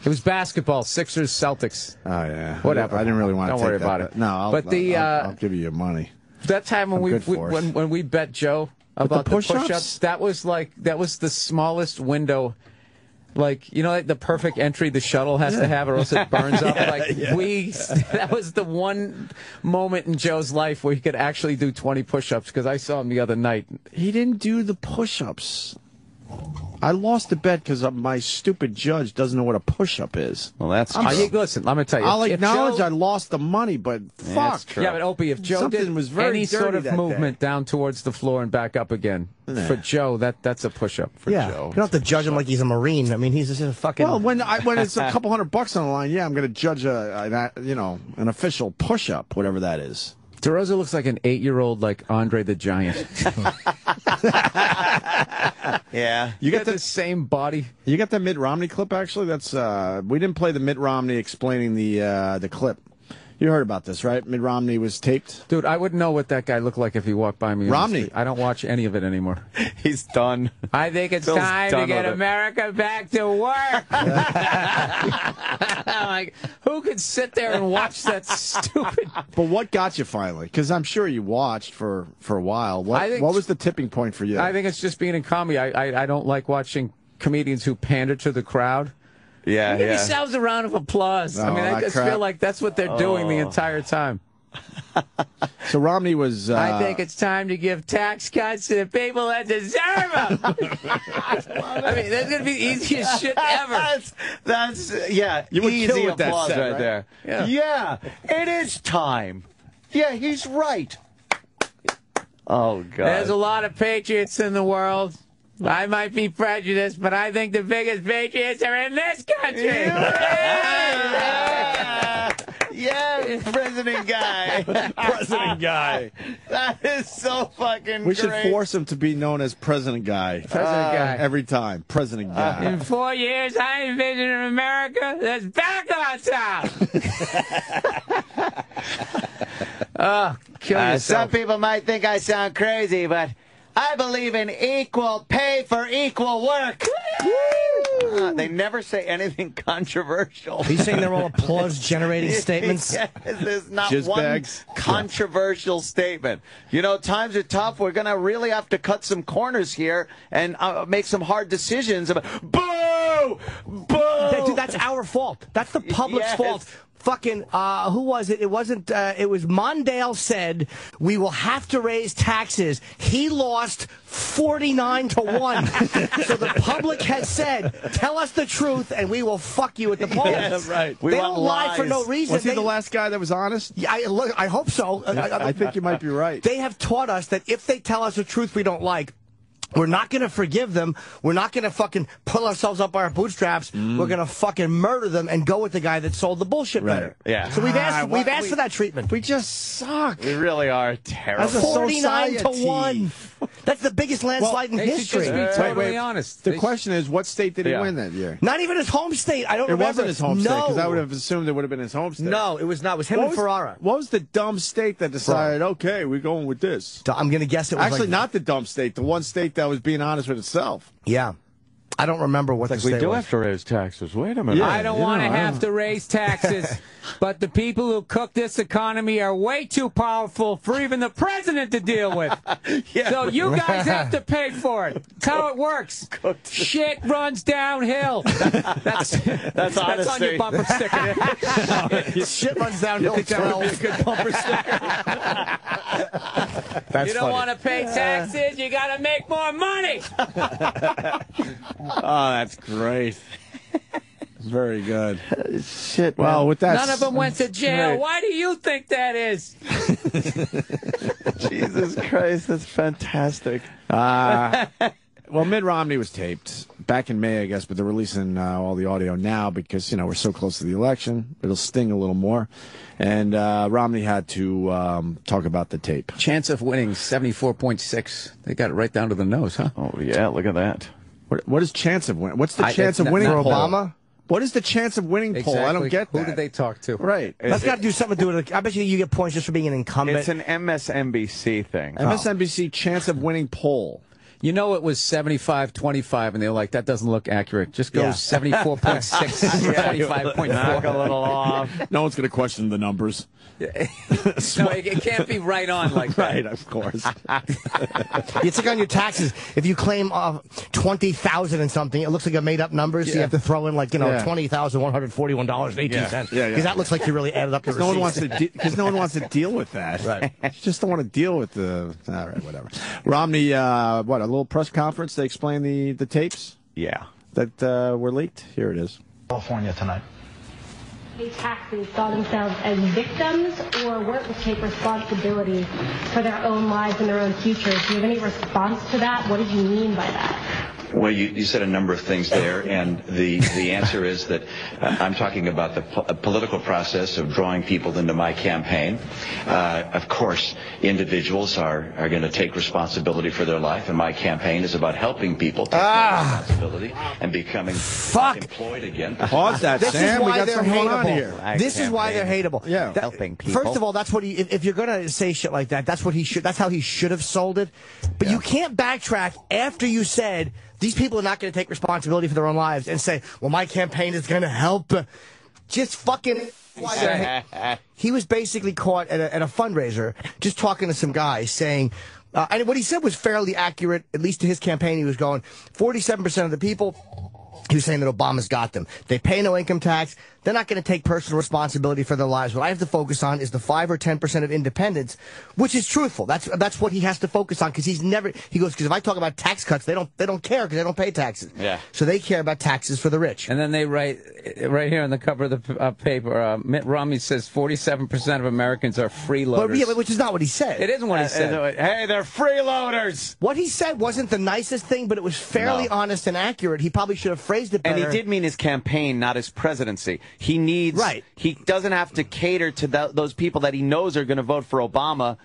It was basketball, Sixers, Celtics.
Oh, yeah.
Whatever.
I didn't really want to
Don't
take
worry
that
about
bet.
it.
No,
I'll
I'll give you your money.
That time when when we bet Joe about the push-ups, that was the smallest window. Like, you know, like the perfect entry the shuttle has to have, or else it burns up. That was the one moment in Joe's life where he could actually do 20 push-ups, because I saw him the other night.
He didn't do the push-ups. I lost the bet because my stupid judge doesn't know what a push-up is.
Well, that's
listen, I'm going to tell you.
I'll acknowledge I lost the money, but fuck.
Yeah, but Opie, if Joe did any sort of movement down towards the floor and back up again, for Joe, that's a push-up for Joe.
You don't have to judge him like he's a Marine. I mean, he's just a fucking...
Well, when it's a couple $100 on the line, yeah, I'm going to judge an official push-up, whatever that is.
DeRosa looks like an 8-year-old, like Andre the Giant.
Yeah,
you got
the same body.
You got that Mitt Romney clip? Actually, that's we didn't play the Mitt Romney explaining the clip. You heard about this, right? Mitt Romney was taped.
Dude, I wouldn't know what that guy looked like if he walked by me.
Romney.
I don't watch any of it anymore.
He's done.
I think it's
Bill's
time to get America back to work. Like, who could sit there and watch that stupid...
But what got you finally? Because I'm sure you watched for a while. What was the tipping point for you?
I think it's just being in comedy. I don't like watching comedians who pander to the crowd.
Yeah,
Give yourselves a round of applause. I mean, I just feel like that's what they're doing the entire time.
So Romney was...
I think it's time to give tax cuts to the people that deserve them. I mean, that's going to be the easiest shit ever.
That's
you would
easy
kill with that
applause
set,
right there.
Yeah,
it is time. Yeah, he's right. Oh, God.
There's a lot of patriots in the world. I might be prejudiced, but I think the biggest patriots are in this country.
Yes. President Guy.
President Guy.
That is so fucking
We should
great.
force him to be known as President Guy.
President Guy.
Every time. President Guy.
In 4 years, I envision an America that's back on top. Kill yourself.
Some people might think I sound crazy, but I believe in equal pay for equal work. They never say anything controversial.
Are you saying they're all applause-generating statements?
Yes, there's not
Jizz
one
bags.
controversial statement. You know, times are tough. We're going to really have to cut some corners here and make some hard decisions. Boo! Boo!
Dude, that's our fault. That's the public's fault. Fucking, who was it? It wasn't, it was Mondale said, we will have to raise taxes. He lost 49-1. So the public has said, tell us the truth and we will fuck you at the polls.
Yes, right.
They don't lie for no reason.
Was he the last guy that was honest?
Yeah, I hope so.
I think you might be right.
They have taught us that if they tell us the truth we don't like, we're not going to forgive them. We're not going to fucking pull ourselves up by our bootstraps. We're going to fucking murder them and go with the guy that sold the bullshit better.
Yeah.
So we've asked for that treatment.
We just suck.
We really are terrible.
As a
49-1. That's the biggest landslide in history.
Just be totally honest.
The question is, what state did he win that year?
Not even his home state. I don't remember.
It wasn't his home state, because I would have assumed it would have been his home state.
No, it was not. It was him and Ferrara.
What was the dumb state that decided, okay, we're going with this?
I'm going to guess it was
actually not the dumb state, the one state that was being honest with itself.
Yeah. I don't remember what the state was.
We do have to raise taxes. Wait a minute.
I don't want to have to raise taxes, but the people who cook this economy are way too powerful for even the president to deal with. So you guys have to pay for it. That's how it works. Shit runs downhill. That's on your bumper sticker.
Shit runs downhill.
That would be a good bumper sticker. You don't want to pay taxes, you got to make more money.
Oh, that's great. Very good.
Shit,
well,
man.
with that,
none of them went to jail. Why do you think that is?
Jesus Christ, that's fantastic.
Well, Mitt Romney was taped back in May, I guess, but they're releasing all the audio now because, you know, we're so close to the election. It'll sting a little more. And Romney had to talk about the tape.
Chance of winning, 74.6. They got it right down to the nose, huh?
Oh, yeah, look at that.
What is chance of winning? What's the chance of winning
for
poll?
Obama?
What is the chance of winning poll? I don't get that.
Who did they talk to?
Right.
That's got to do something to do with it. I bet you get points just for being an incumbent.
It's an MSNBC thing.
MSNBC chance of winning poll.
You know, it was 75-25, and they were like, that doesn't look accurate. Just go 74.6, 25.4.
Knock a little off.
No one's going to question the numbers.
No, it can't be right on like that.
Right, of course.
It's like on your taxes. If you claim 20,000 and something, it looks like a made-up number, so you have to throw in, like, you know, $20,141.18. Because that looks like you really added up the receipts.
Because no one wants to deal with that.
Right.
You just don't want to deal with the... All right, whatever. Romney, a little press conference to explain the tapes?
Yeah.
That were leaked? Here it is.
California tonight.
Taxes saw themselves as victims or weren't to take responsibility for their own lives and their own futures. Do you have any response to that? What did you mean by that?
Well, you said a number of things there, and the answer is that I'm talking about the political process of drawing people into my campaign. Of course, individuals are going to take responsibility for their life, and my campaign is about helping people take responsibility and becoming employed again.
Pause that, Sam. We got something going on here.
This is why they're hateable.
Yeah.
Helping people.
First of all, that's what if you're going to say shit like that, that's how he should have sold it. But you can't backtrack after you said these people are not going to take responsibility for their own lives and say, well, my campaign is going to help. Just fucking... He was basically caught at a fundraiser just talking to some guy saying... and what he said was fairly accurate, at least to his campaign. He was going, 47% of the people... He was saying that Obama's got them. They pay no income tax. They're not going to take personal responsibility for their lives. What I have to focus on is the 5 or 10% of independents, which is truthful. That's what he has to focus on because he goes, because if I talk about tax cuts, they don't care because they don't pay taxes.
Yeah.
So they care about taxes for the rich.
And then they write right here on the cover of the paper, Mitt Romney says 47% of Americans are freeloaders.
But, yeah, which is not what he said.
It isn't what he said.
Hey, they're freeloaders.
What he said wasn't the nicest thing, but it was fairly honest and accurate. He probably should have phrased it better.
And he did mean his campaign, not his presidency. He needs. Right. He doesn't have to cater to those people that he knows are going to vote for Obama.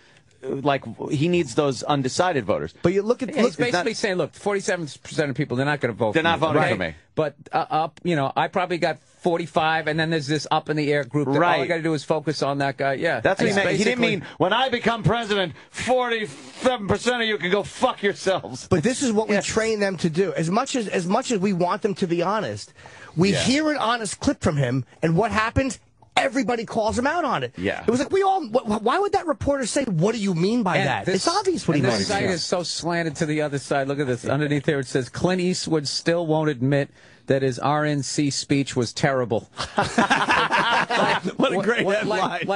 Like, he needs those undecided voters.
But you look at...
He's basically saying, look, 47% of people, they're not going to vote for me.
They're not voting for me.
But I probably got 45, and then there's this up-in-the-air group that all I got to do is focus on that guy. Yeah.
That's what he meant. He didn't mean, when I become president, 47% of you can go fuck yourselves.
But this is what we train them to do. As much as we want them to be honest, we hear an honest clip from him, and what happens? Everybody calls him out on it. Yeah. It was like, why would that reporter say, what do you mean by that? It's obvious what he means.
This site is so slanted to the other side. Look at this. Underneath there it says, Clint Eastwood still won't admit that his RNC speech was terrible.
What a great headline.
You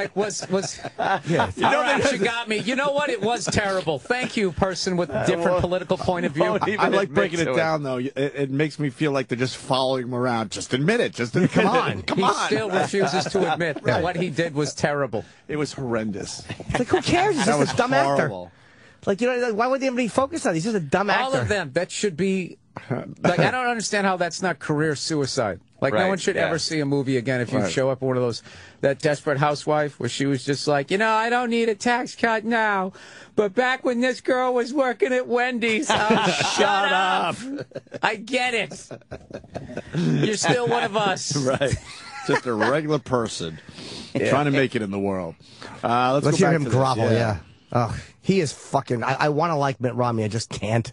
got me. You know what? It was terrible. Thank you, person with different political point of view.
I like breaking it down, though. It makes me feel like they're just following him around. Just admit it. Come on.
He still refuses to admit that what he did was terrible.
It was horrendous.
Like, who cares? He's just a dumb actor. Like, why would anybody focus on it? He's just a dumb actor.
All of them. That should be... Like, I don't understand how that's not career suicide. Like, no one should ever see a movie again if you show up in one of those, that Desperate Housewife where she was just like, I don't need a tax cut now, but back when this girl was working at Wendy's, shut up. I get it. You're still one of us.
Right. Just a regular person trying to make it in the world. Let's
hear him grovel, Oh, he is fucking... I want to like Mitt Romney, I just can't.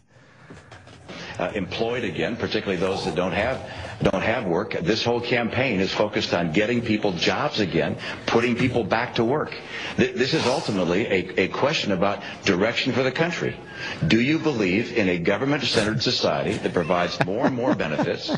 Employed again, particularly those that don't have work. This whole campaign is focused on getting people jobs again, putting people back to work. This is ultimately a question about direction for the country. Do you believe in a government-centered society that provides more and more benefits?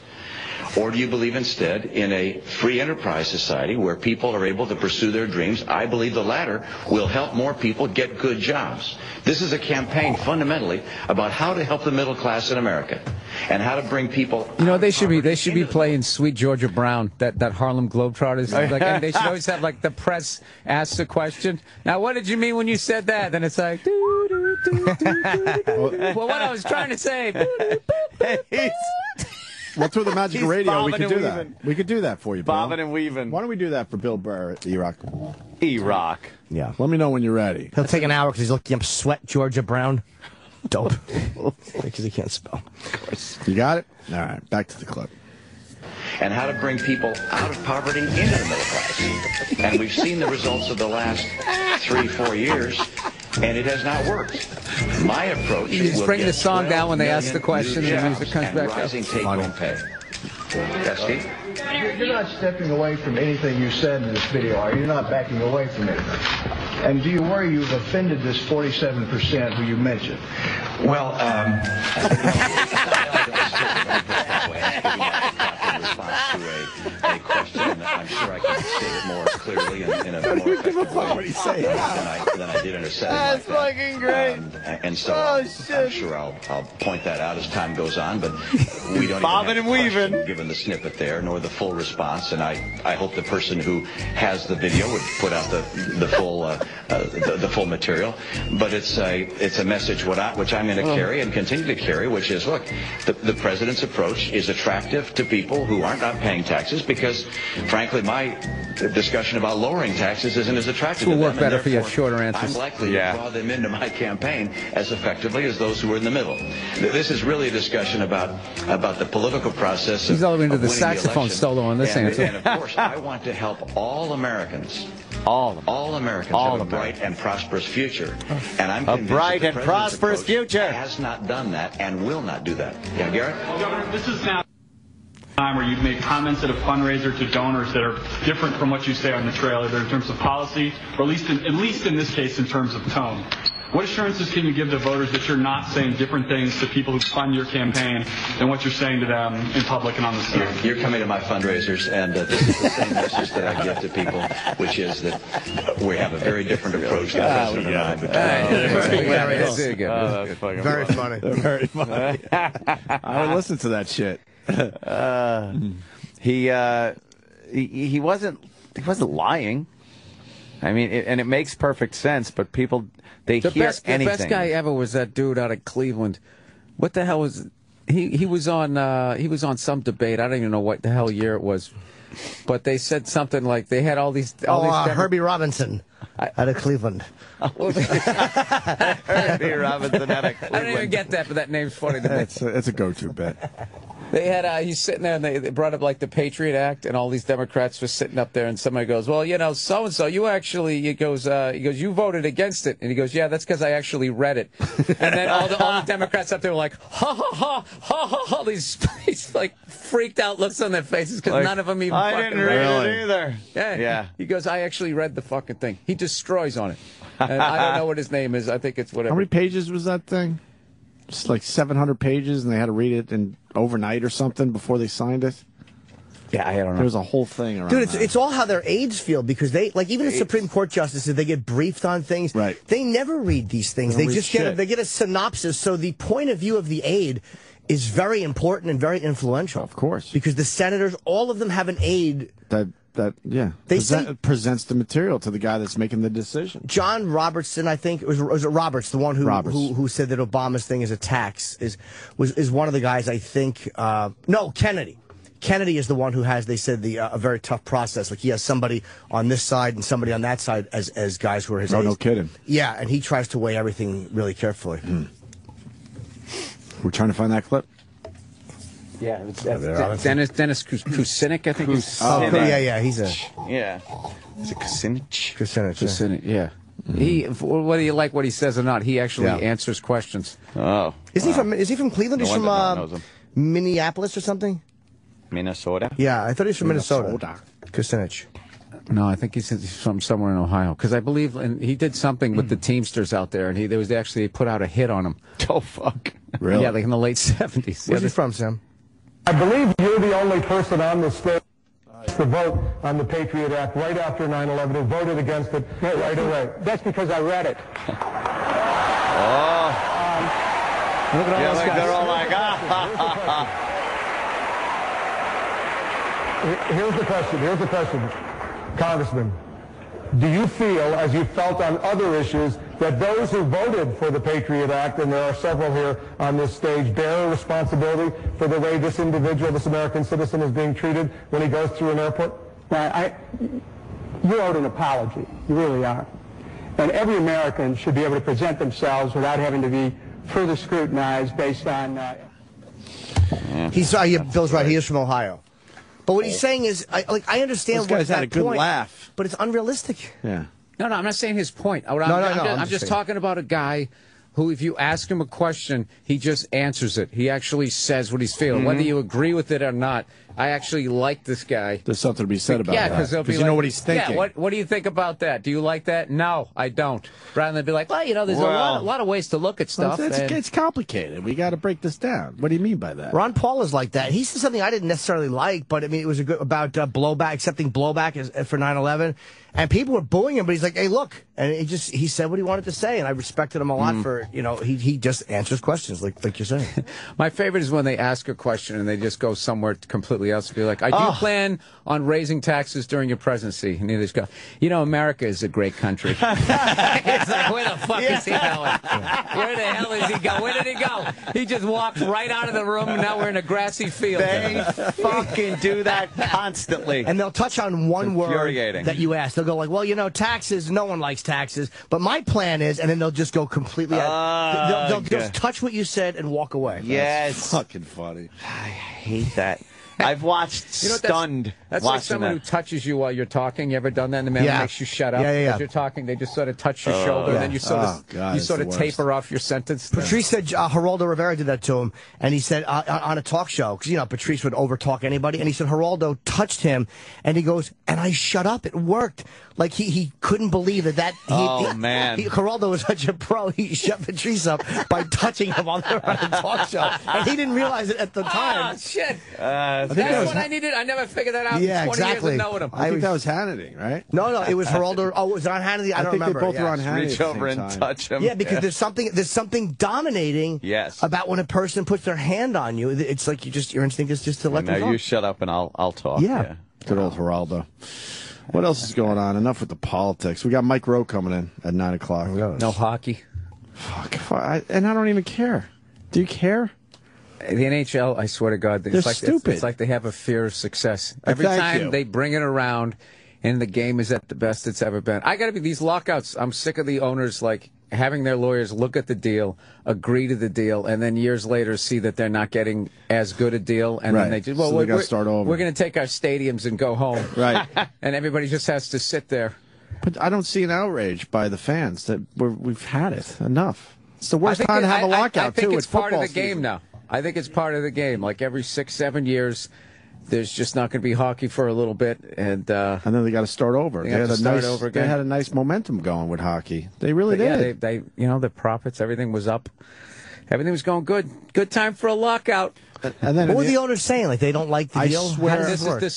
Or do you believe instead in a free enterprise society where people are able to pursue their dreams? I believe the latter will help more people get good jobs. This is a campaign fundamentally about how to help the middle class in America and how to bring people.
They should be playing Sweet Georgia Brown, that Harlem Globetrotters. And they should always have the press asks a question. Now, what did you mean when you said that? Then it's like, well, what I was trying to say.
Well, through the magic of radio, we could do that. We could do that for you, Bill.
Bobbing and weaving.
Why don't we do that for Bill Burr at E-Rock?
E-Rock.
Yeah. Let me know when you're ready.
He'll take an hour because he's looking up Sweat Georgia Brown. Dope. Because he can't spell.
Of course. You got it? All right. Back to the clip.
And how to bring people out of poverty into the middle class. And we've seen the results of the last 3-4 years, and it has not worked. My approach is
you just bring the song down when they ask the question and the music comes back up.
Rising take-home pay. Yes, Steve?
You're not stepping away from anything you said in this video, are you? You're not backing away from it. And do you worry you've offended this 47% who you mentioned?
Well, a question, and I'm sure I can say it more clearly in a more effective way than I did in a setting like that. That's fucking great. And so I'm sure I'll point that out as time goes on, but we don't
Bobbing and weaving,
given the snippet there, nor the full response, and I hope the person who has the video would put out the full material. But it's a message which I'm going to carry and continue to carry, which is, look, the president's approach is attractive to people who aren't paying taxes because, frankly, my discussion about lowering taxes isn't as attractive to them.
It will work better for your shorter answers.
I'm likely to draw them into my campaign as effectively as those who are in the middle. This is really a discussion about the political process.
He's all the way into the saxophone solo on this answer.
And of course, I want to help all Americans. All Americans have a bright and prosperous future. And I'm convinced
a bright and prosperous future
has not done that and will not do that. Yeah, Garrett?
Governor, this is now time where you've made comments at a fundraiser to donors that are different from what you say on the trail, either in terms of policy or at least in this case in terms of tone. What assurances can you give to voters that you're not saying different things to people who fund your campaign than what you're saying to them in public and on the stage?
You're coming to my fundraisers, and this is the same message that I give to people, which is that we have a very different approach than the president and I.
Very funny.
Very funny. I would listen to that shit.
He wasn't lying. I mean, and it makes perfect sense, but people, they hear anything.
The best guy ever was that dude out of Cleveland. What the hell was he was on some debate. I don't even know what the hell year it was, but they said something like they had all these.
Herbie Robinson out of Cleveland.
Herbie Robinson out of Cleveland.
I don't even get that, but that name's funny to me.
It's a go-to bet.
They had he's sitting there, and they brought up like the Patriot Act, and all these Democrats were sitting up there, and somebody goes, "Well, you know, so and so, you actually," he goes, "you voted against it," and he goes, "Yeah, that's because I actually read it." And then all the Democrats up there were like, "Ha ha ha ha ha ha!" These like freaked out looks on their faces because none of them even.
I didn't read it either.
Yeah. He goes, "I actually read the fucking thing." He destroys on it, and I don't know what his name is. I think it's whatever.
How many pages was that thing? Just like 700 pages, and they had to read it in overnight or something before they signed it.
Yeah, I don't know.
There was a whole thing around.
Dude, it's all how their aides feel because they even the Supreme Court justices, they get briefed on things.
Right.
They never read these things. They just get a synopsis. So the point of view of the aide is very important and very influential.
Of course,
because the senators, all of them have an aide
that presents the material to the guy that's making the decision.
John Robertson, I think, was it Roberts, the one who said that Obama's thing is a tax, was one of the guys, I think. No, Kennedy. Kennedy is the one who has, they said, a very tough process. Like he has somebody on this side and somebody on that side as guys who are his aides.
No kidding.
Yeah, and he tries to weigh everything really carefully.
We're trying to find that clip.
Yeah, Dennis Kucinich, I think.
He's
Is it Kucinich?
Kucinich, yeah. Whether you like what he says or not, he actually answers questions.
Oh,
is he from Cleveland? He's from Minneapolis or something.
Minnesota.
Yeah, I thought he was from Minnesota. Kucinich.
No, I think he's from somewhere in Ohio. Because I believe he did something with the Teamsters out there, and they put out a hit on him.
Oh fuck!
Really? Yeah, like in the late 70s.
Where's he from, Sam?
I believe you're the only person on this stage to vote on the Patriot Act right after 9/11 who voted against it right away. That's because I read it.
Look at all those guys. They're all like,
Here's the question, Congressman. Do you feel, as you felt on other issues, that those who voted for the Patriot Act, and there are several here on this stage, bear a responsibility for the way this individual, this American citizen, is being treated when he goes through an airport?
You owed an apology. You really are. And every American should be able to present themselves without having to be further scrutinized based on...
Bill's right. He is from Ohio. But what he's saying is, I understand
those guys had a good laugh,
but it's unrealistic.
Yeah.
No, I'm not saying his point. I'm just talking about a guy who, if you ask him a question, he just answers it. He actually says what he's feeling. Whether you agree with it or not, I actually like this guy.
There's something to be said about that. Because you know what he's thinking.
Yeah, what do you think about that? Do you like that? No, I don't. Rather than be like, well, there's a lot of ways to look at stuff.
It's complicated. We got to break this down. What do you mean by that?
Ron Paul is like that. He said something I didn't necessarily like, but I mean, it was about blowback, accepting blowback for 9/11. And people were booing him, but he's like, hey, look. And he said what he wanted to say, and I respected him a lot for, he just answers questions, like you're saying.
My favorite is when they ask a question and they just go somewhere completely else and be like, do you plan on raising taxes during your presidency? And they just go, America is a great country. It's like, where the fuck is he going? Where the hell is he going? Where did he go? He just walked right out of the room, and now we're in a grassy field.
They fucking do that constantly.
And they'll touch on one word that you asked. They'll go like, well, taxes, no one likes taxes, but my plan is, and then they'll just go completely they'll just touch what you said and walk away.
Yes.
That's fucking funny.
I hate that. I've watched stunned.
That's like someone who touches you while you're talking. You ever done that? And the man makes you shut up as you're talking. They just sort of touch your shoulder, and then you sort of taper off your sentence.
Patrice said Geraldo Rivera did that to him, and he said on a talk show, because Patrice would overtalk anybody, and he said Geraldo touched him, and he goes, and I shut up. It worked. Like he couldn't believe that.
Man,
Geraldo was such a pro. He shut Patrice up by touching him on a talk show, and he didn't realize it at the time.
Oh shit! That's what I needed. I never figured that out.
Yeah,
20
exactly.
years of knowing him.
I think that was Hannity, right?
No, it was Geraldo. Oh, was it on Hannity? I don't remember.
I think they both were on Hannity.
Reach over and touch him.
Yeah, because there's something dominating. About when a person puts their hand on you. It's like your instinct is just to let them talk.
You shut up and I'll talk.
Yeah.
Good old Geraldo. What else is going on? Enough with the politics. We got Mike Rowe coming in at 9 o'clock.
No hockey.
Fuck. And I don't even care. Do you care?
The NHL, I swear to God,
They're stupid.
It's like they have a fear of success. Every time they bring it around, and the game is at the best it's ever been. I got to be these lockouts. I'm sick of the owners having their lawyers look at the deal, agree to the deal, and then years later see that they're not getting as good a deal, and then they just
so they got to start over.
We're going to take our stadiums and go home,
right?
And everybody just has to sit there.
But I don't see an outrage by the fans that we've had it enough. It's the worst time to have a lockout.
I think it's part of the game now. I think it's part of the game. Like every 6-7 years, there's just not going to be hockey for a little bit, and then
they got to start over.
They had
a nice momentum going with hockey. They really did.
Yeah, they the profits, everything was up, everything was going good. Good time for a lockout.
And then
what were the owners saying? Like they don't like the deal?
I swear,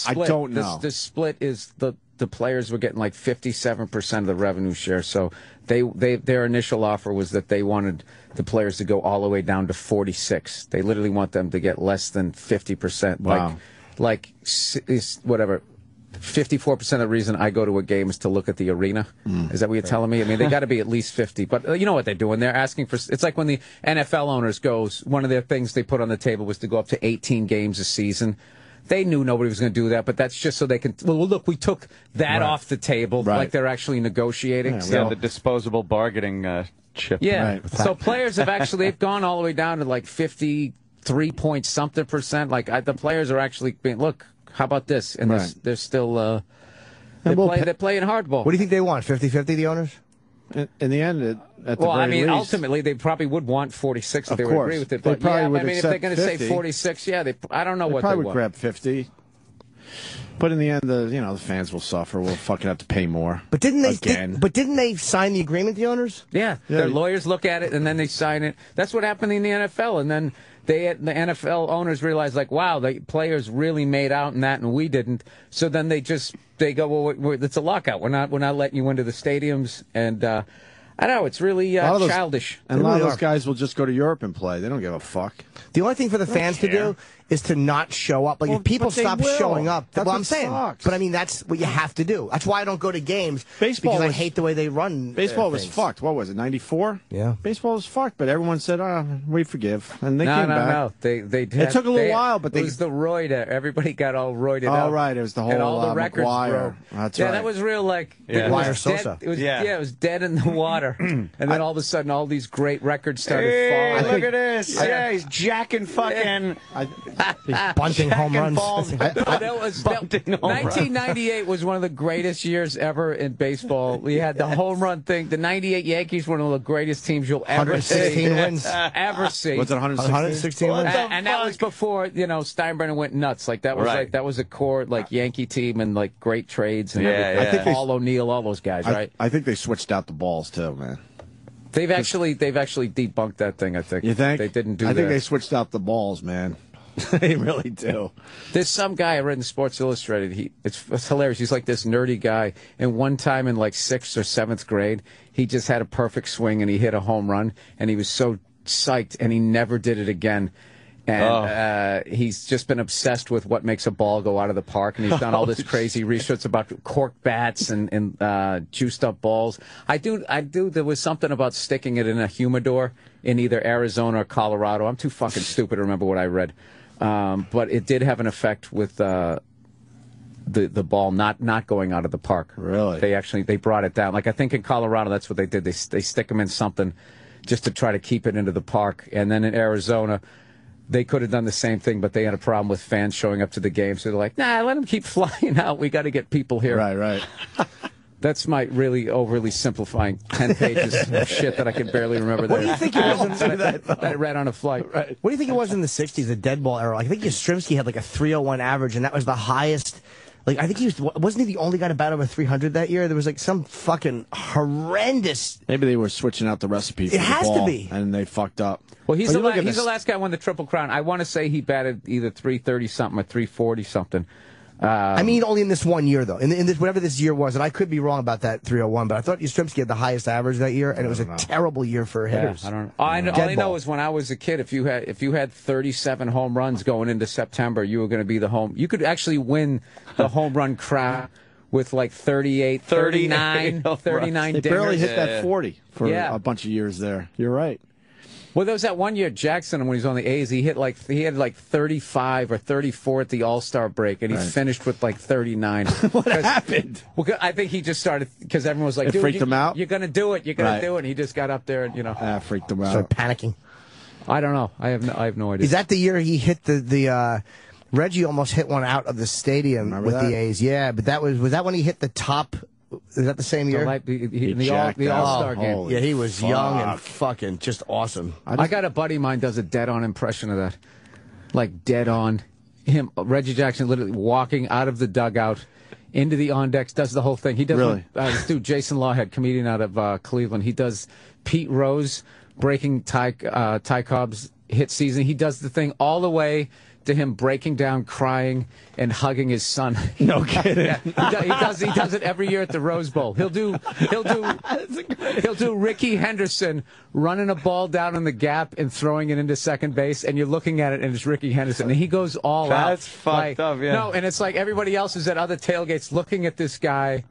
I don't know. This split is the players were getting like 57% of the revenue share. So their initial offer was that they wanted the players to go all the way down to 46. They literally want them to get less than 50%.
Wow.
Like whatever. 54% of the reason I go to a game is to look at the arena. Is that what you're telling me? I mean, they got to be at least 50. But you know what they're doing? They're asking for. It's like when the NFL owners goes. One of their things they put on the table was to go up to 18 games a season. They knew nobody was going to do that, but that's just so they can. Well, look, we took that off the table, like they're actually negotiating.
Yeah, the disposable bargaining chip.
Yeah. So players have actually gone all the way down to like 53-point-something%. Like the players are actually being, look, how about this? And they're still they're playing hardball.
What do you think they want? 50-50, the owners?
In the end, at the
well, I mean,
least,
ultimately, they probably would want 46 if they would agree with it.
They
But
probably would
I mean, if they're going to say 46, I don't know what they
probably
want.
would grab 50. But in the end, the fans will suffer. We'll fucking have to pay more.
But didn't they sign the agreement, the owners?
Yeah, their lawyers look at it and then they sign it. That's what happened in the NFL, and then the NFL owners realized, like, wow, the players really made out in that, and we didn't. So then they go, well, it's a lockout. We're not letting you into the stadiums, and I know it's really childish.
And a lot of those guys will just go to Europe and play. They don't give a fuck.
The only thing for the fans to do is to not show up. Like if people stop showing up, that's what I'm saying.
Sucks.
But I mean, that's what you have to do. That's why I don't go to games.
Baseball
because I hate the way they run.
Baseball was fucked. What was it? 94?
Yeah.
Baseball was fucked, but everyone said, we forgive, and they came back.
No. They did.
It took a little while, but
it was the roid. Everybody got all roided up.
Oh right, it was the whole
and all the records
McGuire.
broke.
That's right.
Yeah, that was real. Like
McGuire Sosa.
It was it was dead in the water, and then all of a sudden, all these great records started falling.
Look at this! Yeah, he's jacking fucking.
Bunting home runs.
1998 was one of the greatest years ever in baseball. We had the home run thing. The 98 Yankees were one of the greatest teams you'll ever see.
116 wins.
Ever see.
Was it 116
wins?
And that was before, Steinbrenner went nuts. Like that was that was a core Yankee team and like great trades and everything. I think Paul O'Neill, all those guys, right?
I think they switched out the balls too, man.
They've actually debunked that thing, I think.
You think?
They didn't do that.
I think they switched out the balls, man. They really do.
There's some guy I read in Sports Illustrated. It's hilarious. He's like this nerdy guy. And one time in like 6th or 7th grade, he just had a perfect swing and he hit a home run. And he was so psyched and he never did it again. And he's just been obsessed with what makes a ball go out of the park. And he's done all this crazy research about cork bats and juiced up balls. I do. There was something about sticking it in a humidor in either Arizona or Colorado. I'm too fucking stupid to remember what I read. But it did have an effect with the ball not going out of the park.
Really?
They brought it down. Like I think in Colorado, that's what they did. They stick them in something just to try to keep it into the park. And then in Arizona, they could have done the same thing, but they had a problem with fans showing up to the game. So they're like, nah, let them keep flying out. We got to get people here.
Right.
That's my really overly simplifying 10 pages of shit that I can barely remember.
What do you think it was
that I read on a flight?
Right. What do you think it was in the 60s, the dead ball era? I think Yastrzemski had like a 301 average, and that was the highest. Like I think wasn't he the only guy to bat over 300 that year? There was like some fucking horrendous.
Maybe they were switching out the recipe for
it has
the ball,
to be,
and they fucked up.
Well, he's the last guy who won the Triple Crown. I want to say he batted either 330 something or 340 something.
I mean, only in this one year, though. In this, whatever this year was, and I could be wrong about that 301, but I thought Yastrzemski had the highest average that year, and it was a terrible year for hitters.
Yeah, I don't know. All I know is when I was a kid, if you had 37 home runs going into September, you were going to be the home. You could actually win the home run crown with like 38, 39
They
dingers.
barely hit that 40 for a bunch of years there. You're right.
Well, there was that one year Jackson when he was on the A's. He had like 35 or 34 at the All-Star break, and he finished with like 39.
What happened?
Well, I think he just started because everyone was like,
It
"Dude,
freaked him out?
You're gonna do it. You're gonna do it." And he just got up there and
freaked him out.
Started panicking.
I don't know. I have no idea.
Is that the year he hit the Reggie almost hit one out of the stadium with the A's? Yeah, but was that when he hit the top? Is that the same year?
The All-Star game.
Holy he was young and fucking just awesome.
I got a buddy of mine does a dead-on impression of that. Like dead-on. Reggie Jackson literally walking out of the dugout into the on-decks, does the whole thing. He does this dude, Jason Lawhead, comedian out of Cleveland. He does Pete Rose breaking Ty Cobb's hit season. He does the thing all the way to him breaking down, crying, and hugging his son.
No kidding.
Yeah, he does it every year at the Rose Bowl. He'll do Ricky Henderson running a ball down in the gap and throwing it into second base, and you're looking at it, and it's Ricky Henderson, and he goes all out.
That's fucked up, yeah.
No, and it's like everybody else is at other tailgates looking at this guy,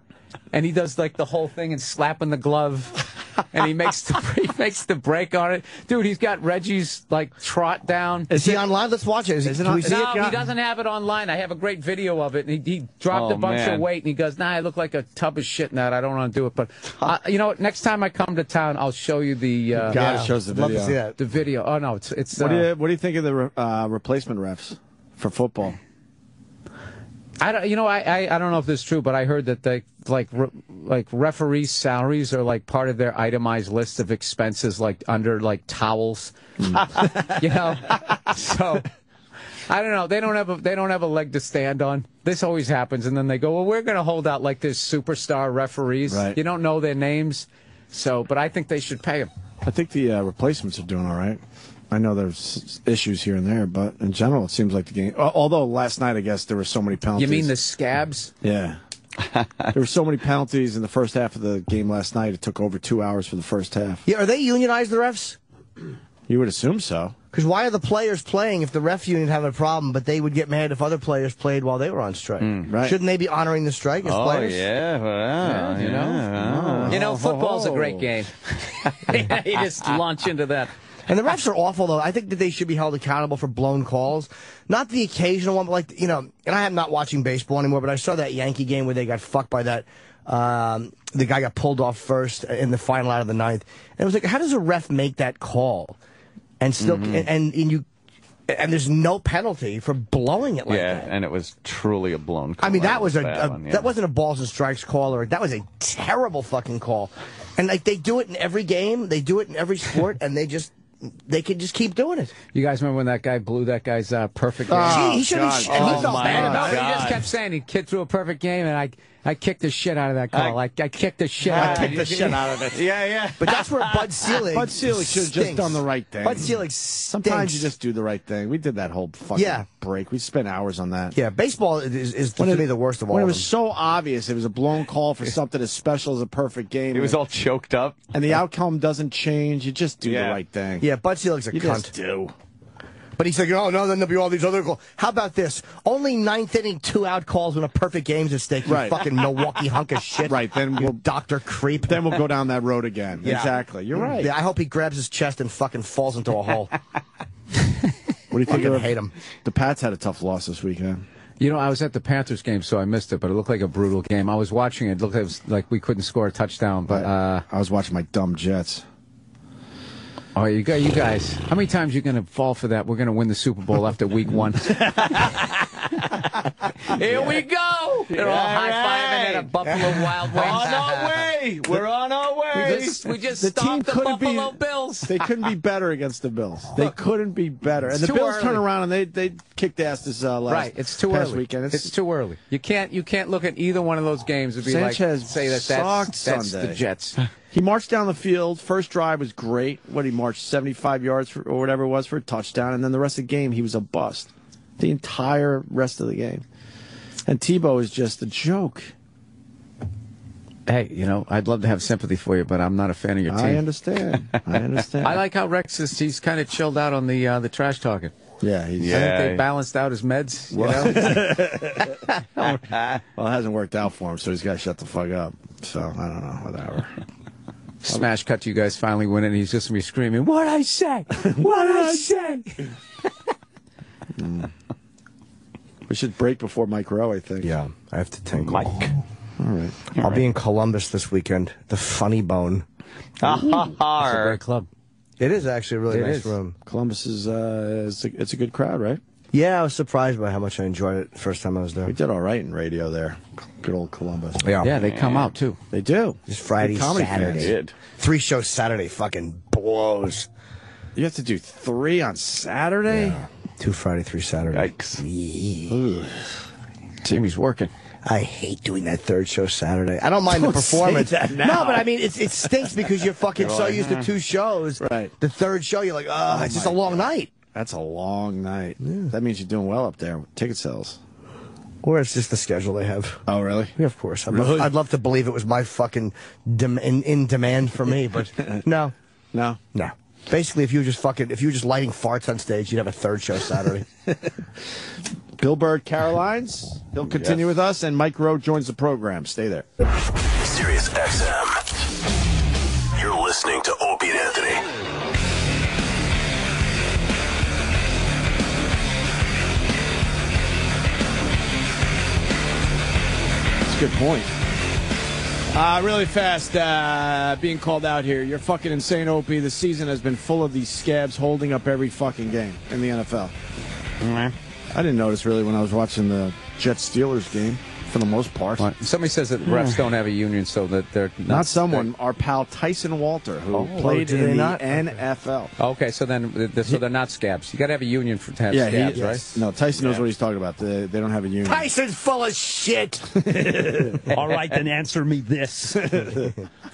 and he does like the whole thing and slapping the glove. And he makes the break on it. Dude, he's got Reggie's like trot down.
Is he online? Let's watch it.
No, he doesn't have it online. I have a great video of it. And he dropped a bunch of weight, and he goes, "Nah, I look like a tub of shit in that. I don't want to do it." But you know what? Next time I come to town, I'll show you the.
God, it shows the video.
Love to see that.
The video. Oh no, it's.
What do you think of the replacement refs for football?
I don't know if this is true, but I heard that they like referees' salaries are like part of their itemized list of expenses, like under like towels. You know, so I don't know. They don't have a leg to stand on. This always happens, and then they go, "Well, we're going to hold out like this superstar referees.
Right.
You don't know their names, but I think they should pay them."
I think the replacements are doing all right. I know there's issues here and there, but in general, it seems like the game. Although last night, I guess there were so many penalties.
You mean the scabs?
Yeah. There were so many penalties in the first half of the game last night. It took over 2 hours for the first half.
Yeah, are they unionized, the refs?
You would assume so.
Because why are the players playing if the ref union having a problem, but they would get mad if other players played while they were on strike?
Right.
Shouldn't they be honoring the strike as players?
You know, football's a great game. You just launch into that.
And the refs are awful, though. I think that they should be held accountable for blown calls. Not the occasional one, but like, you know, and I am not watching baseball anymore, but I saw that Yankee game where they got fucked by that, the guy got pulled off first in the final out of the ninth. And it was like, how does a ref make that call? And still, and there's no penalty for blowing it like that.
Yeah, and it was truly a blown call.
I mean, that wasn't a balls and strikes call, or that was a terrible fucking call. And like, they do it in every game, they do it in every sport, and they can just keep doing it.
You guys remember when that guy blew that guy's perfect game?
He should have. He felt bad about it.
He just kept saying he kid threw a perfect game, and I kicked the shit out of that call. I kicked the shit out of it.
I kicked the shit out of it.
Yeah.
But that's where Bud Selig
should have just done the right thing.
Bud Selig
Sometimes you just do the right thing. We did that whole fucking break. We spent hours on that.
Yeah, baseball is to me the worst of all.
When it was so obvious it was a blown call for something as special as a perfect game.
It was all choked up.
And the outcome doesn't change. You just do the right thing.
Yeah, Bud Selig's a cunt.
You just do.
But he's like, oh, no, then there'll be all these other calls. How about this? Only ninth inning, 2-out calls when a perfect game's at stake. You fucking Milwaukee hunk of shit.
Right, then
we'll Dr. Creep.
Then we'll go down that road again. Yeah. Exactly. You're right.
Yeah, I hope he grabs his chest and fucking falls into a hole.
What do you think of
hate him.
The Pats had a tough loss this weekend.
You know, I was at the Panthers game, so I missed it, but it looked like a brutal game. I was watching it. It looked like we couldn't score a touchdown, but
I was watching my dumb Jets.
Oh, you guys! How many times are you going to fall for that? We're going to win the Super Bowl after week 1. Here we go! They're all high-fiving at a Buffalo Wild Wings.
On our way! We're on our way!
We just stopped the Buffalo Bills.
They couldn't be better against the Bills. They couldn't be better. And the Bills turn around and they kicked ass this
it's too early.
Weekend.
It's too early. You can't look at either one of those games and be say that's the Jets.
He marched down the field. First drive was great. He marched 75 yards or whatever it was for a touchdown, and then the rest of the game he was a bust. The entire rest of the game. And Tebow is just a joke.
Hey, you know, I'd love to have sympathy for you, but I'm not a fan of your team.
I understand.
I like how Rex he's kind of chilled out on the trash talking.
Yeah,
I think they balanced out his meds. You know?
Well, it hasn't worked out for him, so he's got to shut the fuck up. So I don't know, whatever.
Smash cut to you guys finally winning, and he's just going to be screaming, "What'd I say? What'd I say?"
We should break before Mike Rowe, I think.
Yeah, I have to tinkle.
Mike.
All right.
I'll be in Columbus this weekend. The Funny Bone.
It's a great club.
It is actually a really nice room.
Columbus is it's a good crowd, right?
Yeah, I was surprised by how much I enjoyed it the first time I was there.
We did all right in radio there. Good old Columbus.
Yeah, they come out too.
They do.
Just Friday, Saturday. 3 shows Saturday fucking blows.
You have to do 3 on Saturday?
Yeah. 2 Friday, 3 Saturday.
Yikes. Jimmy's working.
I hate doing that 3rd show Saturday. I don't mind the performance.
Say that now.
No, but I mean, it stinks because you're fucking so used to 2 shows.
Right.
The 3rd show, you're like, it's just a long night.
That's a long night. Yeah. That means you're doing well up there with ticket sales.
Or it's just the schedule they have.
Oh, really?
Yeah, of course. I'd love to believe it was my fucking in demand for me, but no.
No?
No. Basically, if you were just lighting farts on stage, you'd have a 3rd show Saturday.
Bill Bird, Carolines. He'll continue with us, and Mike Rowe joins the program. Stay there.
Sirius XM. You're listening to Opie and Anthony.
That's a good point. Really fast, being called out here. You're fucking insane, Opie. The season has been full of these scabs holding up every fucking game in the NFL. I didn't notice really when I was watching the Jets-Steelers game, for the most part.
Somebody says that refs don't have a union, so that they're
not someone. Our pal Tyson Walter, who played in the NFL.
Okay, so they're not scabs. You got to have a union to have scabs, right?
No, Tyson knows what he's talking about. They don't have a union.
Tyson's full of shit.
All right, then answer me this.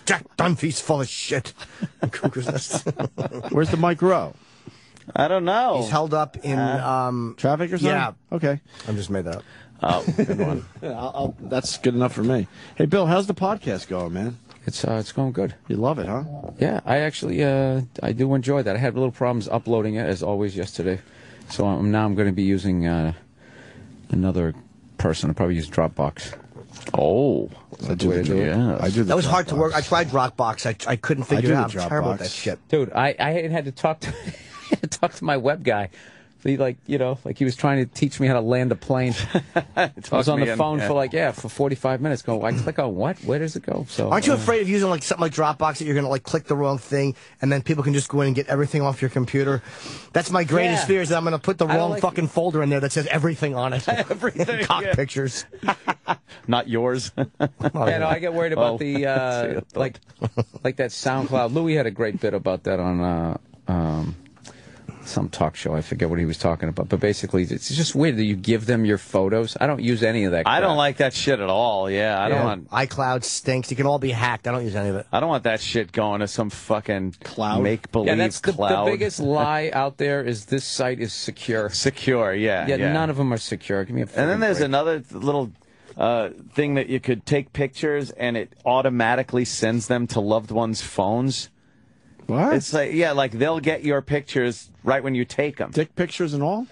Jack Dunphy's full of shit.
Where's the Mike Rowe?
I don't know.
He's held up in
traffic or something?
Yeah.
Okay.
I just made that up.
Oh, good one.
That's good enough for me. Hey, Bill, how's the podcast going, man?
It's going good.
You love it, huh?
Yeah, I actually I do enjoy that. I had little problems uploading it as always yesterday, so now I'm going to be using another person. I'll probably use Dropbox.
Oh,
I do the
that was hard to work. I tried Dropbox. I couldn't figure it out. I'm terrible at that shit,
dude. I had to talk to my web guy. He he was trying to teach me how to land a plane. I was on the phone for 45 minutes going, I click on what? Where does it go? So
aren't you afraid of using something like Dropbox that you're going to click the wrong thing and then people can just go in and get everything off your compuper? That's my greatest fear, is that I'm going to put the wrong fucking folder in there that says everything on it.
Everything.
Cock pictures.
Not yours.
I get worried about the like that SoundCloud. Louis had a great bit about that on some talk show. I forget what he was talking about, but basically it's just weird that you give them your photos. I don't use any of that crap.
I don't like that shit at all. I don't want
iCloud stinks. You can all be hacked. I don't use any of it.
I don't want that shit going to some fucking cloud make believe cloud.
The biggest lie out there is this site is secure.
Secure, yeah.
None of them are secure. Give me a
and then there's another little thing that you could take pictures and it automatically sends them to loved ones' phones.
What?
It's like they'll get your pictures right when you take them.
Dick pictures and all?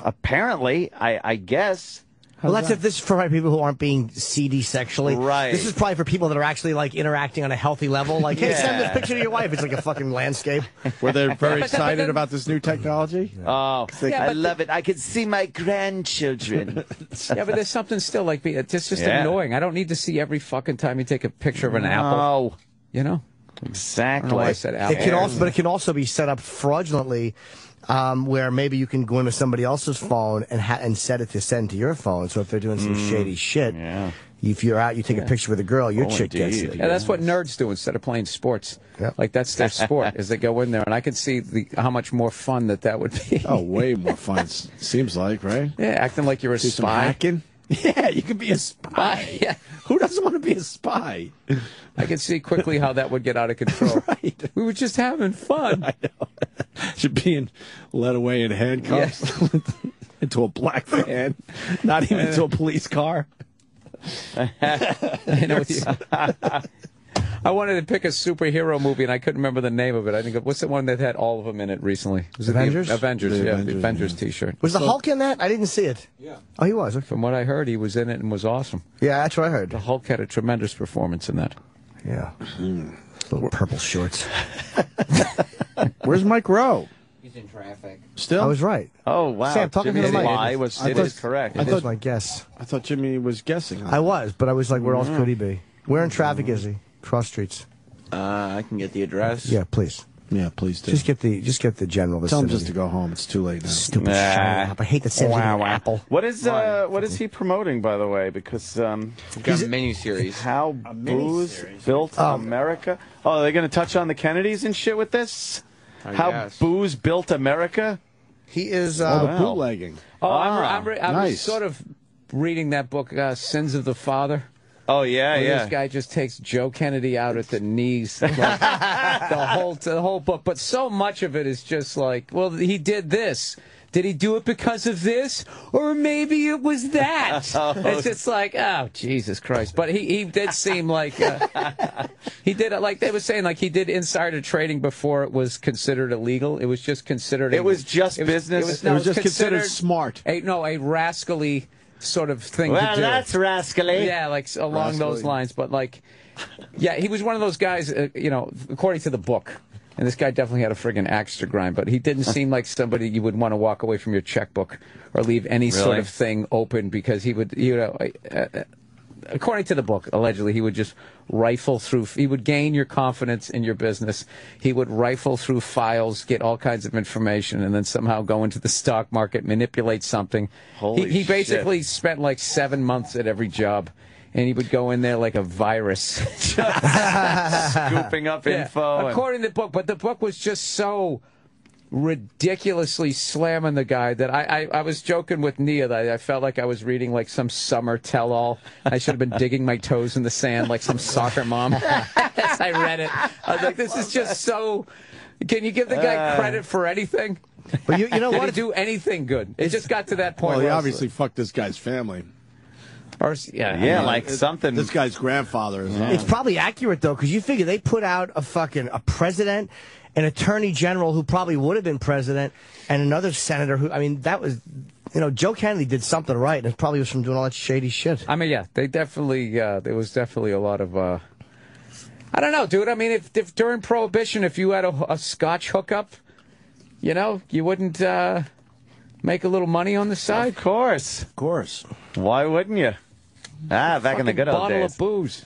Apparently, I guess.
Well, that's if this is for people who aren't being seedy sexually.
Right.
This is probably for people that are actually interacting on a healthy level. Like, hey, send this picture to your wife. It's like a fucking landscape.
Were they very excited about this new technology?
Oh, I love it. I can see my grandchildren.
Yeah, but there's something still it's just annoying. I don't need to see every fucking time you take a picture of an apple. You know?
Exactly.
I don't know why I said apple.
It can also be set up fraudulently, where maybe you can go into somebody else's phone and set it to send to your phone. So if they're doing some shady shit, if you're out, you take a picture with a girl, your chick gets it.
Yeah, that's what nerds do instead of playing sports.
Yep.
Like that's their sport, is they go in there, and I can see how much more fun that would be.
Oh, way more fun. Seems like, right?
Yeah, acting like you're a spy.
Some hacking. Yeah, you could be a spy.
Yeah.
Who doesn't want to be a spy?
I can see quickly how that would get out of control.
Right.
We were just having fun.
I know. Should being led away in handcuffs into a black van, not even into a police car.
I know. I wanted to pick a superhero movie, and I couldn't remember the name of it. I think what's the one that had all of them in it recently? Was
Avengers?
It Avengers, the Avengers T-shirt.
Was the Hulk in that? I didn't see it.
Yeah.
Oh, he was. Okay.
From what I heard, he was in it and was awesome.
Yeah, that's what I heard.
The Hulk had a tremendous performance in that.
Yeah. Little purple shorts.
Where's Mike Rowe?
He's in traffic.
Still?
I was right.
Oh, wow.
Sam, talking to the mic.
It is correct.
It is my guess.
I thought Jimmy was guessing.
I was, but I was like, where else could he be? Where in traffic is he? Cross streets.
I can get the address.
Yeah, please.
Yeah, please do.
Just get the general.
Tell him just to go home. It's too late now.
Stupid shiny app. I hate that Sam's eating an apple.
What is he promoting, by the way? Because
we've got a miniseries.
How booze built America. Oh, are they going to touch on the Kennedys and shit with this? How booze built America?
He is
the bootlegging.
Oh, I
nice.
was sort of reading that book, Sins of the Father.
Oh yeah,
This guy just takes Joe Kennedy out at the knees, like, the whole book. But so much of it is just like, well, he did this. Did he do it because of this, or maybe it was that? It's just like, oh, Jesus Christ! But he did seem like he did it like they were saying, like he did insider trading before it was considered illegal. It was just considered.
It was just business.
It was just considered smart.
A rascally sort of thing to do.
Well, that's rascally.
Yeah, like along those lines. But like, yeah, he was one of those guys, according to the book. And this guy definitely had a friggin' axe to grind, but he didn't seem like somebody you would want to walk away from your checkbook or leave any sort of thing open, because he would, according to the book, allegedly, he would just rifle through, he would gain your confidence in your business. He would rifle through files, get all kinds of information, and then somehow go into the stock market, manipulate something. He basically spent like 7 months at every job. And he would go in there like a virus, just
scooping up info.
According to the book, but the book was just so ridiculously slamming the guy that I was joking with Nia that I felt like I was reading like some summer tell-all. I should have been digging my toes in the sand like some soccer mom as I read it. I was like, this is just so... Can you give the guy credit for anything?
But you know what?
Did he do anything good? It just got to that point.
Well, he obviously fucked this guy's family.
Or,
like something.
This guy's grandfather is.
It's probably accurate though, because you figure they put out a president, an attorney general who probably would have been president, and another senator who, I mean, that was, Joe Kennedy did something right, and it probably was from doing all that shady shit.
I mean, yeah, they definitely, there was definitely a lot of, I don't know, dude. I mean, if during Prohibition, if you had a Scotch hookup, you wouldn't make a little money on the side.
Of course. Why wouldn't you? Back in the good old days.
Bottle of booze.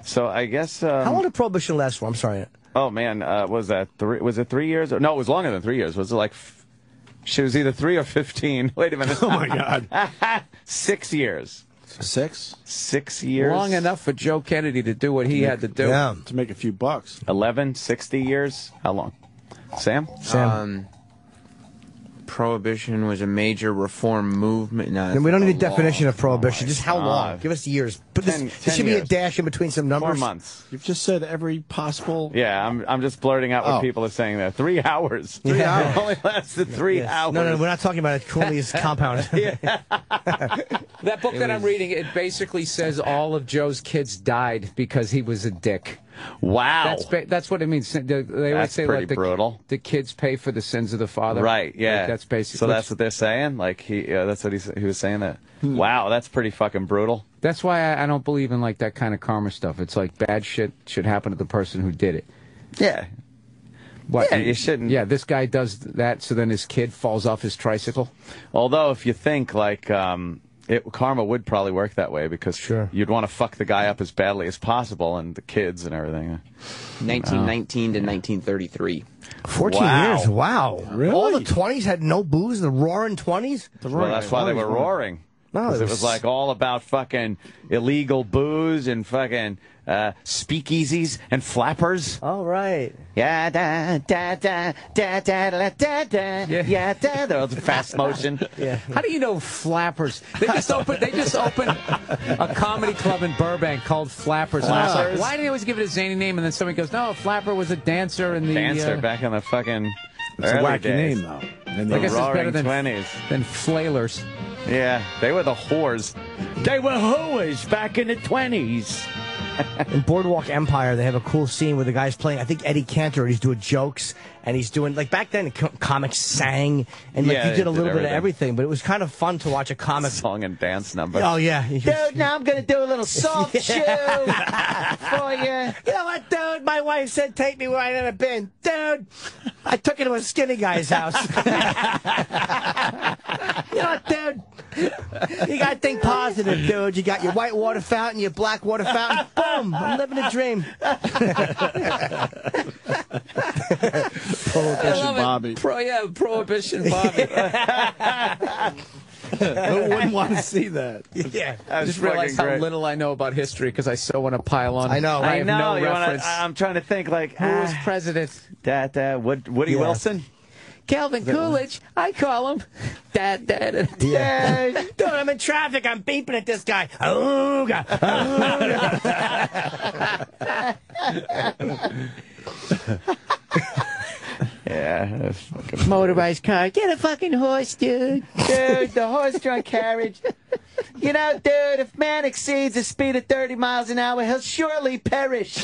So I guess.
How long did Prohibition last for? I'm sorry.
Oh man, was it 3 years? No, it was longer than 3 years. Was it like? She was either 3 or 15. Wait a minute.
Oh my God.
6 years.
6?
6 years.
Long enough for Joe Kennedy to do what he had to do.
Yeah, to make a few bucks.
60 years. How long? Sam.
Prohibition was a major reform movement.
No, we don't need a definition of prohibition. Just how long? Give us the years. But there should be a dash in between some numbers.
4 months.
You've just said every possible.
Yeah, I'm just blurting out what people are saying there. 3 hours. 3 hours. It only lasted 3 hours.
No, we're not talking about it. Cooley's compound.
That book that I'm reading, it basically says all of Joe's kids died because he was a dick.
Wow.
That's what it means. They always say
pretty
like
brutal.
The kids pay for the sins of the father.
Right, yeah.
Like, that's basically.
So that's what they're saying? Like, that's what he was saying that. Wow, that's pretty fucking brutal.
That's why I don't believe in like that kind of karma stuff. It's like bad shit should happen to the person who did it.
Yeah.
What?
Yeah, you shouldn't.
Yeah, this guy does that, so then his kid falls off his tricycle.
Although, if you think like, karma would probably work that way, because you'd want to fuck the guy up as badly as possible, and the kids and everything.
1919 to 1933.
14 years. Wow.
Really?
All the 20s had no booze. The roaring 20s.
Well, that's why they were roaring.
No,
it was like all about fucking illegal booze and fucking speakeasies and flappers.
All right.
Yeah, da da da da da da da da. Yeah, da. That was fast motion.
Yeah.
How do you know flappers? They just opened a comedy club in Burbank called Flappers.
Flappers?
Why do they always give it a zany name? And then somebody goes, "No, Flapper was a dancer in the
back in the fucking."
It's a wacky
days.
name though.
I guess it's better than
20s.
Than flailers.
Yeah, they were the whores. They were whores back in the 20s.
In Boardwalk Empire, they have a cool scene where the guy's playing, I think Eddie Cantor, and he's doing jokes, and he's doing, like, back then, comics sang, and, like, he did a little bit of everything, but it was kind of fun to watch a comic.
Song and dance number.
Oh, yeah.
Dude, now I'm going to do a little soft shoe for you.
You know what, dude? My wife said take me where I never been. Dude, I took her to a skinny guy's house. You know what, dude? You got to think positive, dude. You got your white water fountain, your black water fountain. Boom! I'm living a dream.
Prohibition Bobby.
Prohibition Bobby.
Who wouldn't want to see that?
Yeah.
I just realized how little I know about history because I so want to pile on.
I know.
I have no reference.
I'm trying to think, like,
who was president?
Woody Wilson?
Calvin Coolidge, I call him. Dad.
Dude, I'm in traffic. I'm beeping at this guy. Ooga.
Yeah.
Motorized car. Get a fucking horse, dude.
Dude, the horse-drawn carriage. You know, dude, if man exceeds a speed of 30 miles an hour, he'll surely perish.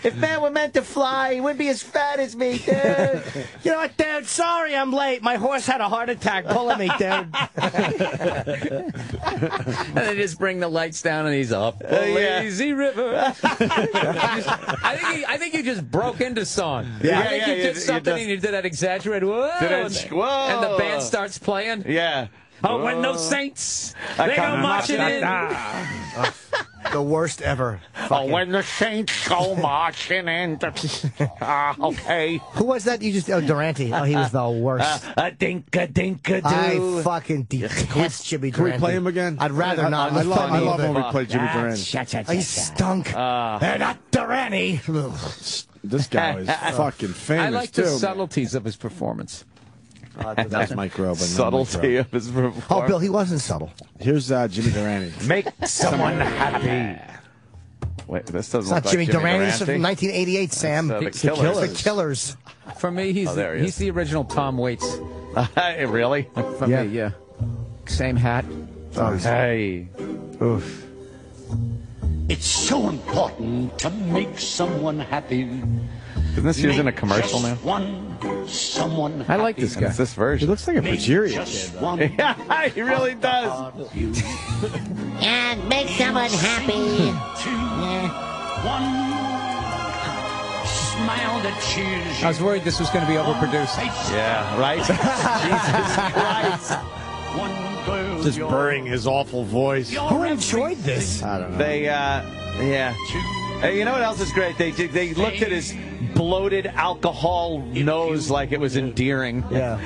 If man were meant to fly, he wouldn't be as fat as me, dude.
You know what, dude? Sorry I'm late. My horse had a heart attack pulling me, dude.
And they just bring the lights down and he's up. Lazy river. I think you just broke into song.
Yeah,
I think you did something and you did that exaggerated whoa. And the band starts playing.
Yeah.
Oh, when those saints, they go marching in.
The worst ever.
Oh, when the saints go marching in. Okay.
Who was that? You just Durante. Oh, he was the worst.
A dinka-dinka-doo.
I fucking detest Jimmy Durante.
Can we play him again?
I'd rather not.
I love when we play Jimmy Durante.
He stunk. They're not Durante.
This guy is fucking famous,
I like the subtleties of his performance.
That's Mike Rowe, but
subtlety of his performance.
Oh, Bill, he wasn't subtle.
Here's Jimmy Durante.
Make someone happy. Wait, this doesn't look
like Jimmy Durante. It's from 1988, Sam.
The Killers.
The Killers.
For me, he's the original Tom Waits.
Really?
For me, yeah. Same hat.
Oh, hey.
Oof.
It's so important to make someone happy.
Isn't this used in a commercial now?
Someone
I like this guy.
It's this version.
He looks like a Progeria kid.
Yeah, he really does.
And make someone happy.
Smile that cheers.
I was worried this was going to be overproduced.
Yeah, right? Jesus Christ.
Just burying his awful voice.
Who enjoyed this?
I don't know.
They, yeah. Hey, you know what else is great? They looked at his bloated alcohol nose like it was endearing.
Yeah.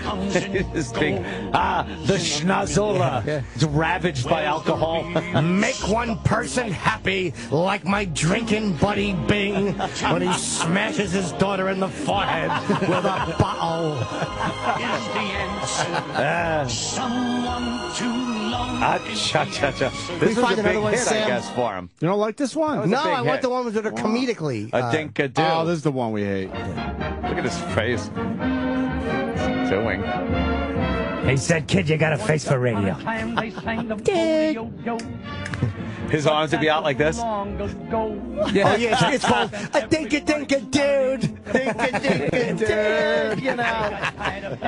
This big, the schnozola. It's ravaged by alcohol.
Make one person happy like my drinking buddy Bing when he smashes his daughter in the forehead with a bottle.
Is the answer someone to love?
Cha-cha-cha. This was a big hit, I guess, for him.
You don't like this one?
No, I want the ones that are comedically.
A dink-a-doo.
Oh, this is the one we hate.
Look at his face. What's he doing?
He said, kid, you got a face for radio.
His arms would be out like this.
Yeah. Oh, yeah, it's called a dink-a-dink-a-dude. Dink-a-dink-a-dude, you know.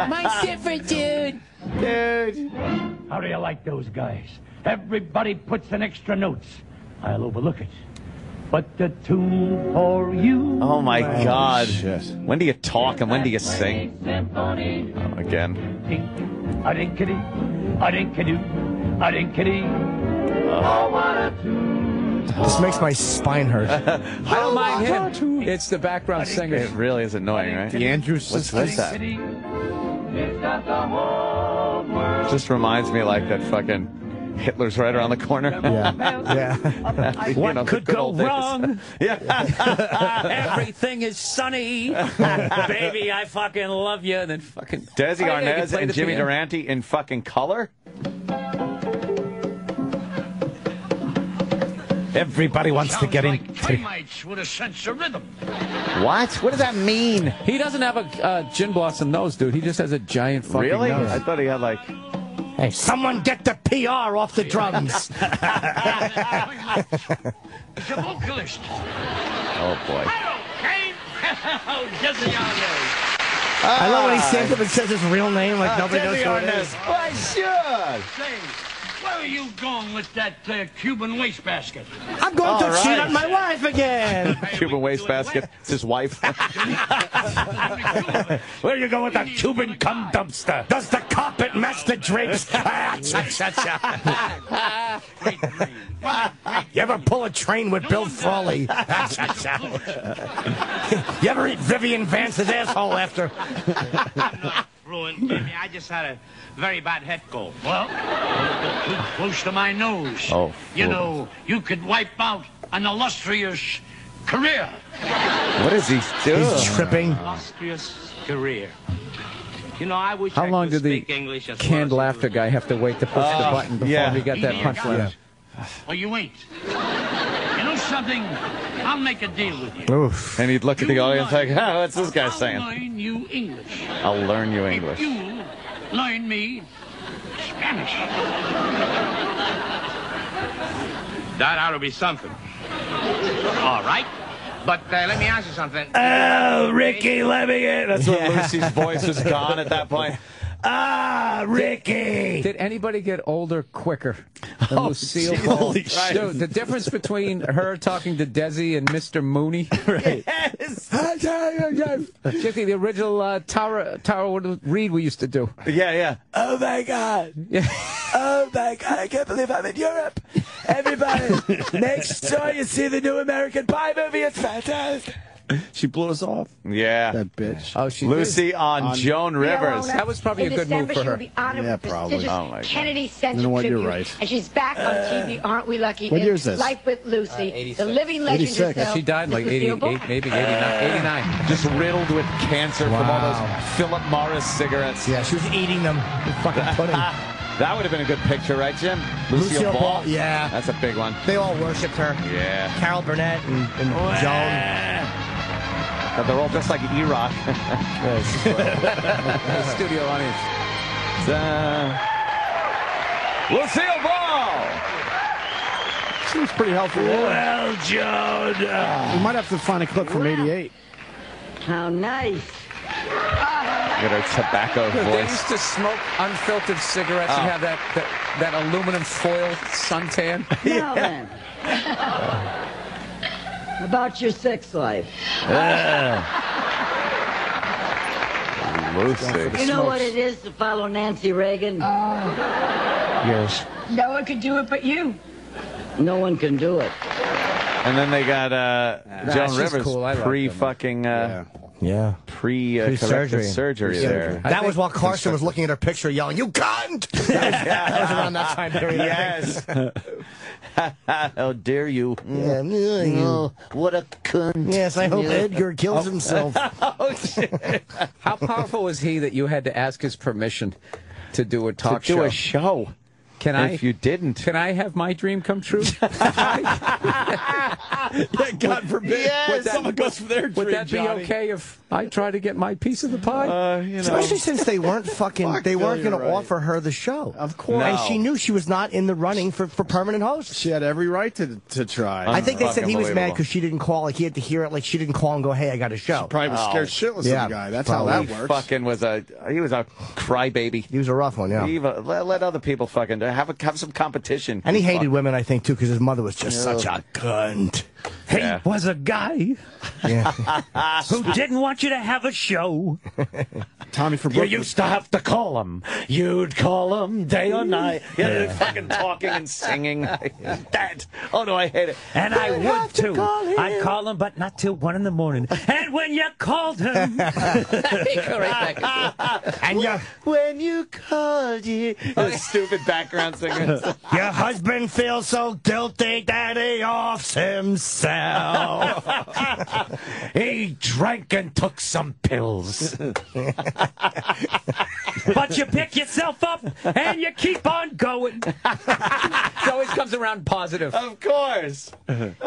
Mine's different, dude.
Dude.
How do you like those guys? Everybody puts in extra notes. I'll overlook it. But the tune for you.
Oh my God!
Shit.
When do you talk and when do you sing? Oh, again.
A dinkity, a dinkity, a dinkity. Oh, what a tune.
This makes my spine hurt.
I don't mind him. It's the background singer.
It really is annoying, right?
The Andrews.
What's that? Just reminds me like that fucking Hitler's right around the corner.
Yeah.
What could go wrong?
Yeah.
Everything is sunny. Baby, I fucking love you. And then fucking
Desi Arnaz and Jimmy Durante in fucking color.
Everybody wants to get in.
Termites with a sense of rhythm.
What? What does that mean?
He doesn't have a gin blossom nose, dude. He just has a giant fucking
really?
nose.
I thought he had like.
Hey, someone get the PR off the drums.
He's a vocalist.
Oh, boy.
Hello, Kane. Oh, Desi Arnaz.
I love when he stands up and says his real name like nobody knows who it is.
Why, sure.
Say, where are you going with that Cuban wastebasket?
I'm going to cheat on my wife again.
Cuban wastebasket. It's his wife.
Where are you going with that Cuban cum dumpster? Does the carpet match the drapes? You ever pull a train with Bill Frawley? You ever eat Vivian Vance's asshole after?
Ruined, Jimmy. I just had a very bad head cold. Well, too close to my nose.
Oh,
you know, you could wipe out an illustrious career.
What is he doing?
He's tripping.
Illustrious career. You know, I wish
How
I
long
could
did the
speak English as
canned
well as
laughter guy have to wait to push the button before he got that punchline?
Well, you ain't. You know something? I'll make a deal with you.
Oof. And he'd look at the audience like, oh, what's this guy saying?
I'll learn you English.
I'll learn you English.
If you learn me Spanish. That ought to be something. All right. But let me ask you something.
Oh, Ricky, let me in.
That's when Lucy's voice was gone at that point.
Ah, Ricky!
Did anybody get older quicker than Lucille Ball?
Holy shit.
Dude, the difference between her talking to Desi and Mr. Mooney.
Right.
Yes!
Particularly the original Tara Reid we used to do.
Yeah.
Oh, my God.
Yeah.
Oh, my God, I can't believe I'm in Europe. Everybody, make sure you see the new American Pie movie. It's fantastic.
She blew us off.
Yeah.
That bitch.
Oh, she
Lucy
did.
on Joan Rivers.
That was probably a good move for her.
Yeah, probably.
Oh, my God.
Kennedy Center
You know what?
tribute,
You're right.
and she's back on TV. Aren't we lucky?
What
in
year is this?
Life with Lucy, the living legend
86.
herself.
She died in like
Lucille
88,
Ball.
maybe 89.
Just riddled with cancer from all those Philip Morris cigarettes.
Yeah, she was eating them. Fucking pudding.
That would have been a good picture, right, Jim?
Lucille Ball, yeah.
That's a big one.
They all worshipped her.
Yeah.
Carol Burnett and Joan.
But they're all just like E-Rock.
Studio audience.
Lucille Ball!
Seems pretty healthy.
Well, Joan.
We might have to find a clip from '88.
How nice.
Get her tobacco
They
voice.
used to smoke unfiltered cigarettes and have that aluminum foil suntan.
Now then. About your sex life.
Lucy.
You know what it is to follow Nancy Reagan?
Yes.
No one could do it but you. No one can do it.
And then they got Joan
she's
Rivers
cool. I like
pre-fucking
Pre-surgery.
surgery there.
That was while Carson was looking at her picture yelling, "You cunt!" That was around that time period.
Yes. How dare you?
Yeah.
Oh, what a cunt.
Yes, I hope Edgar kills himself.
Oh, shit.
How powerful was he that you had to ask his permission to do a talk show?
Do a show.
Can I?
If you didn't.
Can I have my dream come true?
Yeah, God forbid.
Yes.
Someone goes for their dream,
Would that be
Johnny.
okay if I try to get my piece of the pie?
Especially since they weren't fucking, they weren't going to offer her the show.
Of course.
And she knew she was not in the running for permanent host.
She had every right to try.
I think they said he was mad
Unbelievable.
because she didn't call. Like he had to hear it. Like she didn't call and go, "Hey, I got a show."
Probably was scared shitless of the guy. That's how that works.
Fucking he was a crybaby.
He was a rough one, yeah.
Let other people fucking have some competition.
And he hated women, I think, too, because his mother was just such a cunt.
He was a guy
Yeah.
who didn't want you to have a show.
Tommy from
You
Brooklyn.
used to have to call him. You'd call him day or night.
Yeah, fucking talking and singing. That. Oh no, I hate it.
And I would too. I'd call him, but not till 1 in the morning. And when you called him,
And
When you called you, those stupid background singers.
your husband feels so guilty that he offs himself.
he drank and took some pills. But you pick yourself up and you keep on going. It always comes around positive.
Of course.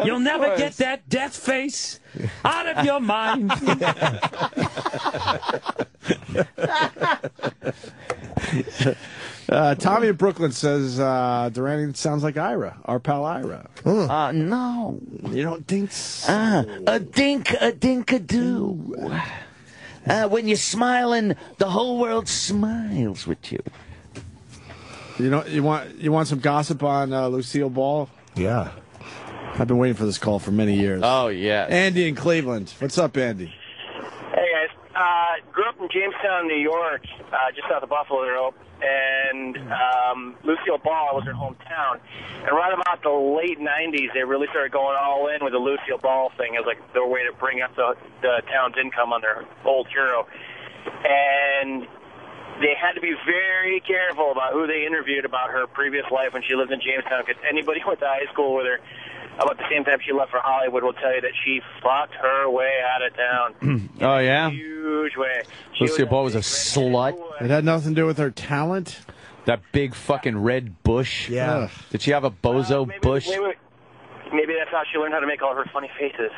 You'll never get that death face out of your mind.
Tommy in Brooklyn says Durante sounds like Ira, our pal Ira.
No.
You don't think so?
A dink-a-dink-a-doo. When you're smiling, the whole world smiles with you.
You want some gossip on Lucille Ball?
Yeah.
I've been waiting for this call for many years.
Oh, yeah.
Andy in Cleveland. What's up, Andy?
Hey, guys. Grew up in Jamestown, New York, just south of Buffalo, and Lucille Ball was her hometown. And right about the late 90s, they really started going all in with the Lucille Ball thing as like their way to bring up the town's income on their old hero. And they had to be very careful about who they interviewed about her previous life when she lived in Jamestown, because anybody who went to high school with her about the same time she left for Hollywood will tell you that she fucked her way out of town.
Oh, yeah?
Huge way.
Lucille Ball was a slut.
It had nothing to do with her talent?
That big fucking red bush.
Yeah.
Did she have a bozo bush?
Maybe that's how she learned how to make all her funny faces.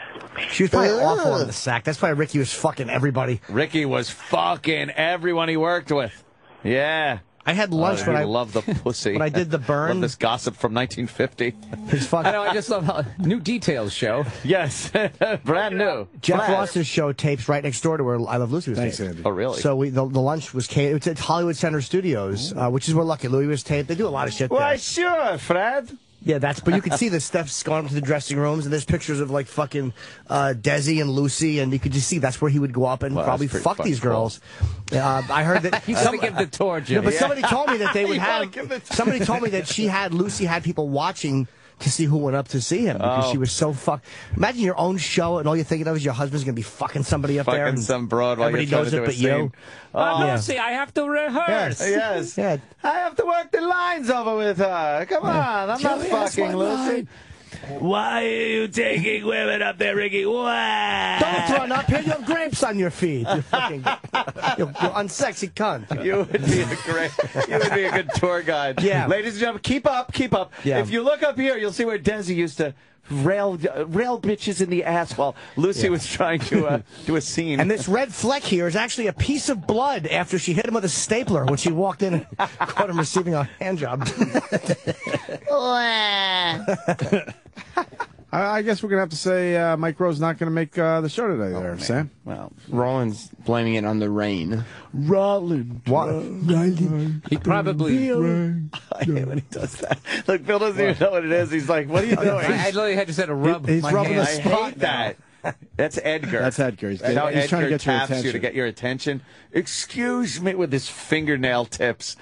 She was probably awful on the sack. That's why Ricky was fucking everybody.
Ricky was fucking everyone he worked with. Yeah.
I had lunch when I
love the pussy.
When I did the burn.
Love this gossip from 1950.
His fucking.
I know. I just love how new details show.
Yes, brand new.
Jeff Ross's show tapes right next door to where I Love Lucy was taped.
Andy.
Oh, really?
So the lunch was catered. It's at Hollywood Center Studios, which is where Lucky Louie was taped. They do a lot of shit there.
Why, sure, Fred.
Yeah, but you can see the Steph's gone up to the dressing rooms, and there's pictures of like fucking Desi and Lucy, and you could just see that's where he would go up and probably fuck these girls. I heard that
you gotta give the tour, Jim.
No, but somebody told me that they would have. Somebody told me that Lucy had people watching to see who went up to see him because she was so fucked. Imagine your own show and all you're thinking of is your husband's gonna be fucking somebody up there.
Fucking some broad while you're trying to do a scene.
Lucy, I have to rehearse.
Yes.
Yeah.
I have to work the lines over with her. Come on, I'm not fucking Lucy. Why are you taking women up there, Ricky? Why?
Don't run up here. You have grapes on your feet. You fucking, you're unsexy cunt.
You would be a good tour guide.
Yeah.
Ladies and gentlemen, keep up.
Yeah.
If you look up here, you'll see where Desi used to rail bitches in the ass while Lucy was trying to do a scene.
And this red fleck here is actually a piece of blood after she hit him with a stapler when she walked in and caught him receiving a hand job.
I guess we're going to have to say Mike Rowe's not going to make the show today Sam.
Well, Roland's blaming it on the rain.
Roland.
What?
He probably...
I hate when he does that. Look, Bill doesn't even know what it is. He's like, what are you doing?
I literally had just had to rub
He's
my
rubbing
hand.
the
I
spot
hate that. That's Edgar.
That's Edgar. He's
That's how
trying to
Edgar
get your
taps
attention.
you to get your attention. Excuse me, with his fingernail tips.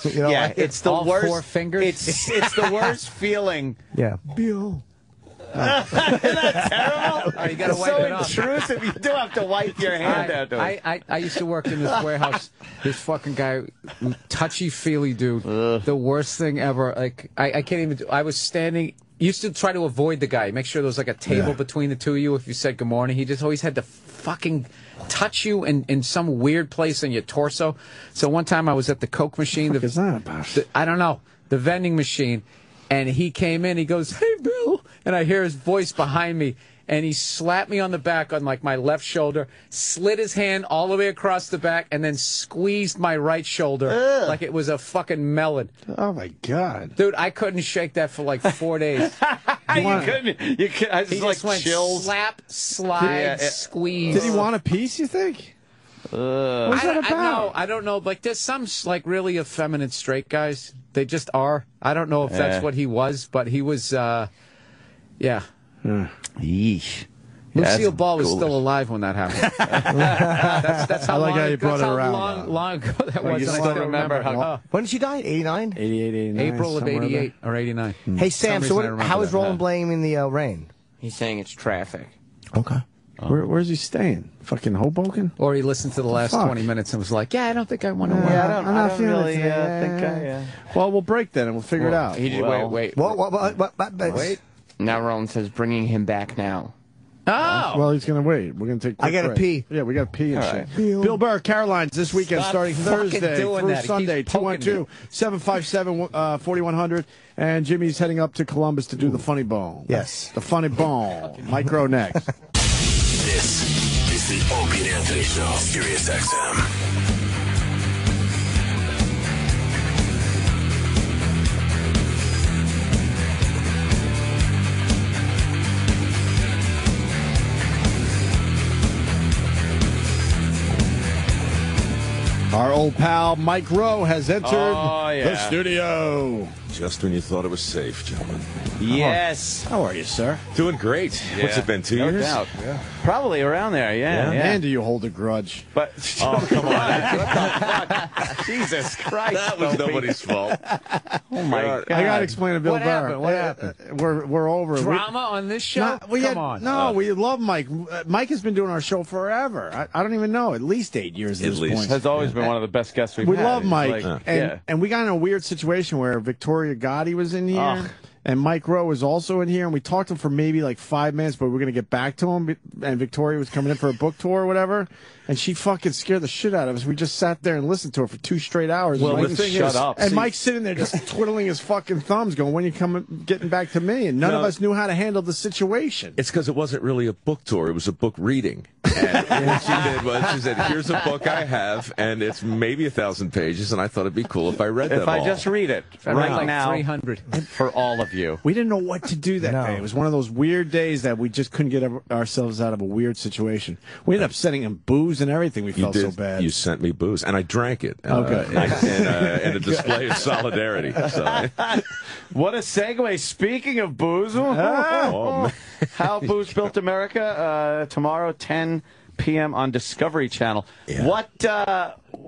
You know,
yeah,
like
it's the
all
worst.
4 fingers.
It's the worst feeling.
Yeah.
Bill.
Isn't that terrible?
Oh, you gotta
It's
wipe
so
it off.
intrusive. You do have to wipe your hand out.
I used to work in this warehouse. This fucking guy, touchy-feely dude. The worst thing ever. Like I can't even. I was standing. Used to try to avoid the guy. Make sure there was like a table between the two of you if you said good morning. He just always had to fucking touch you in some weird place in your torso. So one time I was at the Coke machine.
What is that about?
I don't know. The vending machine. And he came in, he goes, "Hey, Bill." And I hear his voice behind me. And he slapped me on the back on like my left shoulder, slid his hand all the way across the back, and then squeezed my right shoulder like it was a fucking melon.
Oh, my God.
Dude, I couldn't shake that for like 4 days.
You couldn't. I
He
just
just went
chills.
slap, slide, squeeze.
Did he want a piece, you think? What's that about?
I don't know. Like, there's some like really effeminate straight guys. They just are. I don't know if that's what he was, but he was. Yeah.
Yeesh.
Lucille Ball was still alive when that happened. that's how
I like
long,
how you brought
that's
it
how
around.
long ago that
Well,
was.
you
and I
still
still
remember how.
When did she die? 89?
88, 89.
April of
somewhere
88 or 89.
Hey, Sam, so
reason I
how is
remember
Roland blaming the rain?
He's saying it's traffic.
Okay.
Where's he staying? Fucking Hoboken?
Or he listened to the last
fuck?
20 minutes and was like, "Yeah, I don't think I want to."
Yeah, I
I'm not
don't
feeling
really
it.
think I.
Well, we'll break then and we'll figure it out.
He just,
Wait.
What?
Now Roland says bringing him back now.
Oh.
Well, he's going to wait. We're going to take a
I
quick
gotta
break.
pee.
Yeah, we got to pee and
All
shit.
right.
Bill Burr, Caroline's this weekend,
Stop
starting
fucking
Thursday
doing
through
that. He
Sunday,
keeps poking
212-757-4100. And Jimmy's heading up to Columbus to do the Funny Bone.
Yes.
The Funny Bone. Micro next.
This is the Opie and Anthony Show, Sirius XM.
old pal Mike Rowe has entered the studio.
Just when you thought it was safe, gentlemen.
Yes.
How are you, sir?
Doing great.
Yeah.
What's it been, 2
No
years?
doubt. Yeah. Probably around there, yeah.
Man, do you hold a grudge?
But
oh, come on.
What the fuck? Jesus Christ.
That was
Dopey.
nobody's fault.
Oh, my God.
I got to explain to Bill
What
Burr.
happened? What happened?
We're over.
Drama on this show? Come on.
No, we love Mike. Mike has been doing our show forever. I don't even know. At least 8 years at this point.
Has always been one of the best guests we've
We
had.
love
He's
Mike.
like,
And we got in a weird situation where Victoria Gotti was in here.
Ugh.
And Mike Rowe was also in here, and we talked to him for maybe like 5 minutes, but we were going to get back to him. And Victoria was coming in for a book tour or whatever, and she fucking scared the shit out of us. We just sat there and listened to her for 2 straight hours.
Well,
Mike,
the thing
shut
is,
up.
and
See-
Mike's sitting there just twiddling his fucking thumbs, going, "When you getting back to me?" And none of us knew how to handle the situation.
It's because it wasn't really a book tour. It was a book reading. And what she did was she said, here's a book I have, and it's maybe 1,000 pages, and I thought it'd be cool if I read them
If I
all.
just read it
Right
right
like
now
300.
for all of you.
We didn't know what to do that day. It was one of those weird days that we just couldn't get ourselves out of a weird situation. We ended up sending him booze and everything. We felt so bad.
You sent me booze, and I drank it.
Okay.
In a display of solidarity. So,
What a segue. Speaking of booze,
oh, man.
How Booze Built America, tomorrow, 10 p.m. on Discovery Channel.
Yeah.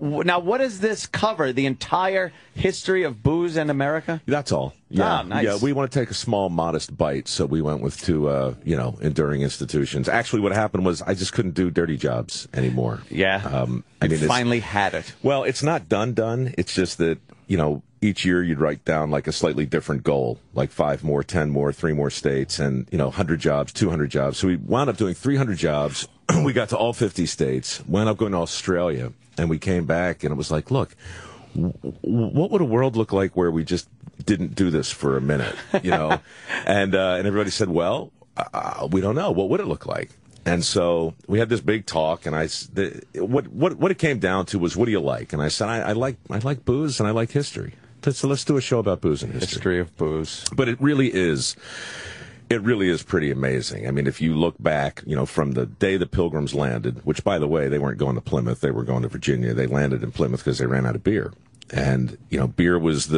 Now, what does this cover? The entire history of booze in America?
That's all. Yeah,
nice.
Yeah, we want to take a small, modest bite, so we went with 2, enduring institutions. Actually, what happened was I just couldn't do dirty jobs anymore.
Yeah.
I
finally had it.
Well, it's not done. It's just that, each year you'd write down like a slightly different goal, like 5 more, 10 more, 3 more states, and, 100 jobs, 200 jobs. So we wound up doing 300 jobs. We got to all 50 states, wound up going to Australia, and we came back, and it was like, look, what would a world look like where we just didn't do this for a minute, And everybody said, well, we don't know. What would it look like? And so we had this big talk, and what it came down to was, what do you like? And I said, I like booze and I like history. So let's do a show about booze and history.
History of booze.
But it really is pretty amazing. I mean, if you look back, from the day the Pilgrims landed, which, by the way, they weren't going to Plymouth, they were going to Virginia. They landed in Plymouth because they ran out of beer. And, beer was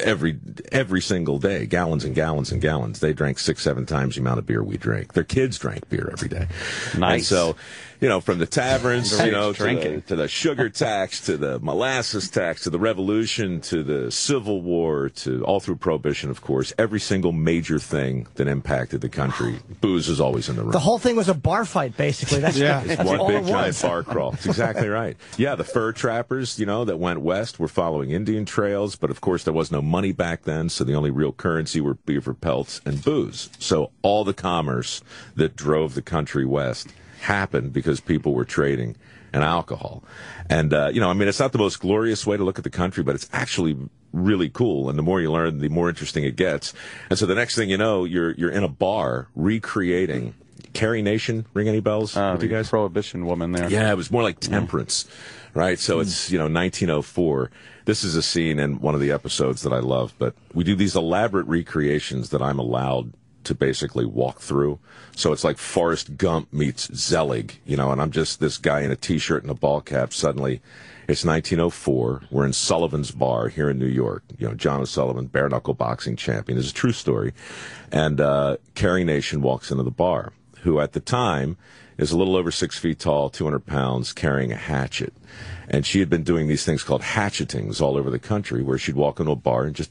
every single day, gallons and gallons and gallons. They drank 6-7 times the amount of beer we drank. Their kids drank beer every day.
Nice.
And so, from the taverns,
drinking.
to the sugar tax, to the molasses tax, to the Revolution, to the Civil War, to all through Prohibition, of course, every single major thing that impacted the country, booze is always in the room.
The whole thing was a bar fight, basically. That's
It's one
all
big
it was.
giant bar crawl. That's exactly right. Yeah, the fur trappers, that went west were following Indian trails, but of course there was no money back then, so the only real currency were beaver pelts and booze. So all the commerce that drove the country west happened because people were trading and alcohol. And, it's not the most glorious way to look at the country, but it's actually really cool. And the more you learn, the more interesting it gets. And so the next thing you know, you're in a bar recreating. Carrie Nation, ring any bells with you guys?
Prohibition woman there.
Yeah, it was more like temperance, right? So it's, 1904. This is a scene in one of the episodes that I love, but we do these elaborate recreations that I'm allowed to basically walk through. So it's like Forrest Gump meets Zelig, and I'm just this guy in a T-shirt and a ball cap. Suddenly, it's 1904. We're in Sullivan's Bar here in New York. John O'Sullivan, bare knuckle boxing champion. It's a true story. And Carrie Nation walks into the bar, who at the time is a little over 6 feet tall, 200 pounds, carrying a hatchet. And she had been doing these things called hatchetings all over the country, where she'd walk into a bar and just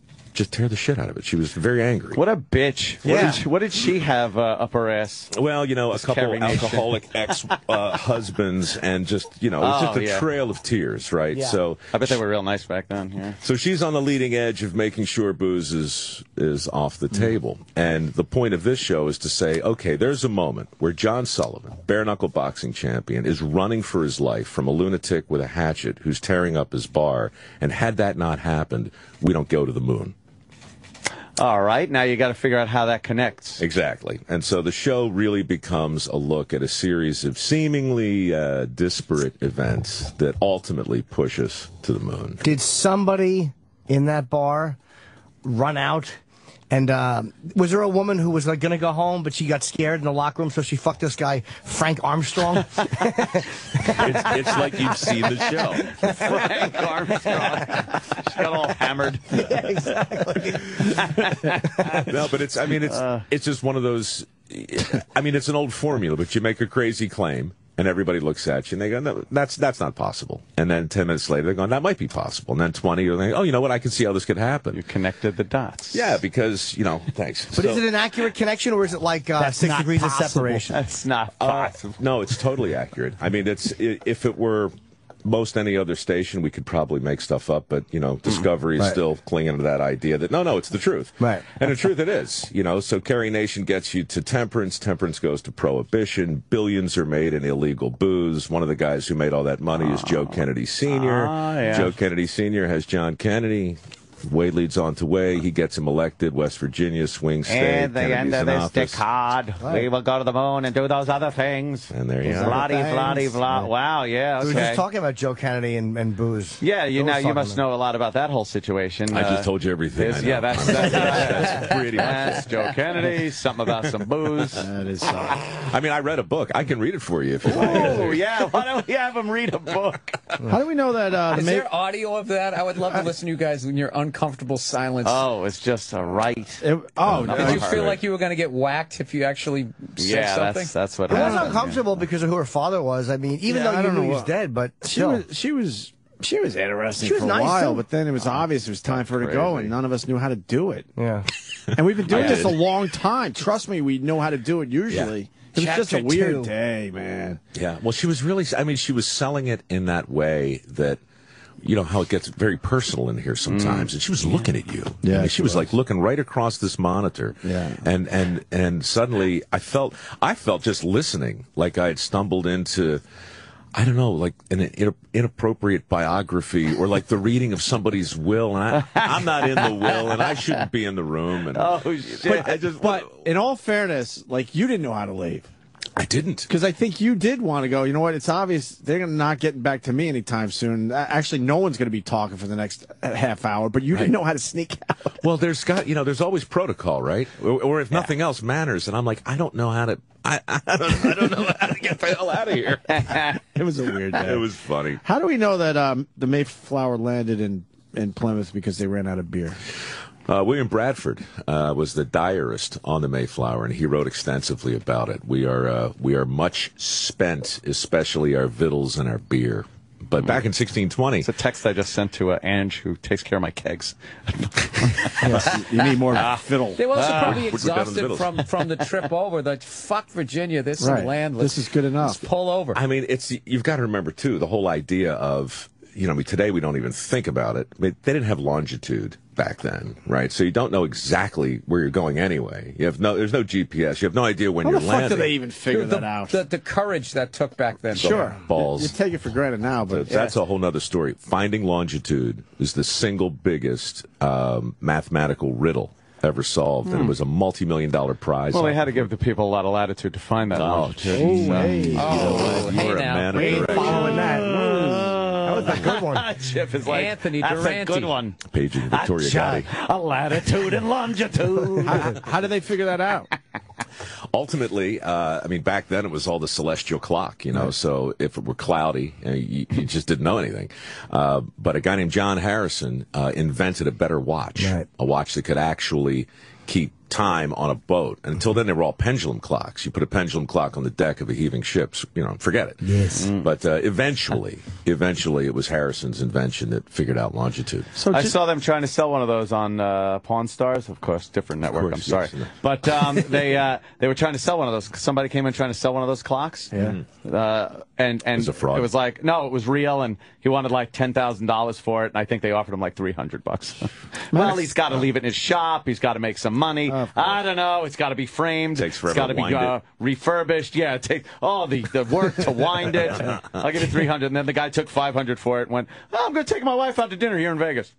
tear the shit out of it. She was very angry.
What a bitch. What did she have up her ass?
Well, a couple alcoholic ex-husbands and just, it was just a trail of tears, right?
Yeah.
So
I bet they were real nice back then. Yeah.
So she's on the leading edge of making sure booze is off the table. And the point of this show is to say, okay, there's a moment where John Sullivan, bare knuckle boxing champion, is running for his life from a lunatic with a hatchet who's tearing up his bar. And had that not happened, we don't go to the moon.
All right, now you got to figure out how that connects.
Exactly. And so the show really becomes a look at a series of seemingly disparate events that ultimately push us to the moon.
Did somebody in that bar run out And was there a woman who was like going to go home, but she got scared in the locker room, so she fucked this guy, Frank Armstrong?
It's like you've seen the show.
Frank Armstrong. She got all hammered.
Yeah, exactly.
No, but it's just one of those. I mean, it's an old formula, but you make a crazy claim. And everybody looks at you and they go, no, that's not possible. And then 10 minutes later, they're going, that might be possible. And then 20, you're like, oh, you know what? I can see how this could happen.
You connected the dots.
Yeah, because, thanks.
But is it an accurate connection or is it like 6 degrees of separation?
That's not possible.
No, it's totally accurate. I mean, if it were most any other station, we could probably make stuff up, but Discovery is still clinging to that idea that no, it's the truth,
right?
And the truth it is, So Carrie Nation gets you to temperance. Temperance goes to prohibition. Billions are made in illegal booze. One of the guys who made all that money is Joe Kennedy Sr.
Yeah.
Joe Kennedy Sr. has John Kennedy. Way leads on to way. He gets him elected. West Virginia, swing state.
At the end of this decade, we will go to the moon and do those other things.
And there you go.
Blah. Wow, yeah, okay.
We were just talking about Joe Kennedy and booze.
Yeah, you must know a lot about that whole situation.
I just told you everything. I know.
Yeah, that's pretty much it. Joe Kennedy, something about some booze.
That is
I mean, I read a book. I can read it for you if you like.
Oh, yeah. Why don't we have him read a book?
How do we know that?
Is there audio of that? I would love to listen to you guys when you're uncomfortable silence.
Oh, it's just a right.
Did you feel like you were going to get whacked if you actually said something?
That's what
I was uncomfortable because of who her father was. I mean, even though you knew he was dead, but
she was interesting for a
nice
while,
too.
But then it was obvious it was time for her to go, and none of us knew how to do it.
Yeah.
And we've been doing this a long time. Trust me, we know how to do it usually.
Yeah.
It was just a weird
2.
day, man.
Yeah. Well, she was selling it in that way that, how it gets very personal in here sometimes. And she was looking at you.
Yeah.
I mean, she was like looking right across this monitor.
Yeah.
And suddenly I felt just listening like I had stumbled into, I don't know, like an inappropriate biography or like the reading of somebody's will. And I'm not in the will and I shouldn't be in the room. And,
but in all fairness, like you didn't know how to leave.
I didn't.
Because I think you did want to go. You know what? It's obvious they're not getting back to me anytime soon. Actually, no one's going to be talking for the next half hour, but you didn't know how to sneak out.
Well, there's always protocol, right? Or if nothing else, manners. And I'm like, I don't know how to, I don't know how to get the hell out of here.
It was a weird day.
It was funny.
How do we know that the Mayflower landed in Plymouth because they ran out of beer?
William Bradford was the diarist on the Mayflower, and he wrote extensively about it. We are much spent, especially our victuals and our beer. But back in 1620...
It's a text I just sent to Ange, who takes care of my kegs.
Yes, you need more fiddle.
They were also probably exhausted from the trip over. Like, fuck Virginia, this is land.
This is good enough.
Let's pull over.
I mean, you've got to remember, too, the whole idea of... today we don't even think about it. I mean, they didn't have longitude back then, right? So you don't know exactly where you're going anyway. There's no GPS. You have no idea when you're landing.
How the fuck do they even figure that out?
The courage that took back then.
Sure.
Balls.
You take it for granted now, but...
That's a whole nother story. Finding longitude is the single biggest mathematical riddle ever solved, and it was a multi-million-dollar prize.
Well, they had to give the people a lot of latitude to find that longitude.
You're a man of direction.
Following that. That was a good one.
Chip is like,
Anthony
that's
Durante.
a good one.
Paging Victoria Gotti.
A latitude and longitude.
How did they figure that out?
Ultimately, back then it was all the celestial clock,
Right.
So if it were cloudy, you just didn't know anything. But a guy named John Harrison invented a better watch, a watch that could actually keep time on a boat. And until then, they were all pendulum clocks. You put a pendulum clock on the deck of a heaving ship, forget it.
Yes.
But eventually, it was Harrison's invention that figured out longitude.
So I saw them trying to sell one of those on Pawn Stars, of course, different network. I'm sorry, but they were trying to sell one of those. Somebody came in trying to sell one of those clocks.
Yeah.
And
it was a fraud.
It was like, no, it was real, and he wanted like $10,000 for it, and I think they offered him like $300. Well, he's got to leave it in his shop. He's got to make some money. I don't know. It's got to be framed.
Takes forever
it's got to be refurbished. Yeah, it takes the work to wind it. I'll give it $300, and then the guy took $500 for it and went, I'm going to take my wife out to dinner here in Vegas.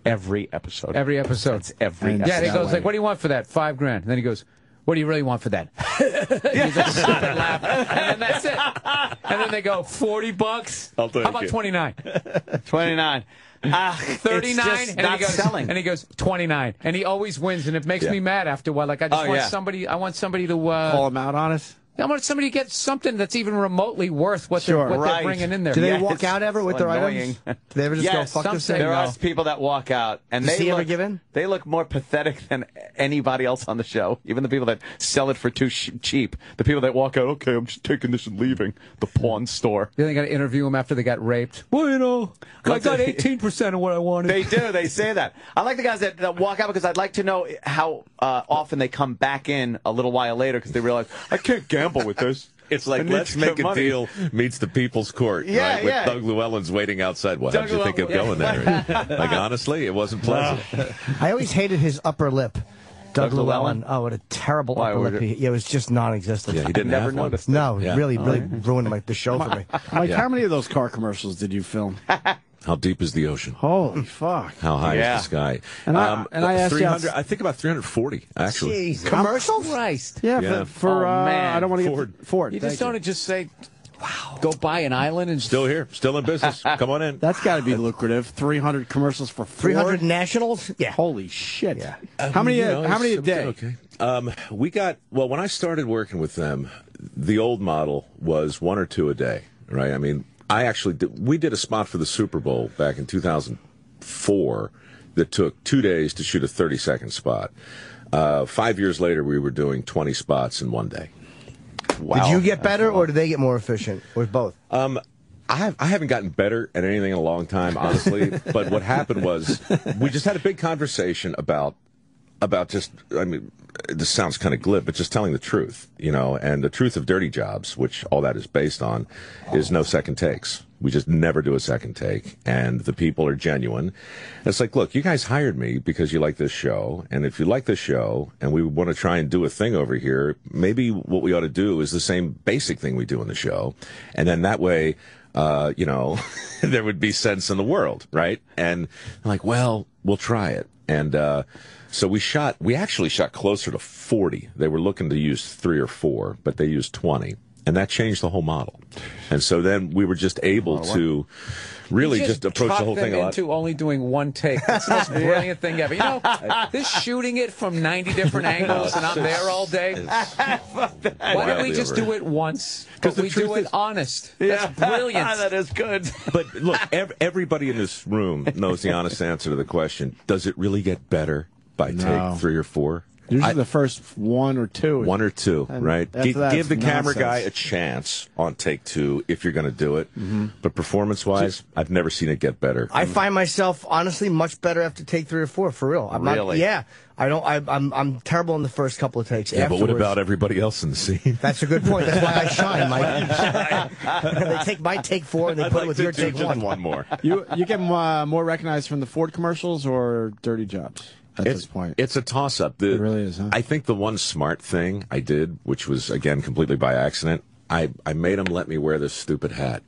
Every episode.
It's every episode. Yeah, he goes like, what do you want for that? $5,000. And then he goes, what do you really want for that? He's like, stupid laugh. And then that's it. And then they go, $40?
I'll take
How about
it.
29?
29.
39, and
not
he goes,
selling.
and he goes 29, and he always wins, and it makes me mad after a while. Like I just want somebody. I want somebody to
call him out on it.
I want somebody to get something that's even remotely worth what they're bringing in there.
Do they walk out ever with their items? Do they ever just go fuck this thing?
There are people that walk out, and
Does he ever give in?
They look more pathetic than anybody else on the show. Even the people that sell it for too cheap. The people that walk out, okay, I'm just taking this and leaving the pawn store.
Then they got to interview them after they got raped. Well, you know, I got 18% of what I wanted.
They do. They say that. I like the guys that walk out because I'd like to know how often they come back in a little while later because they realize, I can't gamble with this.
It's like, let's make a deal meets the People's Court, right? With Doug Llewellyn's waiting outside. Well, how'd you think of going there? Like, honestly, it wasn't pleasant.
I always hated his upper lip. Doug Llewellyn. Oh, what a terrible upper lip. It was just non-existent.
Yeah, he didn't
never
noticed.
No, really ruined the show for me.
Mike, how many of those car commercials did you film?
How deep is the ocean?
Holy fuck!
How high is the sky?
And I asked
300. I think about 340 actually.
Jeez, commercials?
Christ!
Yeah, for I don't want to get Ford.
You just don't just say, "Wow, go buy an island and
still here, still in business. Come on in."
That's got to be lucrative. 300 commercials for Ford.
300 nationals. Yeah.
Holy shit. Yeah. How many a day?
Okay. We got when I started working with them, the old model was 1 or 2 a day. Right. I mean. We did a spot for the Super Bowl back in 2004 that took 2 days to shoot a 30-second spot. 5 years later, we were doing 20 spots in 1 day.
Wow. Did you get better, or did they get more efficient, or both?
I haven't gotten better at anything in a long time, honestly. But what happened was we just had a big conversation about just, I mean, this sounds kind of glib, but just telling the truth, you know, and the truth of Dirty Jobs, which all that is based on, is no second takes. We just never do a second take, and the people are genuine. And it's like, look, you guys hired me because you like this show, and if you like this show, and we want to try and do a thing over here, maybe what we ought to do is the same basic thing we do in the show, and then that way, you know, there would be sense in the world, right? And I'm like, well, we'll try it. And so we actually shot closer to 40. They were looking to use 3 or 4, but they used 20. And that changed the whole model. And so then we were just able to really just approach the whole thing a lot.
Into only doing 1 take. That's the most brilliant thing ever. You know, this shooting it from 90 different angles and I'm there all day. Why don't we just do it once? Because we do it honest. That's brilliant.
That is good.
But look, everybody in this room knows the honest answer to the question, does it really get better by take 3 or 4?
Usually the first 1 or 2.
1 or 2, right? Give the camera guy a chance on take 2 if you're going to do it. But performance-wise, I've never seen it get better.
I find myself, honestly, much better after take 3 or 4, for real.
Really?
I'm terrible in the first couple of takes.
Yeah, but what about everybody else in the scene?
That's a good point. That's why I shine, Mike. They take my take 4 and they put it with your take 1.
One more.
You get more recognized from the Ford commercials or Dirty Jobs? At this point,
it's a toss-up.
It really is. Huh?
I think the one smart thing I did, which was again completely by accident, I made him let me wear this stupid hat.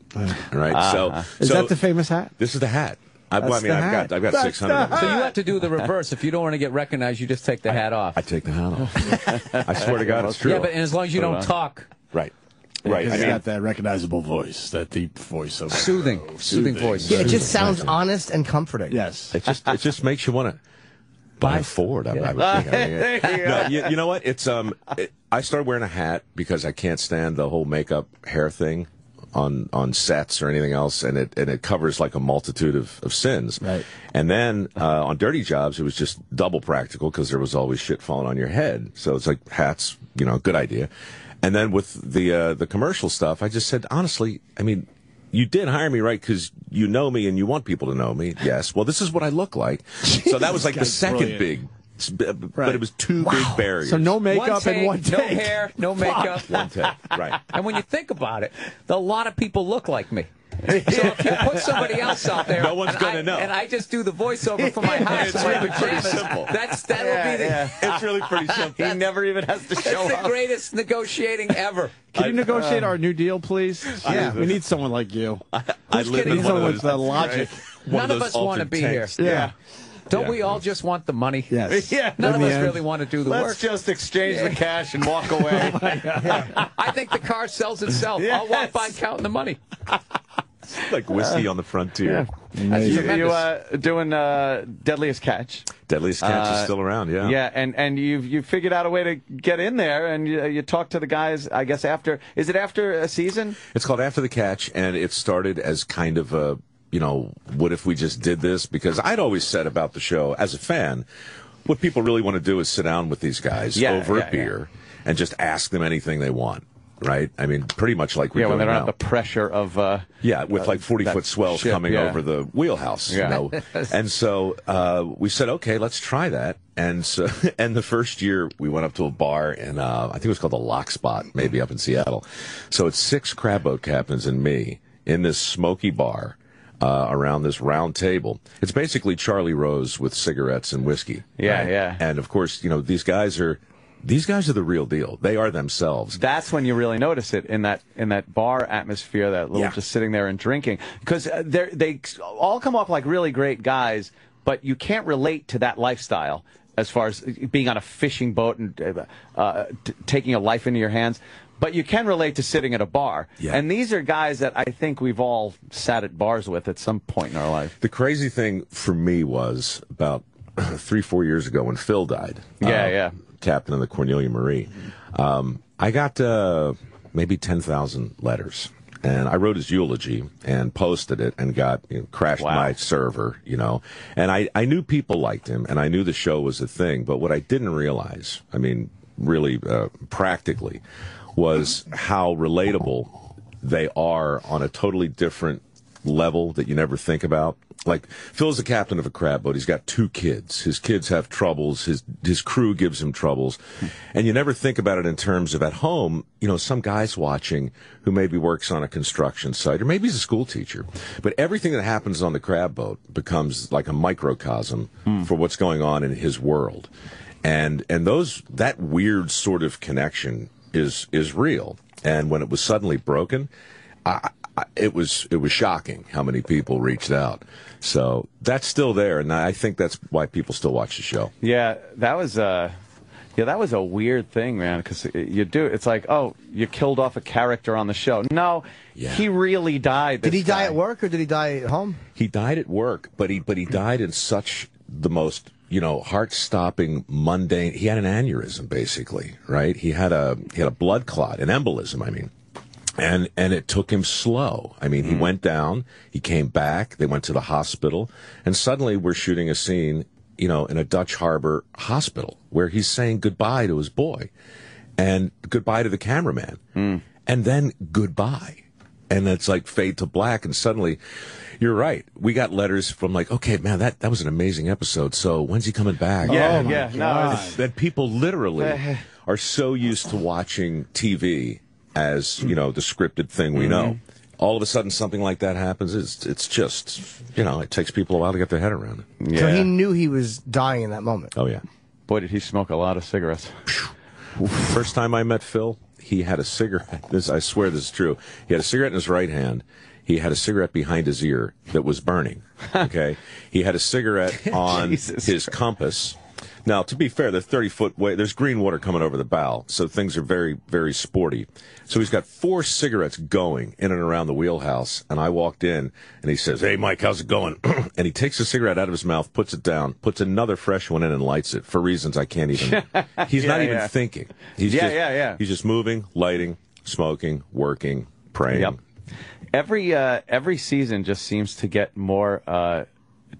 Right? So
is that the famous hat?
This is the hat. I've got 600 of them.
So you have to do the reverse. If you don't want to get recognized, you just take the hat off.
I take the hat off. I swear to God, it's true.
Yeah, but as long as you don't talk.
Right.
Right. He's got that recognizable voice, that deep voice of
soothing voice.
Yeah, it just sounds honest and comforting.
Yes.
It just makes you want to buy a Ford. I would think. No, you know what? It's I started wearing a hat because I can't stand the whole makeup hair thing on sets or anything else, and it covers like a multitude of sins.
Right.
And then on Dirty Jobs, it was just double practical because there was always shit falling on your head. So it's like hats, you know, good idea. And then with the commercial stuff, I just said honestly, I mean, you did hire me, right, because you know me and you want people to know me. Yes. Well, this is what I look like. So that was like the second big, but it was 2 big barriers.
So no makeup and 1 take.
No hair, no makeup.
1 take, right.
And when you think about it, a lot of people look like me. So if you put somebody else out there,
no one's going to know.
And I just do the voiceover for my house in my pajamas.
Simple.
That'll be the.
It's really pretty simple.
He never even has to show
up.
up.
It's the greatest negotiating ever.
Can you negotiate our new deal, please? Yeah, we need someone like you.
I live in one of those.
The logic.
None of us want to be here.
Yeah.
Don't we all just want the money?
Yes.
Yeah.
None of us really want to do the work.
Let's just exchange the cash and walk away.
I think the car sells itself.
Yes.
I'll walk by counting the money.
Like whiskey on the frontier.
Yeah. You doing Deadliest Catch?
Deadliest Catch is still around, yeah.
Yeah, and you've figured out a way to get in there, and you talk to the guys, I guess, after. Is it after a season?
It's called After the Catch, and it started as kind of a, what if we just did this? Because I'd always said about the show, as a fan, what people really want to do is sit down with these guys over a beer and just ask them anything they want. Right? I mean, pretty much like we're doing
when they don't
now.
have the pressure of...
with like 40-foot swells coming over the wheelhouse.
Yeah.
And so we said, okay, let's try that. And so, and the first year we went up to a bar in, I think it was called the Lock Spot, maybe up in Seattle. So it's 6 crab boat captains and me in this smoky bar around this round table. It's basically Charlie Rose with cigarettes and whiskey.
Yeah,
right?
yeah.
And of course, these guys are the real deal. They are themselves.
That's when you really notice it in that bar atmosphere, that little just sitting there and drinking, because they all come off like really great guys, but you can't relate to that lifestyle as far as being on a fishing boat and taking a life into your hands. But you can relate to sitting at a bar. Yeah. And these are guys that I think we've all sat at bars with at some point in our life.
The crazy thing for me was about 3-4 years ago when Phil died. Captain of the Cornelia Marie. I got maybe 10,000 letters, and I wrote his eulogy and posted it and got crashed my server, and I knew people liked him and I knew the show was a thing, but what I didn't realize, I mean, really practically, was how relatable they are on a totally different level that you never think about. Like, Phil's the captain of a crab boat. He's got 2 kids. His kids have troubles. His crew gives him troubles. And you never think about it in terms of at home, some guy's watching who maybe works on a construction site, or maybe he's a school teacher. But everything that happens on the crab boat becomes like a microcosm for what's going on in his world. And that weird sort of connection is real. And when it was suddenly broken, it was shocking how many people reached out. So that's still there, and I think that's why people still watch the show.
Yeah, that was a weird thing, man. Because it's like, oh, you killed off a character on the show. No, he really died.
Did he die at work or did he die at home?
He died at work, but he died in such the most heart-stopping, mundane. He had an aneurysm, basically, right? He had a blood clot, an embolism, I mean. And it took him slow. I mean, he went down, he came back, they went to the hospital, and suddenly we're shooting a scene, in a Dutch Harbor hospital where he's saying goodbye to his boy and goodbye to the cameraman and then goodbye. And it's like fade to black, and suddenly, you're right. We got letters from like, okay, man, that was an amazing episode. So when's he coming back?
Yeah.
That people literally are so used to watching TV as the scripted thing we know. All of a sudden something like that happens. It's just it takes people a while to get their head around it.
So he knew he was dying in that moment.
Oh yeah.
Boy, did he smoke a lot of cigarettes.
First time I met Phil, he had a cigarette. I swear this is true. He had a cigarette in his right hand. He had a cigarette behind his ear that was burning. Okay. He had a cigarette on his compass. Now, to be fair, the 30-foot way, there's green water coming over the bow, so things are very, very sporty. So he's got 4 cigarettes going in and around the wheelhouse, and I walked in, and he says, "Hey, Mike, how's it going?" And he takes a cigarette out of his mouth, puts it down, puts another fresh one in, and lights it for reasons I can't even. He's not even thinking. He's He's just moving, lighting, smoking, working, praying.
Yep. Every season just seems to get more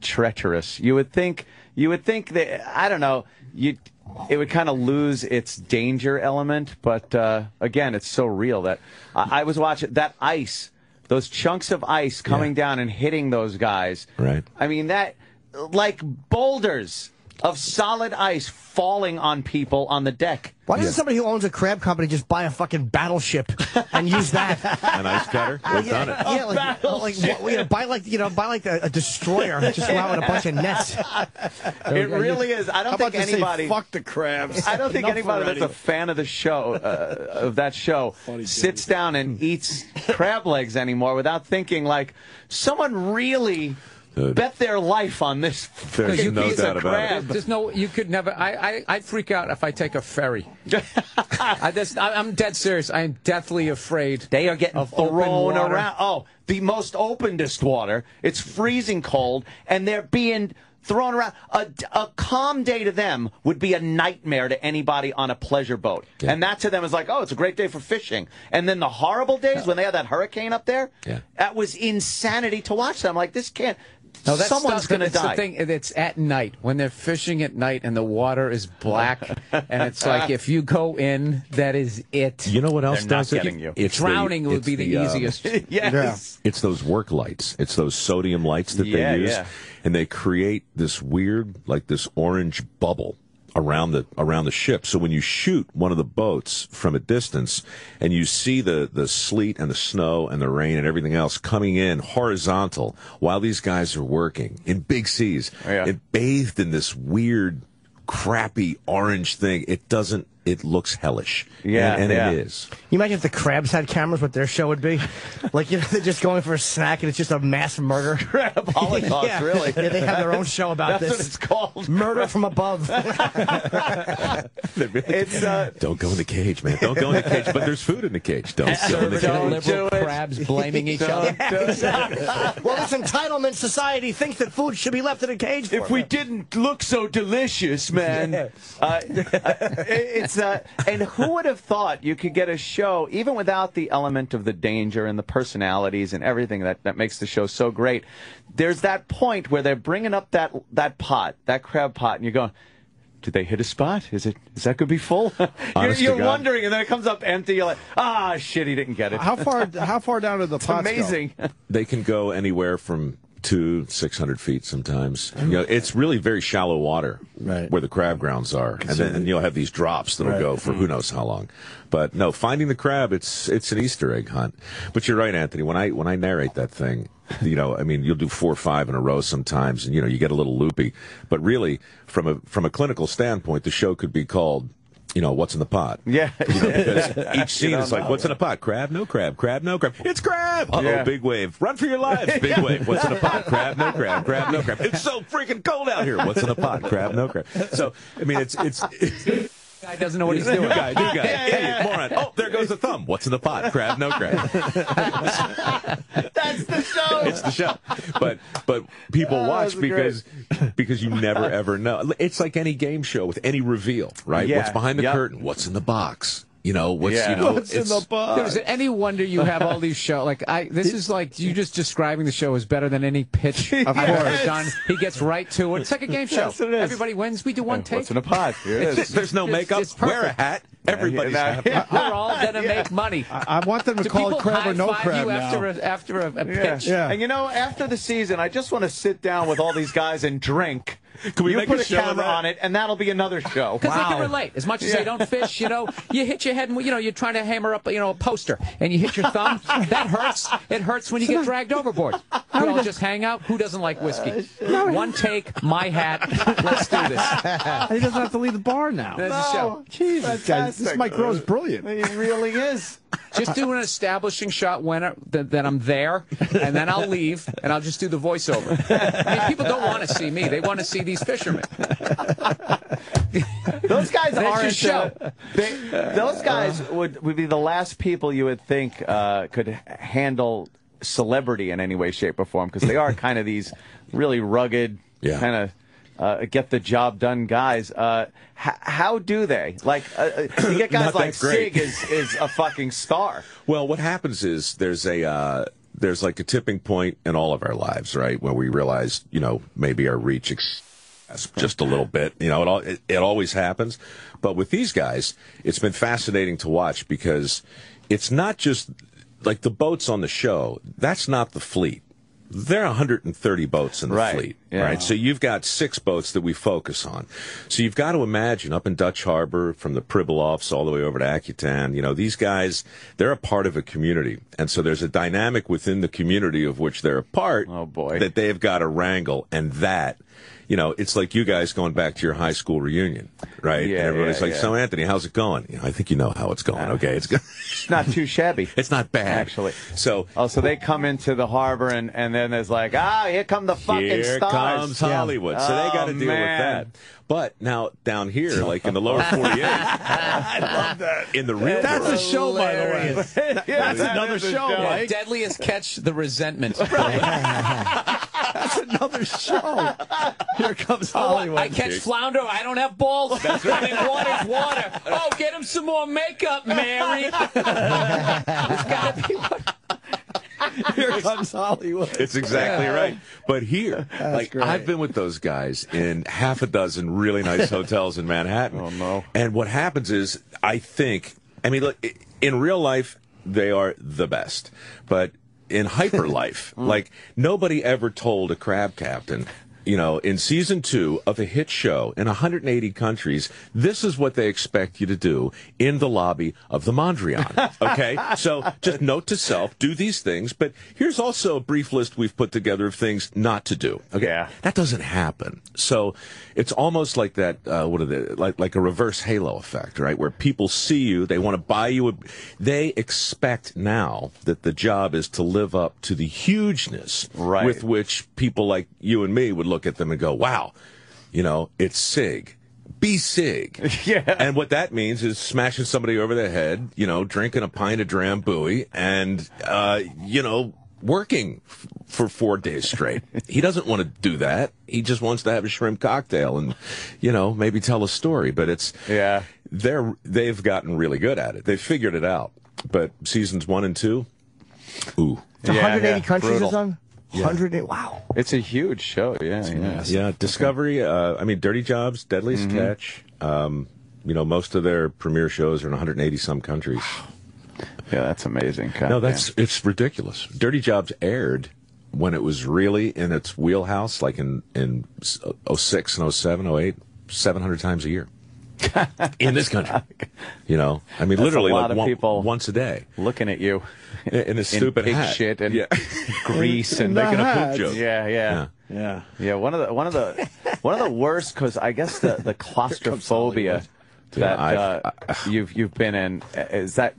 treacherous. You would think that, I don't know, it would kind of lose its danger element, but again, it's so real that I was watching that ice, those chunks of ice coming down and hitting those guys.
Right.
I mean, that, like boulders of solid ice falling on people on the deck.
Why doesn't somebody who owns a crab company just buy a fucking battleship and use that?
An ice cutter? We've done it.
Yeah, buy like a destroyer, just go out with a bunch of nets.
It really is. I don't think anybody.
Fuck the crabs.
I don't think anybody that's a fan of the show, of that show, sits down and eats crab legs anymore without thinking like someone really bet their life on this.
There's no
piece
doubt
of
about
crab.
it.
There's no, you could never. I'd freak out if I take a ferry. I'm dead serious. I am deathly afraid.
They are getting
of open
thrown
water.
around. Oh, the most openest water. It's freezing cold, and they're being thrown around. A calm day to them would be a nightmare to anybody on a pleasure boat. Yeah. And that to them is like, oh, it's a great day for fishing. And then the horrible days when they had that hurricane up there, that was insanity to watch them. Like, this can't.
No, that's
someone's going to die.
The thing, it's at night when they're fishing at night and the water is black, and it's like if you go in, that is it.
You know what else
They're
does
not
it?
getting you.
It's
Drowning would be the easiest.
Yes.
It's those work lights. It's those sodium lights that they use, and they create this weird, like this orange bubble around the ship. So when you shoot one of the boats from a distance and you see the sleet and the snow and the rain and everything else coming in horizontal while these guys are working in big seas, it bathed in this weird, crappy orange thing. It looks hellish. And it is.
You imagine if the crabs had cameras, what their show would be? Like, they're just going for a snack and it's just a mass murder.
Crab Holocaust, really.
Yeah, they have their own show about
That's
this.
what it's called.
Murder from above.
It's
don't go in the cage, man. Don't go in the cage. But there's food in the cage. Don't go in the cage.
Liberal crabs blaming each other.
Well, this entitlement society thinks that food should be left in a cage for
If we didn't look so delicious, man. And who would have thought you could get a show, even without the element of the danger and the personalities and everything that makes the show so great? There's that point where they're bringing up that pot, that crab pot, and you're going, did they hit a spot? Is that going to be full? You're wondering, and then it comes up empty. You're like, shit, he didn't get it.
How far down to the pots go?
Amazing.
They can go anywhere from 200 to 600 feet sometimes. You know, it's really very shallow water where the crab grounds are, and then you'll have these drops that'll go for who knows how long. But no, finding the crab, it's an Easter egg hunt. But you're right, Anthony. When I narrate that thing, you know, I mean, you'll do 4 or 5 in a row sometimes, and you know, you get a little loopy. But really, from a clinical standpoint, the show could be called, you know, what's in the pot?
Yeah.
You know, because each scene is like, what's in a pot? Crab, no crab. Crab, no crab. It's crab! Uh-oh, big wave. Run for your lives. Big wave. What's in a pot? Crab, no crab. Crab, no crab. It's so freaking cold out here. What's in a pot? Crab, no crab. So, I mean, it's
Guy doesn't know what he's doing.
New guy, idiot, moron. Oh, there goes the thumb. What's in the pot? Crab, no crab.
That's the show.
It's the show. But people watch because you never ever know. It's like any game show with any reveal, right?
Yeah.
What's behind the curtain? What's in the box? You know, what's
in the box?
Is it any wonder you have all these shows? Like this is like you just describing the show is better than any pitch I've ever done. He gets right to it. It's like a game show.
Yes, it is.
Everybody wins. We do one take.
What's in a pot? Here it is.
There's no makeup. Wear a hat. Everybody's happy.
We're all gonna make money.
I want them to
Do
call it
people
crab or no
high-five
crab
you
now.
after a pitch?
Yeah.
And you know, after the season, I just want to sit down with all these guys and drink.
Can we
you
make
put
a
a
show of
camera
that?
on it, and that'll be another show.
Because they can relate. As much as they don't fish, you know, you hit your head and, you know, you're trying to hammer up, you know, a poster, and you hit your thumb. That hurts. It hurts when you get dragged overboard. We all just hang out. Who doesn't like whiskey? One take, my hat. Let's do this.
He doesn't have to leave the bar now.
There's a show.
Jesus, guys, this Mike Rowe's brilliant.
He really is.
Just do an establishing shot when that I'm there, and then I'll leave, and I'll just do the voiceover. I mean, people don't want to see me; they want to see these fishermen.
Those guys
That's
aren't.
your show.
Those guys would be the last people you would think could handle celebrity in any way, shape, or form, because they are kind of these really rugged, kind of. Get the job done guys. How do they? Like, you get guys like Sig is a fucking star.
Well, what happens is there's like a tipping point in all of our lives, right? Where we realize, you know, maybe our reach just a little bit. You know, it always happens. But with these guys, it's been fascinating to watch because it's not just like the boats on the show. That's not the fleet. There are 130 boats in the fleet. Yeah. Right, so you've got 6 boats that we focus on. So you've got to imagine up in Dutch Harbor, from the Pribilofs all the way over to Akutan, you know, these guys, they're a part of a community. And so there's a dynamic within the community of which they're a part that they've got to wrangle. And that, you know, it's like you guys going back to your high school reunion, right?
Yeah,
and everybody's like, so Anthony, how's it going? You know, I think you know how it's going, okay? It's
not too shabby.
It's not bad.
Actually.
So
they come into the harbor, and then there's like, here come the fucking
here
stars.
Comes Hollywood. So they got to deal with that. But now down here, like in the lower 48,
I love that.
In the real
That's
world.
a show, by the way.
That's another show, Mike.
Deadliest Catch, The Resentment.
That's another show. Here comes Hollywood.
I catch flounder. I don't have balls. That's right. Water's water. Oh, get him some more makeup, Mary.
Here comes Hollywood.
It's exactly right. But here, like
great.
I've been with those guys in half a dozen really nice hotels in Manhattan.
Oh, no.
And what happens is, I mean, look, in real life, they are the best. But in hyper life, like nobody ever told a crab captain, you know, in season 2 of a hit show in 180 countries, this is what they expect you to do in the lobby of the Mondrian. Okay? So just note to self, do these things. But here's also a brief list we've put together of things not to do. Okay?
Yeah.
That doesn't happen. So it's almost like that, like a reverse halo effect, right? Where people see you, they want to buy you. They expect now that the job is to live up to the hugeness with which people like you and me would look at them and go, wow, you know, it's SIG. Be SIG.
Yeah.
And what that means is smashing somebody over the head, you know, drinking a pint of Drambuie and, you know, working for 4 days straight. He doesn't want to do that. He just wants to have a shrimp cocktail and, you know, maybe tell a story. But they've gotten really good at it. They've figured it out. But seasons 1 and 2, ooh.
180 countries it's on?
Yeah.
100. Wow.
It's a huge show. Yeah.
Discovery. I mean, Dirty Jobs, Deadliest Catch. You know, most of their premiere shows are in 180 some countries.
Yeah, that's amazing.
No, it's ridiculous. Dirty Jobs aired when it was really in its wheelhouse, like in 06 and 07, 08, 700 times a year. In this country. You know, I mean,
that's
literally
a lot
like
of people
once a day.
Looking at you.
In a stupid
pig
hat.
shit and grease and
making a poop joke.
Yeah. One of the worst, because I guess the claustrophobia that you've been in is that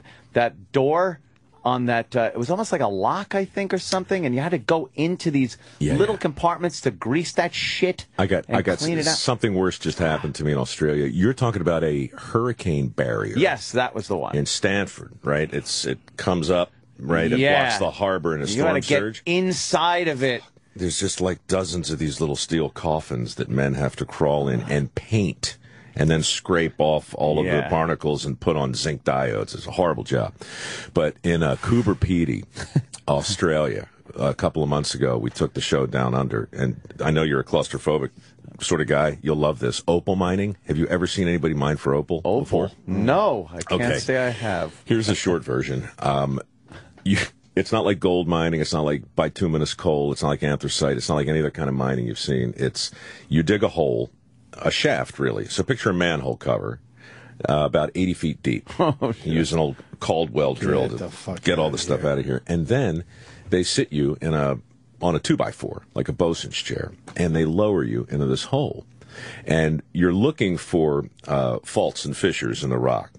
door on that. It was almost like a lock, I think, or something, and you had to go into these little compartments to grease that shit.
I got
clean it out.
Something worse just happened to me in Australia. You're talking about a hurricane barrier.
Yes, that was the one
in Stanford, right? It comes up. Right, it blocks the harbor in a storm surge.
Get inside of it.
There's just like dozens of these little steel coffins that men have to crawl in and paint, and then scrape off all of the barnacles and put on zinc diodes. It's a horrible job. But in Coober Pedy, Australia, a couple of months ago, we took the show down under, and I know you're a claustrophobic sort of guy. You'll love this. Opal mining. Have you ever seen anybody mine for opal? Before?
No, I can't say I have.
Here's a short version. It's not like gold mining. It's not like bituminous coal. It's not like anthracite. It's not like any other kind of mining you've seen. It's you dig a hole, a shaft, really. So picture a manhole cover, about 80 feet deep. You use an old Caldwell drill to get all the stuff out of here. And then they sit you on a 2x4, like a bosun's chair, and they lower you into this hole. And you're looking for faults and fissures in the rock.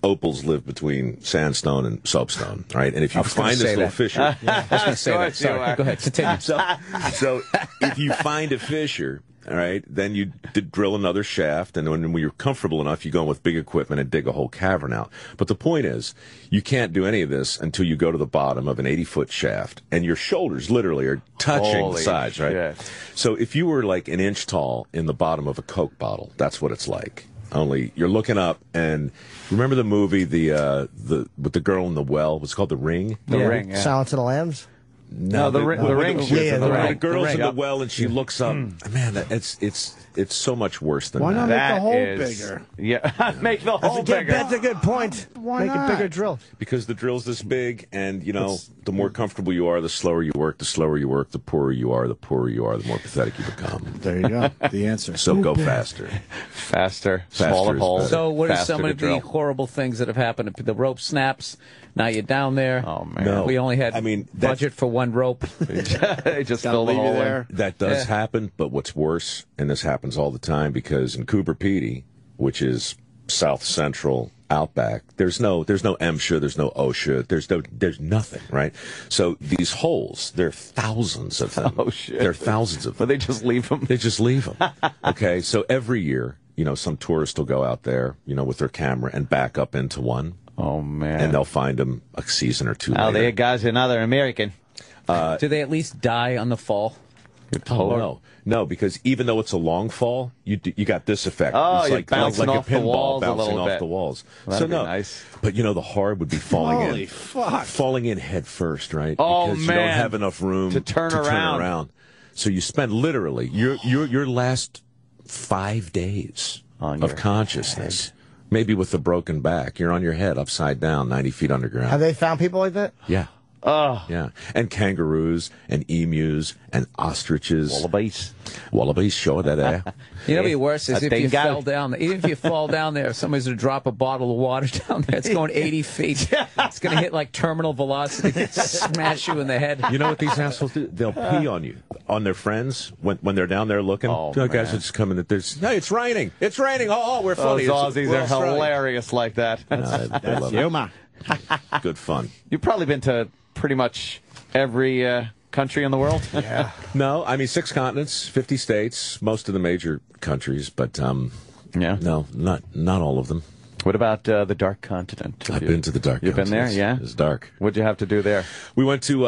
Opals live between sandstone and soapstone, right? And if you find this little fissure...
I was going to say that. Sorry, go ahead. Continue.
So if you find a fissure, all right, then you drill another shaft, and when you're comfortable enough, you go in with big equipment and dig a whole cavern out. But the point is, you can't do any of this until you go to the bottom of an 80-foot shaft, and your shoulders literally are touching the sides, right? So if you were like an inch tall in the bottom of a Coke bottle, that's what it's like. Only you're looking up, and remember the movie with the girl in the well? What's it called? The Ring?
The Ring. Yeah.
Silence of the Lambs.
No, the ring.
The girl's in the well, and she looks up. Man, it's it's so much worse than
Why not
that.
make the hole bigger?
Yeah, make the hole bigger.
That's a good point.
Why
Make
not?
a bigger drill.
Because the drill's this big, and, you know, the more comfortable you are, the slower you work. The slower you work, the poorer you are. The poorer you are, the more pathetic you become.
There you go. The answer.
So go faster.
Faster,
Faster
smaller
is
holes.
better.
So what are
Faster
some
to
of the
drill.
horrible things that have happened? The rope snaps. Now you're down there.
Oh, man.
No.
We only had budget for one rope.
They just
Gotta
fill the
leave you
hole
there.
in.
That does happen, but what's worse, and this happens all the time, because in Cooper Pedy, which is South Central Outback, there's no MSHA, there's no OSHA, there's nothing, right? So these holes, there are thousands of them.
Oh, shit.
There are thousands of them.
But they just leave them.
They just leave them. Okay, so every year, you know, some tourist will go out there, you know, with their camera and back up into one.
Oh, man.
And they'll find them a season or two
Oh,
later.
there goes another American.
Do they at least die on the fall?
Oh, no, because even though it's a long fall, you got this effect.
Oh,
it's
you're
like
bouncing
a
off the
pinball
walls a
bouncing
little
off
bit.
the walls.
Well, that'd
so
be
no,
nice.
but you know the hard would be falling
Holy
in,
fuck.
falling in head first, right?
Oh,
because you
man.
don't have enough room
To turn around.
So you spend literally your last 5 days
On
of
your
consciousness. Maybe with a broken back, you're on your head, upside down, 90 feet underground.
Have they found people like that?
Yeah. Yeah. And kangaroos and emus and ostriches. Wallabies, sure that there.
You know what'd be worse is if you
Dingo.
fell down. Even if you fall down there, if somebody's going to drop a bottle of water down there, it's going 80 feet. It's going to hit like terminal velocity, smash you in the head.
You know what these assholes do? They'll pee on you, on their friends, when they're down there looking.
Oh,
You know, guys
man.
are just coming. Hey, it's raining. It's raining. Oh, we're funny.
Those
It's-
Aussies
we're
are
Australian.
hilarious like that.
They love it.
Humor.
Good fun.
You've probably been to pretty much every country in the world.
Yeah.
No, I mean 6 continents, 50 states, most of the major countries, but
Yeah.
no, not all of them.
What about the Dark Continent?
I've been to the Dark
You've been there,
Continent.
yeah?
It's dark.
What'd you have to do there?
We went to,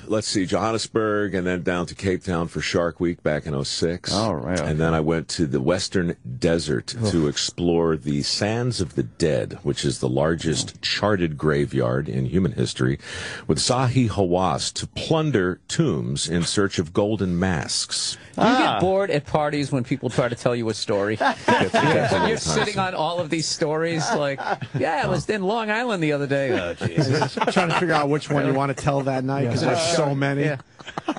let's see, Johannesburg, and then down to Cape Town for Shark Week back in 06.
Oh, right, okay.
And then I went to the Western Desert to explore the Sands of the Dead, which is the largest charted graveyard in human history, with Zahi Hawass to plunder tombs in search of golden masks.
Do you get bored at parties when people try to tell you a story? When you're sitting on all of these stories, like, yeah, I was in Long Island the other day. Oh, Jesus.
Trying to figure out which one you want to tell that night because there's so many.
Yeah.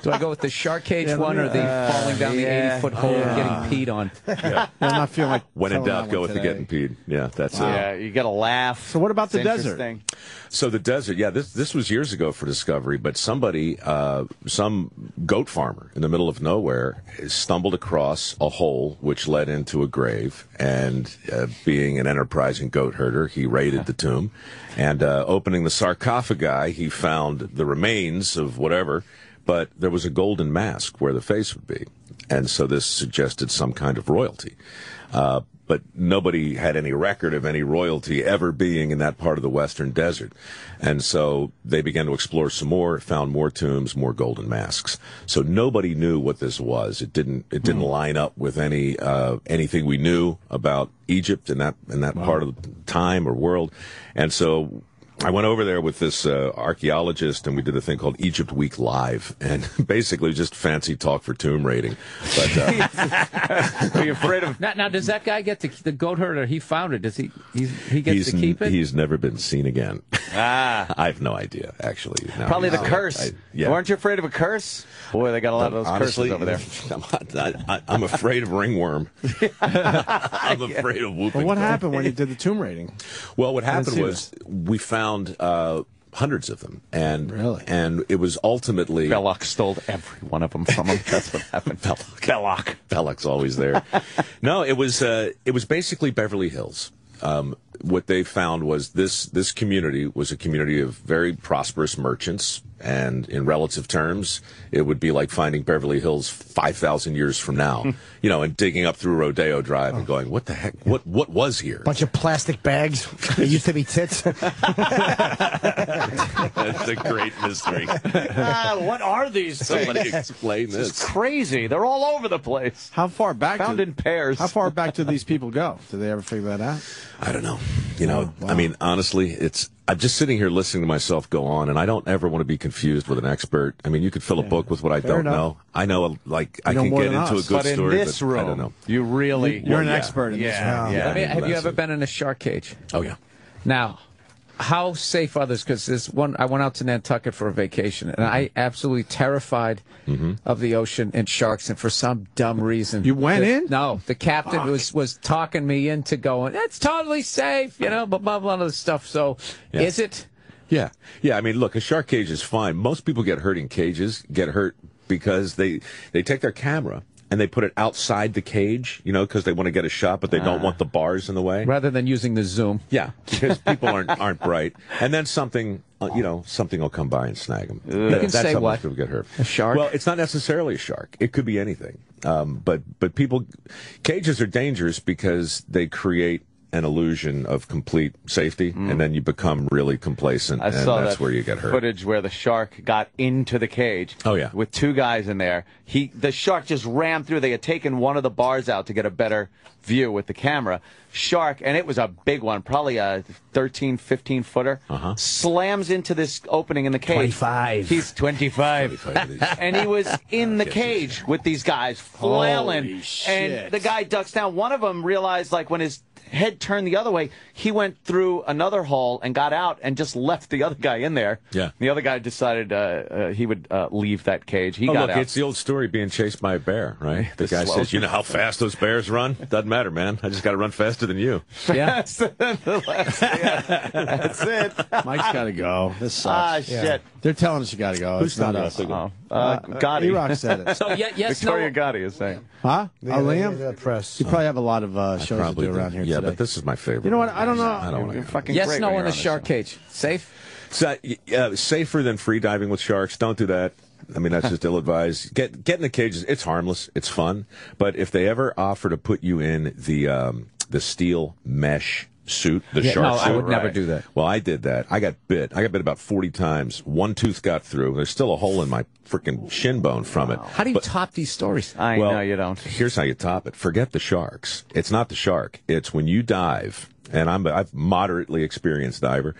Do I go with the shark cage one or the falling down the 80-foot hole and getting peed on?
I'm not feeling like
When in
telling
doubt,
that
go
one
with the
today.
getting peed. Yeah, that's it.
Yeah, you got to laugh.
So what about the
It's
desert?
interesting.
So the desert, yeah, this was years ago for Discovery, but somebody, some goat farmer in the middle of nowhere, stumbled across a hole which led into a grave, and being an enterprising goat herder, he raided the tomb, and opening the sarcophagi, he found the remains of whatever, but there was a golden mask where the face would be, and so this suggested some kind of royalty. But nobody had any record of any royalty ever being in that part of the Western Desert. And so they began to explore some more, found more tombs, more golden masks. So nobody knew what this was. It didn't line up with anything we knew about Egypt in that part of the time or world. And so I went over there with this archaeologist, and we did a thing called Egypt Week Live, and basically just fancy talk for tomb raiding. But
Are you afraid of?
Now, does that guy get the goat herder? He found it. Does he gets to keep it?
He's never been seen again.
Ah,
I have no idea, actually. No,
probably the
he's-
curse.
yeah.
Weren't you afraid of a curse? Boy, they got a lot of those
Honestly,
curses over there.
I'm afraid of ringworm. I'm afraid of whooping.
But what
cough.
happened when you did the tomb raiding?
Well, what happened
see
was we found hundreds of them, and
Really?
and it was ultimately
Belloc stole every one of them from him. That's what happened. Belloc.
Belloc's always there. No, it was basically Beverly Hills. What they found was this community was a community of very prosperous merchants, and in relative terms, it would be like finding Beverly Hills 5,000 years from now, and digging up through Rodeo Drive and going, what the heck, what was here?
Bunch of plastic bags. They used to be tits.
That's a great mystery.
What are these
Somebody
things?
explain
It's
this.
crazy. They're all over the place.
How far back?
Found in pairs.
How far back do these people go? Did they ever figure that out?
I don't know. You know, I mean, honestly, I'm just sitting here listening to myself go on, and I don't ever want to be confused with an expert. I mean, you could fill a book with what I don't know. I know, like, I can get into a good story,
but in this room,
I don't know.
You really...
You're an expert in this room.
Yeah.
I mean, have you ever been in a shark cage?
Oh, yeah.
Now, how safe are this? Because I went out to Nantucket for a vacation, and I absolutely terrified of the ocean and sharks, and for some dumb reason,
you went in?
No, the captain was talking me into going. It's totally safe, you know, blah blah blah, this stuff. So, is it?
Yeah. I mean, look, a shark cage is fine. Most people get hurt in cages, because they take their camera and they put it outside the cage, you know, because they want to get a shot, but they don't want the bars in the way.
Rather than using the zoom.
Yeah, because people aren't bright. And then something will come by and snag them.
You can
That's
say
how
what?
most people get hurt.
A shark?
Well, it's not necessarily a shark. It could be anything. But cages are dangerous because they create an illusion of complete safety, and then you become really complacent, and that's where you get hurt.
Footage where the shark got into the cage.
Oh, yeah.
With two guys in there. The shark just ran through. They had taken one of the bars out to get a better view with the camera. Shark, and it was a big one, probably a 13, 15-footer, slams into this opening in the cage.
25.
He's 25. And he was in the cage with these guys flailing.
Holy shit.
And the guy ducks down. One of them realized, like, when his head turned the other way, he went through another hole and got out and just left the other guy in there.
Yeah.
The other guy decided he would leave that cage. He got out.
It's the old story being chased by a bear, right? The guy says, you know how fast those bears run? Doesn't matter, man. I just got to run faster than you.
Yeah.
That's it.
Mike's got to go. This sucks.
Shit.
They're telling us you got to go.
Who's
it's not
telling
us.
Gotti.
E-Rock said it.
So yes,
Victoria Gotti is saying.
Huh?
Liam?
Press. You probably have a lot of shows to do around here
Yeah,
today.
but this is my favorite.
You know what? I don't know.
I don't want to.
Fucking
yes,
great
no,
when
in
you're
the
on
shark
this
cage. Safe?
So, safer than free diving with sharks. Don't do that. I mean, that's just ill-advised. Get in the cages. It's harmless. It's fun. But if they ever offer to put you in the steel mesh suit, the shark suit.
I would never do that.
Well, I did that. I got bit. about 40 times. One tooth got through. There's still a hole in my freaking shin bone from it.
How do you top these stories?
I know you don't.
Here's how you top it. Forget the sharks. It's not the shark. It's when you dive, and I've moderately experienced diver,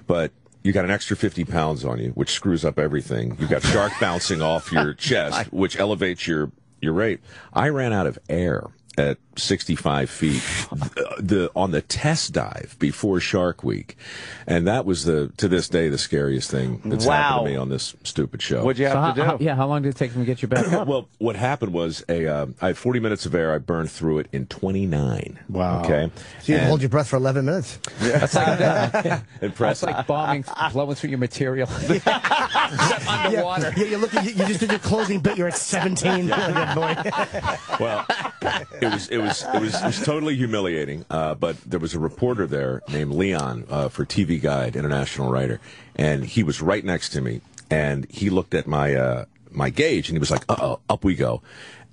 but you got an extra 50 pounds on you, which screws up everything. You got shark bouncing off your chest, which elevates your rate. I ran out of air at 65 feet on the test dive before Shark Week, and that was to this day the scariest thing that's happened to me on this stupid show.
What'd you have to do?
How long did it take them to get you back up?
Well, what happened was I had 40 minutes of air. I burned through it in 29.
Wow.
Okay.
So you hold your breath for 11 minutes.
That's like
Impressive.
That's like bombing, blowing through your material. Underwater.
Yeah, you're looking. You just did your closing bit. You're at 17.
Well, it was totally humiliating. But there was a reporter there named Leon for TV Guide, international writer, and he was right next to me, and he looked at my my gauge, and he was like, "Uh-oh, up we go."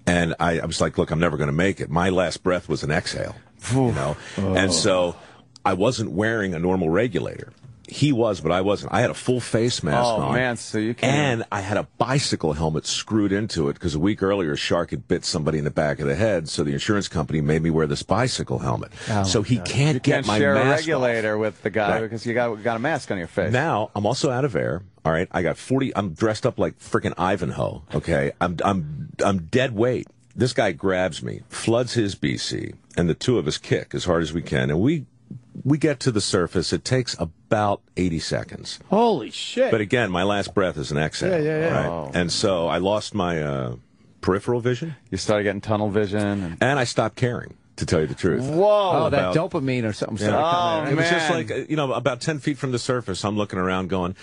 And I was like, "Look, I'm never going to make it." My last breath was an exhale, you know, and so I wasn't wearing a normal regulator. He was, but I wasn't. I had a full face mask on.
Oh, man, so you can...
And I had a bicycle helmet screwed into it because a week earlier a shark had bit somebody in the back of the head, so the insurance company made me wear this bicycle helmet. So he can't get my mask
share a
off.
regulator with the guy because you got a mask on your face.
Now, I'm also out of air. All right, I got 40. I'm dressed up like freaking Ivanhoe. Okay, I'm dead weight. This guy grabs me, floods his BC, and the two of us kick as hard as we can, and we get to the surface. It takes about 80 seconds.
Holy shit.
But again, my last breath is an exhale.
Yeah.
Right?
Oh.
And so I lost my peripheral vision.
You started getting tunnel vision.
And I stopped caring, to tell you the truth.
Whoa.
Oh, that dopamine or something.
Yeah.
It was just like, about 10 feet from the surface, I'm looking around going,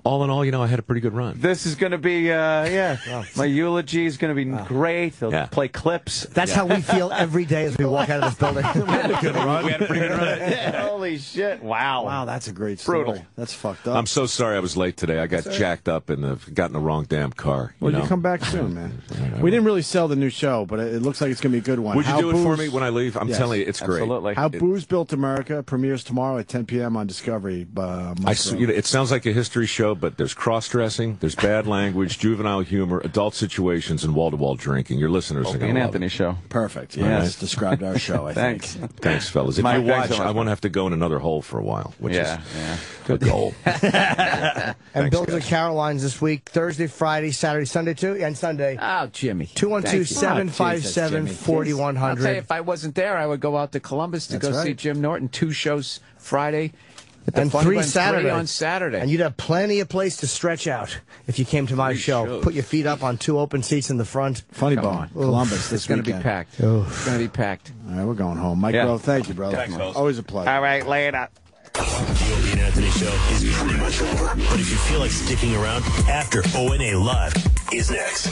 all in all, I had a pretty good run.
This is going to be, my eulogy is going to be great. They'll play clips.
That's how we feel every day as we walk out of this building.
We had a good run. We had a pretty good run.
Holy shit. Wow.
Wow, that's a great story.
Brutal.
That's fucked up.
I'm so sorry I was late today. I got jacked up and got in the wrong damn car.
Well, you come back soon, man. We didn't really sell the new show, but it looks like it's going to be a good one.
Would you do it for me when I leave? I'm telling you, it's great.
Absolutely.
How Booze Built America premieres tomorrow at 10 p.m. on Discovery.
It sounds like a history show, but there's cross-dressing, there's bad language, juvenile humor, adult situations, and wall-to-wall drinking. Your listeners are going to love
Anthony
it.
show.
Perfect. Yeah,
Yes.
described our show, I think.
Thanks, fellas. If
Mike,
you
thanks
watch,
so much,
I won't have to go in another hole for a while, which is a goal.
And Bills at Caroline's this week, Thursday, Friday, Saturday, Sunday, too, and Sunday.
Oh, Jimmy.
212-757-4100.
I'll tell you, if I wasn't there, I would go out to Columbus to
That's
go see
right.
Jim Norton. 2 shows Friday.
And 3 Saturday.
3 on Saturday.
And you'd have plenty of place to stretch out if you came to my show.
shows.
Put your feet up on 2 open seats in the front.
Funny
Come
Bone,
on.
Columbus this
It's going to be
weekend.
packed. It's going to be packed.
All right, we're going home. Mike Grove, thank you, brother.
Thanks, fellas.
Always a pleasure.
All right, later.
The Opie and Anthony Show is pretty much over. But if you feel like sticking around, after O&A Live is next.